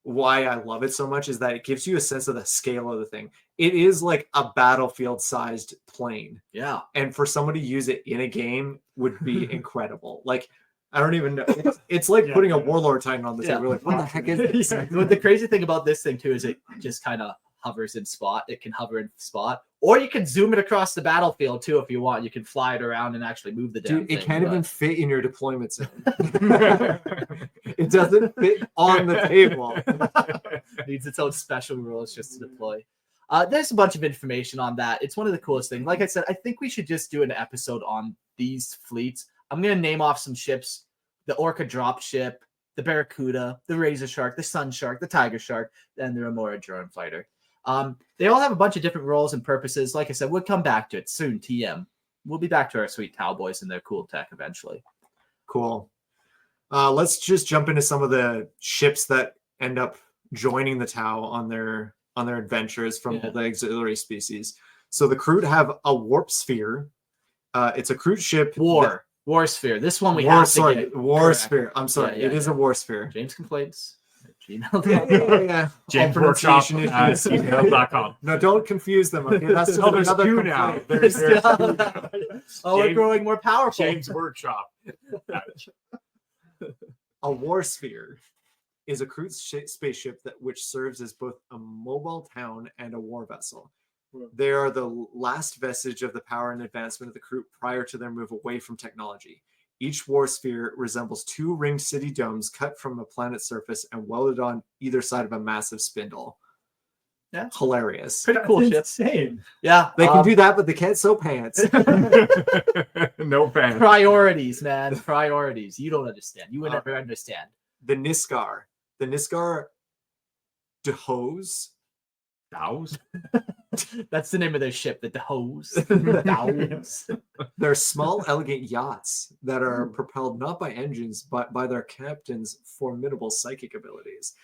why I love it so much is that it gives you a sense of the scale of the thing. It is like a battlefield-sized plane. Yeah. And for somebody to use it in a game would be incredible. Like I don't even know. It's like Yeah. putting a Warlord Titan on the Yeah. table. Like, what the heck is this? Yeah. The crazy thing about this thing too is it just kind of hovers in spot. It can hover in spot, or you can zoom it across the battlefield too if you want. You can fly it around and actually move the damn Dude, thing. it can't but- even fit in your deployment zone. It doesn't fit on the table. needs its own special rules just to deploy. There's a bunch of information on that. It's one of the coolest things. Like I said, I think we should just do an episode on these fleets. I'm going to name off some ships: the Orca drop ship, the Barracuda, the Razor Shark, the Sun Shark, the Tiger Shark, and the Remora drone fighter. They all have a bunch of different roles and purposes. Like I said, we'll come back to it soon. TM. We'll be back to our sweet cowboys and their cool tech eventually. Cool. Let's just jump into some of the ships that end up joining the Tau on their adventures from Yeah. the auxiliary species. So the Kroot have a warp sphere. It's a Kroot ship. War Sphere. This one we War, have to sorry, get War correct. Sphere. I'm sorry, Yeah, it is a War Sphere. James complaints. Yeah, Gmail. yeah. James All Workshop pronunciation at issues. gmail.com. No, don't confuse them. Okay, that's just Oh, there's another two complaint. now. There's two now. Oh, we're James- growing more powerful. James Workshop. A War Sphere is a cruise spaceship which serves as both a mobile town and a war vessel. They are the last vestige of the power and advancement of the Kroot prior to their move away from technology. Each war sphere resembles two ringed city domes cut from a planet's surface and welded on either side of a massive spindle. Yeah. Hilarious. Pretty cool ship. Insane. Yeah. They can do that, but they can't sew pants. No fan. Priorities, man. Priorities. You don't understand. You would never understand. The Niskar. The Niskar Dehose. Dows? That's the name of their ship, the Dehose. Dows. They're small, elegant yachts that are propelled not by engines, but by their captain's formidable psychic abilities.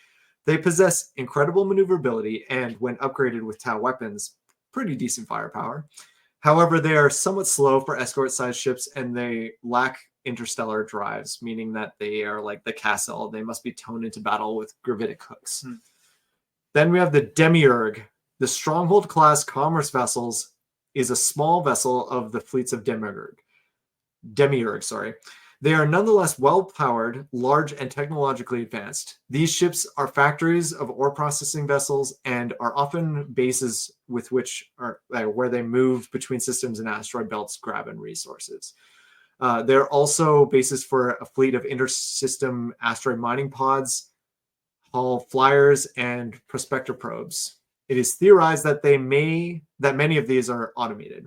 They possess incredible maneuverability and, when upgraded with Tau weapons, pretty decent firepower. However, they are somewhat slow for escort-sized ships, and they lack interstellar drives, meaning that they are like the Castle. They must be towed into battle with gravitic hooks. Then we have the Demiurge. The Stronghold-class commerce vessels is a small vessel of the fleets of Demiurge. They are nonetheless well-powered, large, and technologically advanced. These ships are factories of ore processing vessels and are often bases with which are where they move between systems and asteroid belts, grabbing resources. They're also bases for a fleet of intersystem asteroid mining pods, hull flyers, and prospector probes. It is theorized that many of these are automated.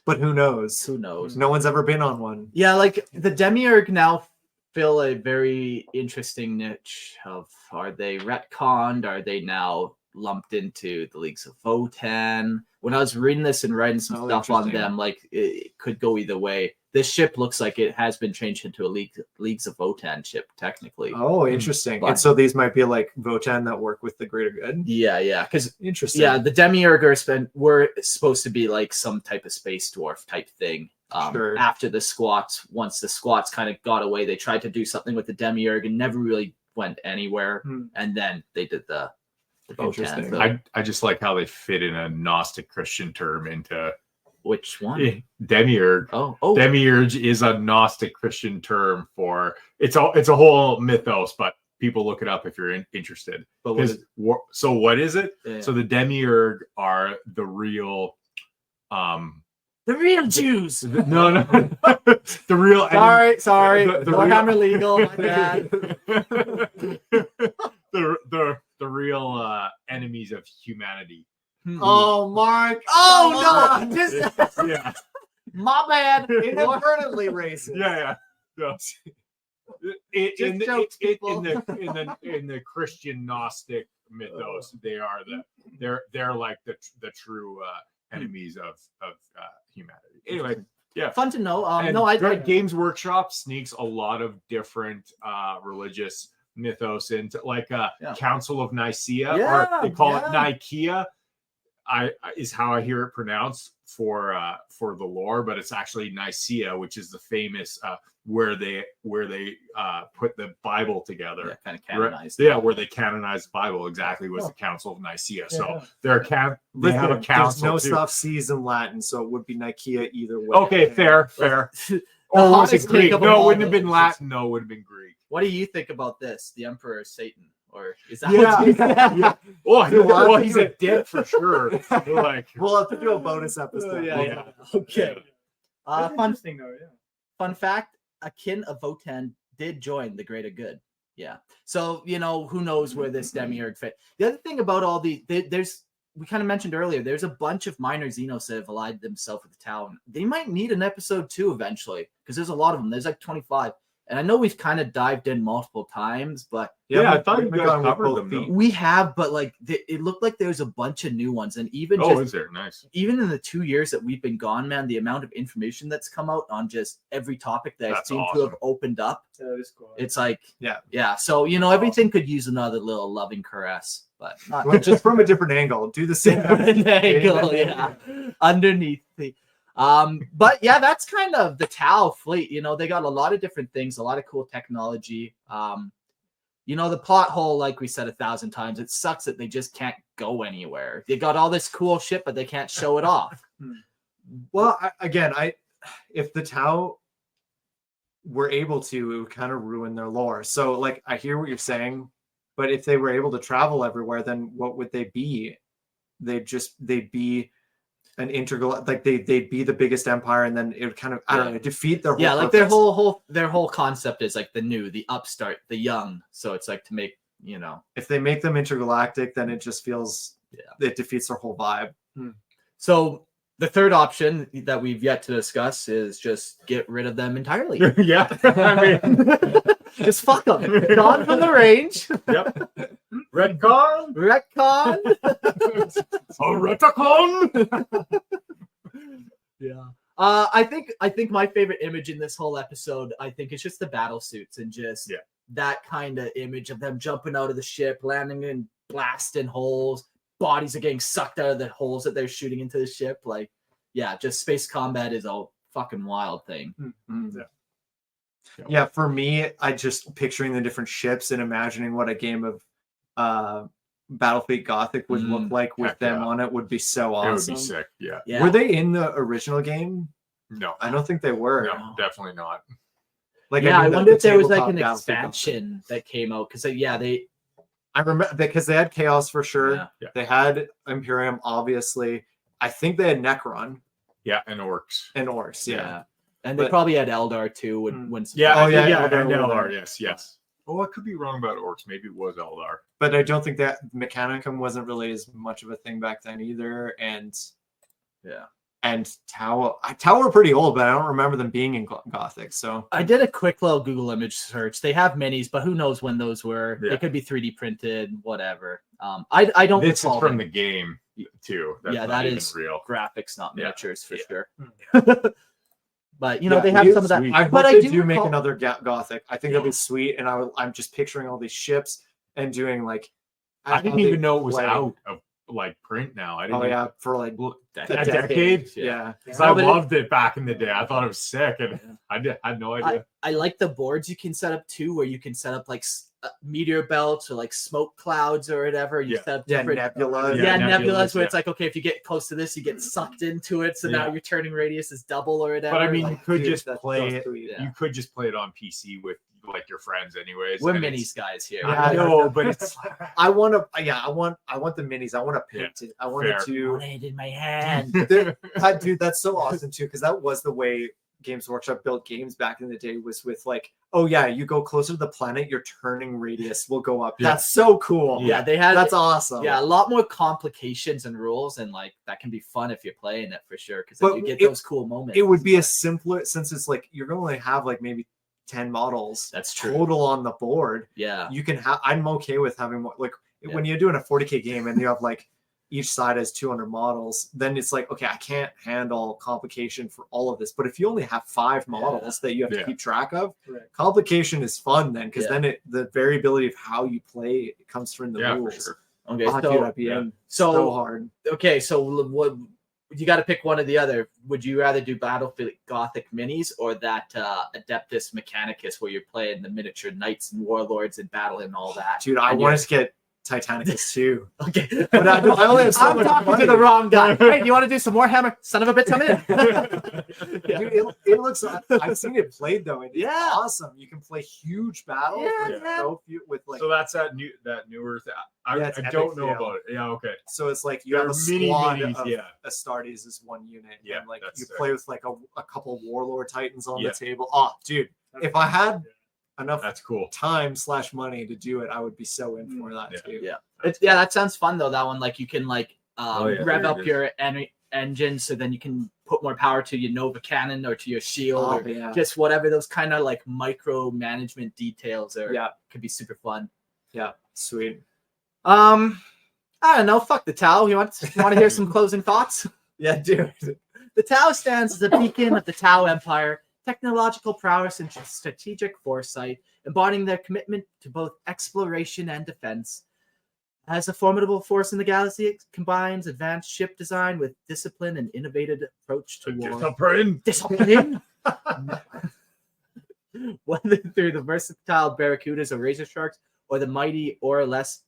But who knows? Who knows? No one's ever been on one. Yeah, like the Demiurge now fill a very interesting niche of, are they retconned? Are they now lumped into the Leagues of Votan? When I was reading this and writing some Oh, stuff on interesting. them, like it could go either way. This ship looks like it has been changed into a Leagues of Votan ship, technically. Oh, interesting. But- And so these might be like Votan that work with the greater good. Yeah, because Interesting. yeah, the Demiurge were supposed to be like some type of space dwarf type thing. Sure. After the squats, once the squats kind of got away, they tried to do something with the Demiurge and never really went anywhere. And then they did the Interesting. Votan. I just like how they fit in a Gnostic Christian term into Which one? Demiurge. Oh, Demiurge is a Gnostic Christian term for it's a whole mythos, but people look it up if you're interested. but what is, So what is it? yeah. So the Demiurge are the real the real Jews. no the real Sorry, The Warhammer real- legal. My bad. the real enemies of humanity. Oh, Mark. Oh come no! on. Just Yeah. my bad. Inadvertently racist. Yeah. In jokes, people. the Christian Gnostic mythos, they're like the true enemies of humanity. Anyway, yeah. Fun to know. And No, I Games Workshop sneaks a lot of different religious mythos into, like Council of Nicaea, or they call it Nicaea. Is how I hear it pronounced for the lore, but it's actually Nicaea, which is the famous where they put the Bible together. kind of canonized. Yeah, where they canonized the Bible exactly was the Council of Nicaea. So they have a There's council. no too. soft C's in Latin, so it would be Nicaea either way. Okay, fair. Or was it hottest take Greek? of No, all it wouldn't have those. been Latin. No, it would have been Greek. What do you think about this? The Emperor Satan, or is that Yeah. what you Yeah. Oh, Well, well, he's a dick for sure. Like, We'll have to do a bonus episode. yeah. Okay. Fun fact: Akin of Votan did join the greater good. Yeah. So who knows where this demiurge fit. The other thing about all there's we kind of mentioned earlier, there's a bunch of minor Xenos that have allied themselves with the town. They might need an episode 2 eventually, because there's a lot of them. There's like 25. And I know we've kind of dived in multiple times, but yeah, I thought you we've guys gone with covered both them. feet. though. we have, but like it looked like there's a bunch of new ones. And even Oh, just is there? Nice. even in the 2 years that we've been gone, man, the amount of information that's come out on just every topic that That's seems to have awesome. opened up, That is cool. it's like, Yeah. So, everything could use another little loving caress, but not Well, just from a different angle. Do the same. an angle, yeah, underneath the. But yeah, that's kind of the Tau fleet. They got a lot of different things, a lot of cool technology. The plot hole, like we said 1,000 times, it sucks that they just can't go anywhere. They got all this cool shit, but they can't show it off. Well, if the Tau were able to, it would kind of ruin their lore. So, like, I hear what you're saying, but if they were able to travel everywhere, then what would they be? They'd be an integral, like they'd be the biggest empire, and then it would kind of, I don't know, defeat their whole Like purpose. their whole concept is like the new, the upstart, the young. So it's like to make If they make them intergalactic, then it just feels it defeats their whole vibe. So the third option that we've yet to discuss is just get rid of them entirely. Yeah. I mean, Just fuck them. Gone from the range. yep. Redcon. Retcon. Retcon. Yeah. I think my favorite image in this whole episode, I think, is just the battle suits and just that kind of image of them jumping out of the ship, landing in blasting holes, bodies are getting sucked out of the holes that they're shooting into the ship. Like, just space combat is a fucking wild thing. Mm-hmm. Yeah, for me, I just picturing the different ships and imagining what a game of Battlefleet Gothic would look like with them on it would be so awesome. It would be sick. Yeah. Were they in the original game? No. I don't think they were. No, definitely not. Like, I wonder if there was like tabletop an Battlefield expansion that came out because I remember because they had Chaos for sure. Yeah. They had Imperium, obviously. I think they had Necron Yeah, and orcs. and Orcs. Yeah. And they probably had Eldar too when Yeah. Eldar and were Eldar. there. Yes. Oh, I could be wrong about orcs. Maybe it was Eldar. But I don't think that Mechanicum wasn't really as much of a thing back then either. And Tau were pretty old, but I don't remember them being in Gothic. So I did a quick little Google image search. They have minis, but who knows when those were? Yeah. They could be 3D printed, whatever. I don't This is recall from them. the game too. That's Yeah, not that even is real. graphics, not miniatures for sure. Hmm. But they have some of that. sweet. I hope But they I do do make recall- another Gothic. I think that'd be sweet. And I'm just picturing all these ships and doing like. I didn't how they even know it was play. out of like print now. I didn't. Oh yeah, for like A decade. yeah. 'Cause No, I but loved it back in the day. I thought it was sick, and I had no idea. I like the boards you can set up too, where you can set up like meteor belts or like smoke clouds or whatever. You set up different nebula. nebulas where it's like, okay, if you get close to this, you get sucked into it. So now your turning radius is double or whatever. But I mean, like, you could dude, just that's play so it. sweet. Yeah. You could just play it on PC with like your friends, anyways. we're and minis guys here. I know, but it's I want the minis. I want to paint it. I want fair. it to. it in my hand. Dude, that's so awesome too, because that was the way Games Workshop built games back in the day, was with like, oh yeah, you go closer to the planet, your turning radius will go up. Yeah. That's so cool. Yeah, they had That's awesome. a lot more complications and rules, and like that can be fun if you're playing it for sure, because But you get it- those cool moments. It would be a simpler, since it's like you're going to only have like maybe 10 models That's true. total on the board. Yeah. You can have. I'm okay with having more. Like when you're doing a 40K game and you have like each side has 200 models, then it's like, okay, I can't handle complication for all of this. But if you only have 5 models that you have to keep track of, complication is fun then, because then the variability of how you play comes from the rules. for sure. Okay, Oh, dude, I'd be in so hard. Okay, so what you got to pick one or the other. Would you rather do Battlefield Gothic minis or that Adeptus Mechanicus where you're playing the miniature knights and warlords and battle and all that? Dude, I wanted to get Titanicus too. Okay. But I only have so I'm much talking money. to the wrong guy. Hey, you want to do some Warhammer? Son of a bitch, I'm in. Yeah. Dude, it looks. I've seen it played though. And it's Yeah. awesome. You can play huge battles with Yeah. so few with like. So that's that newer thing. I Yeah, it's don't epic know fail. about it. Yeah, okay. So it's like you There have are a mini squad minis, of yeah. Astartes as one unit. Yeah, and like that's you sick. play with like a couple warlord titans on Yeah. the table. Oh, dude, if I had enough That's cool. time/money to do it, I would be so in for that Yeah. too. Yeah. Yeah, that sounds fun though. That one, like you can like Oh, yeah, rev there up it is. your engine so then you can put more power to your Nova cannon or to your shield Oh, or yeah. just whatever. Those kind of like micro management details are Yeah. could be super fun. Yeah. Sweet. I don't know. Fuck the Tau. You want to hear some closing thoughts? Yeah, dude. The Tau stands as a beacon of the Tau Empire, technological prowess and strategic foresight, embodying their commitment to both exploration and defense. As a formidable force in the galaxy, it combines advanced ship design with discipline and innovative approach to war. Discipline? Whether through the versatile Barracudas or Razor Sharks or the mighty or less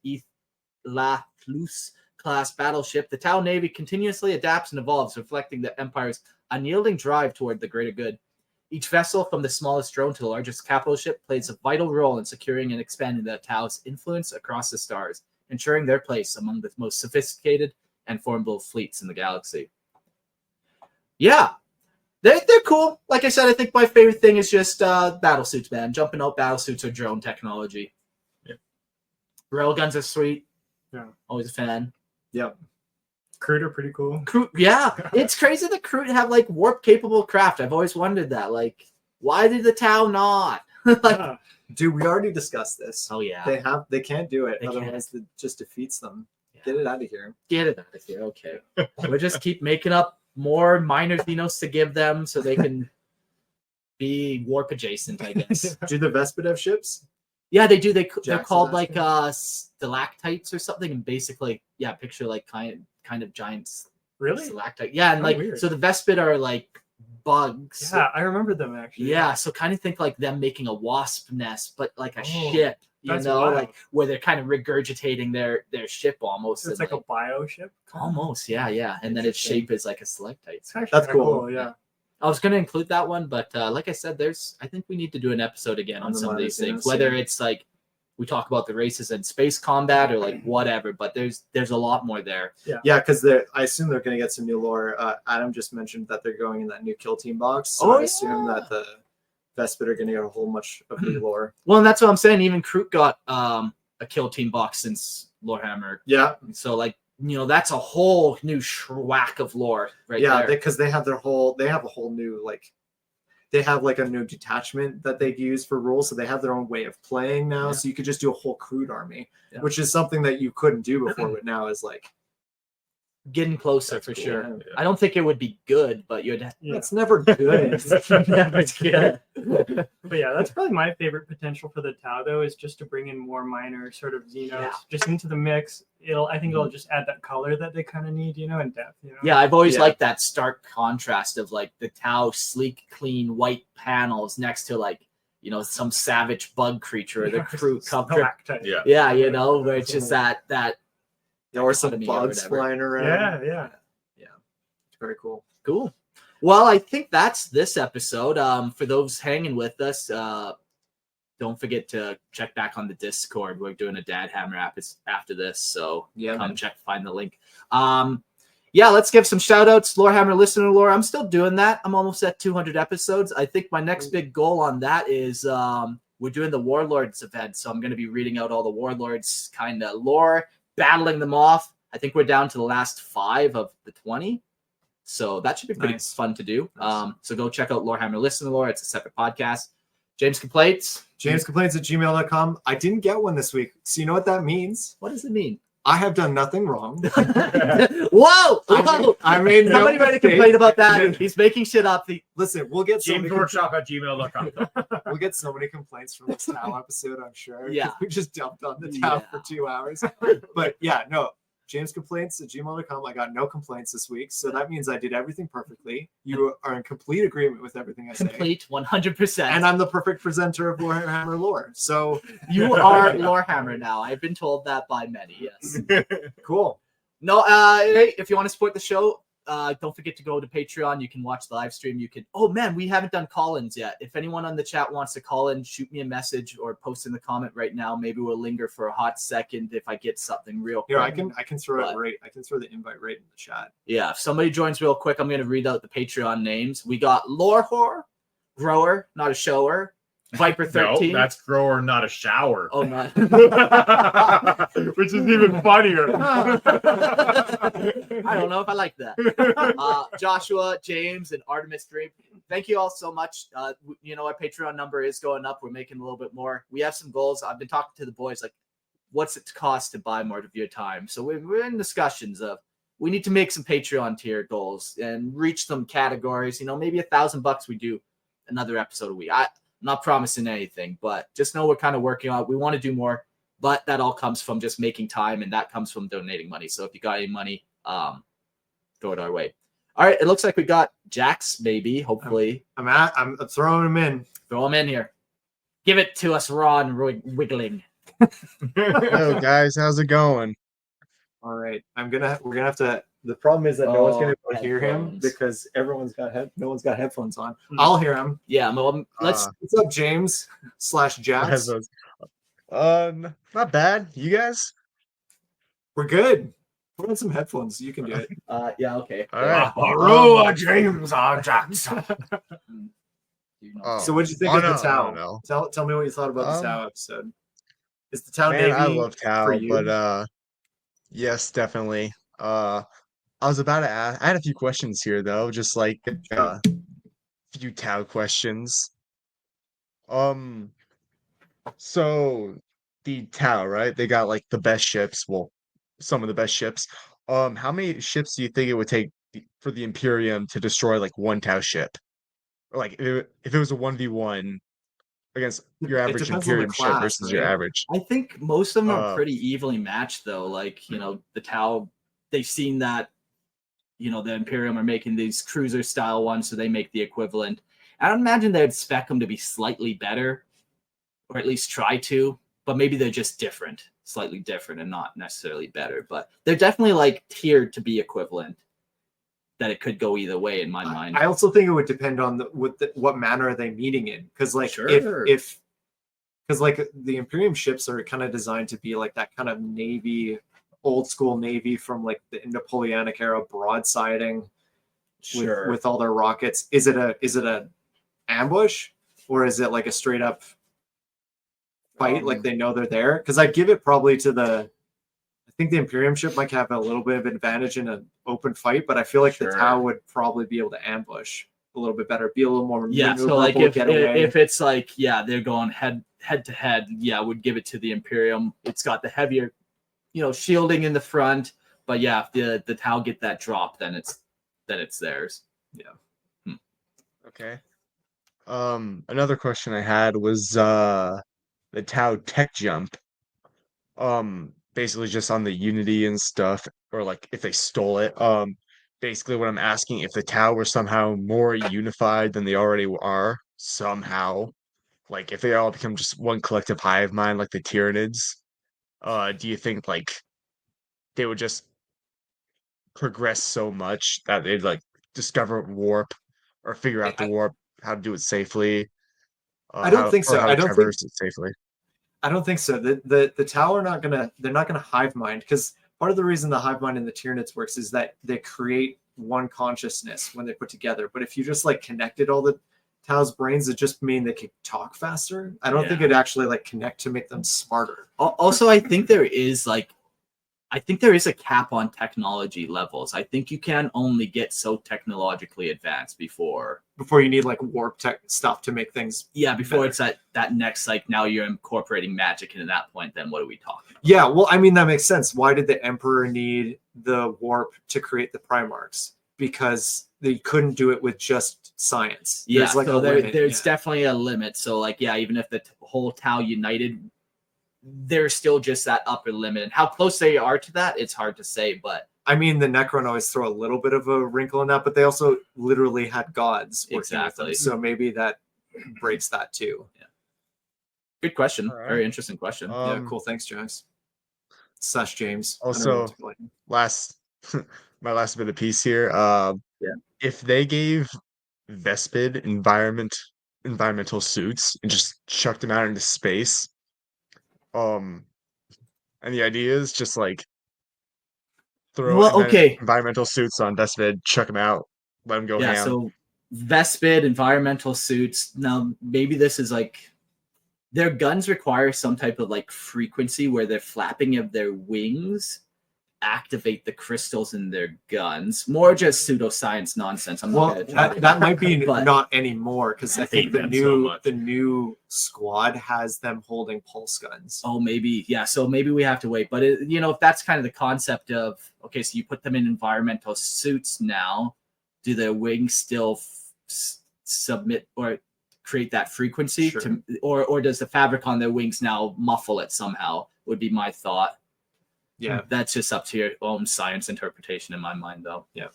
La Plus class battleship, the Tau Navy continuously adapts and evolves, reflecting the Empire's unyielding drive toward the greater good. Each vessel, from the smallest drone to the largest capital ship, plays a vital role in securing and expanding the Tau's influence across the stars, ensuring their place among the most sophisticated and formidable fleets in the galaxy. Yeah, they're cool. Like I said, I think my favorite thing is just battlesuits, man. Jumping out battlesuits or drone technology. Yeah. Railguns are sweet. Yeah. Always a fan. Yep. Crude are pretty cool. Crew, yeah, it's crazy that Crew have like warp capable craft. I've always wondered that. Like, why did the Tau not? Like, Yeah. Dude, we already discussed this. oh yeah, They can't do it. They can't. Otherwise, it just defeats them. Yeah. Get it out of here. Get it out of here. Okay, we'll just keep making up more minor Xenos to give them so they can be warp adjacent, I guess. Do the Vespid have ships? Yeah, they do. They're Jackson's called like asking. stalactites or something, and basically, yeah, picture like kind of giant Really? stalactite. Yeah, and Oh, like weird. so the Vespid are like bugs. Yeah, I remember them actually. Yeah, so kind of think like them making a wasp nest, but like a Oh, ship, you that's know, wild. like where they're kind of regurgitating their ship almost. So it's and, like a bio ship. almost, yeah. And then its Interesting. shape is like a stalactite. It's actually That's kinda cool. Yeah. I was going to include that one, but like I said, I think we need to do an episode again on the some of minor these things, Xenos, whether yeah. it's like we talk about the races and space combat or like whatever, but there's a lot more there. Yeah, because I assume they're going to get some new lore. Adam just mentioned that they're going in that new Kill Team box. So Oh, I assume yeah. that the Vespid are going to get a whole bunch of new lore. Well, and that's what I'm saying. Even Kroot got a Kill Team box since Lorehammer. Yeah, So like, you know, that's a whole new whack of lore right yeah, there. because they have a whole new they have like a new detachment that they use for rules, so they have their own way of playing now. Yeah. So you could just do a whole crude army, Yeah. which is something that you couldn't do before, but now is like Getting closer That's for cool. sure. Yeah. I don't think it would be good, but you'd Yeah. that's never good. it's never good. But yeah, that's probably my favorite potential for the Tau though, is just to bring in more minor sort of Xenos Yeah. just into the mix. I think it'll just add that color that they kind of need, and depth, Yeah, I've always Yeah. liked that stark contrast of like the Tau sleek, clean white panels next to like, you know, some savage bug creature or the Kroot comfort. Stalactite. Yeah. Yeah, you know, where it's just that Yeah, or some dichotomy or bugs whatever. flying around. Yeah. Very cool. Cool. Well, I think that's this episode. For those hanging with us, don't forget to check back on the Discord. We're doing a Dad Hammer app after this, so Yeah, come man. find the link. Yeah, let's give some shout outs. Lorehammer listener lore. I'm still doing that. I'm almost at 200 episodes. I think my next big goal on that is we're doing the Warlords event. So I'm going to be reading out all the Warlords kind of lore, battling them off. I think we're down to the last 5 of the 20. So that should be pretty Nice. fun to do. Nice. So go check out Lorehammer listener lore. It's a separate podcast. James Complaints. JamesComplaints@gmail.com. I didn't get one this week. So you know what that means? What does it mean? I have done nothing wrong. Whoa! I made no Somebody ready to mistake. complain about that. He's making shit up. Listen, we'll get so many JamesWorkshop@gmail.com. we'll get so many complaints from this Tau episode, I'm sure. Yeah. We just dumped on the Tau Yeah. for 2 hours. But yeah, no. jamescomplaints@gmail.com. I got no complaints this week, so that means I did everything perfectly. You are in complete agreement with everything I say. Complete 100%. And I'm the perfect presenter of Warhammer lore. So you are Lorehammer now. I've been told that by many. Yes. cool. No, hey, if you want to support the show, don't forget to go to Patreon. You can watch the live stream. You can. Oh man, we haven't done call-ins yet. If anyone on the chat wants to call in, shoot me a message or post in the comment right now. Maybe we'll linger for a hot second if I get something real quick. Here, I can throw it right. I can throw the invite right in the chat. Yeah, if somebody joins real quick, I'm going to read out the Patreon names. We got Lorehor, Grower, not a shower. Viper 13. No, that's grower, not a shower. Oh, not. Which is even funnier. I don't know if I like that. Joshua, James, and Artemis Dream. Thank you all so much. Our Patreon number is going up. We're making a little bit more. We have some goals. I've been talking to the boys, like, what's it cost to buy more of your time? So we're in discussions of we need to make some Patreon tier goals and reach some categories. Maybe $1,000 we do another episode a week. I'm not promising anything, but just know we're kind of working on it. We want to do more, but that all comes from just making time, and that comes from donating money. So if you got any money, throw it our way. All right, it looks like we got Jax, maybe, hopefully. I'm throwing him in. Throw him in here. Give it to us raw and wiggling. Hello, guys. How's it going? All right, we're gonna have to. The problem is that no one's gonna be able to hear him headphones. because no one's got headphones on. I'll hear him. Yeah, well, let's. What's up, James/Jax? Not bad. You guys? We're good. Put on some headphones. You can do it. Yeah, okay. All right. James Jackson. So, what did you think Oh, of no, the Tau? no. Tell me what you thought about the Tau episode. Is the Tau Man, Navy I love for Tau, you? but yes, definitely. I was about to ask. I had a few questions here, though, just like a few Tau questions. So the Tau, right? They got like the best ships. Well, some of the best ships. How many ships do you think it would take for the Imperium to destroy like one Tau ship? Or like if it was a 1v1 against your average depends on the Imperium ship class, versus your right? average. I think most of them are Uh, pretty evenly matched, though. Like, the Tau, they've seen that, the Imperium are making these cruiser style ones, so they make the equivalent. I don't imagine they'd spec them to be slightly better, or at least try to, but maybe they're just different, slightly different, and not necessarily better. But they're definitely like tiered to be equivalent. That it could go either way in my mind. I also think it would depend on what manner are they meeting in, because like Sure. if because like the Imperium ships are kind of designed to be like that kind of Navy, old school Navy from like the Napoleonic era broadsiding Sure. with all their rockets. Is it a ambush, or is it like a straight up fight, like they know they're there? Because I'd give it probably to I think the Imperium ship might have a little bit of advantage in an open fight, but I feel like the Sure. Tau would probably be able to ambush a little bit better, be a little more Yeah, so like maneuverable, if get away. it's like, yeah, they're going head to head, yeah, would give it to the Imperium. It's got the heavier, shielding in the front, but yeah, if the Tau get that drop, then it's theirs. Yeah. Okay. Another question I had was the Tau tech jump. Basically just on the Unity and stuff, or like if they stole it. Basically what I'm asking, if the Tau were somehow more unified than they already are, somehow, like if they all become just one collective hive mind like the Tyranids, do you think like they would just progress so much that they'd like discover warp or figure out the warp, how to do it safely? I don't think so. How I to don't think traverse it safely. I don't think so. The Tau are not gonna hive mind, because part of the reason the hive mind and the Tyranids works is that they create one consciousness when they put together. But if you just like connected all the Tau's brains, it just mean they could talk faster. I don't think it actually like connect to make them smarter. Also, I think there is a cap on technology levels. I think you can only get so technologically advanced before you need like warp tech stuff to make things. before better. it's that next, like, now you're incorporating magic, and at that point, then what are we talking about? Yeah, well, I mean, that makes sense. Why did the Emperor need the warp to create the Primarchs? Because they couldn't do it with just science. Yeah, There's like so a limit. there's definitely a limit. So like, yeah, even if the whole Tau united, they're still just that upper limit. And how close they are to that, it's hard to say. But I mean, the Necron always throw a little bit of a wrinkle in that, but they also literally had gods working with Exactly. them, so maybe that breaks that too. good question. All right. Very interesting question. Yeah, cool. Thanks, James. Sus James. I don't know Also, what to call him. last my last bit of piece here. If they gave Vespid environmental suits and just chucked them out into space, and the idea is just like throw Well, okay. environmental suits on Vespid, chuck them out, let them go Yeah, ham. so Vespid, environmental suits. Now, maybe this is like their guns require some type of like frequency where the flapping of their wings activate the crystals in their guns. More just pseudoscience nonsense. I'm not Well, gonna try to, that might be but- not anymore because I think hate the them so much. new squad has them holding pulse guns. Oh, maybe. Yeah. So maybe we have to wait. But, if that's kind of the concept of, okay, so you put them in environmental suits now, do their wings still submit or create that frequency? Sure. Or does the fabric on their wings now muffle it somehow, would be my thought. Yeah. That's just up to your own science interpretation in my mind, though. Yeah.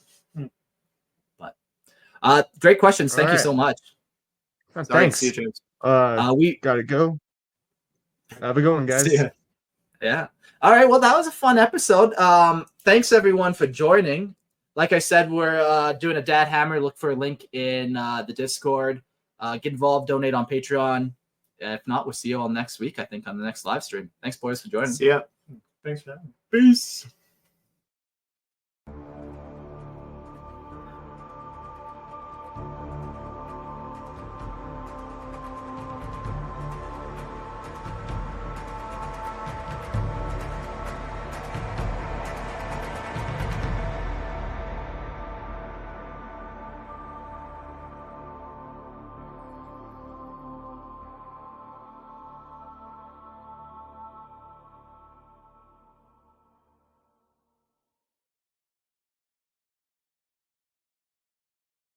But great questions. Thank All you right. so much. All right, Thanks. see you, James. We Gotta go. Have a good one, guys. See ya. Yeah. All right. Well, that was a fun episode. Thanks everyone for joining. Like I said, we're doing a Dad Hammer. Look for a link in the Discord. Get involved. Donate on Patreon. If not, we'll see you all next week. I think on the next live stream. Thanks, boys, for joining. See ya. Thanks for having me. Peace.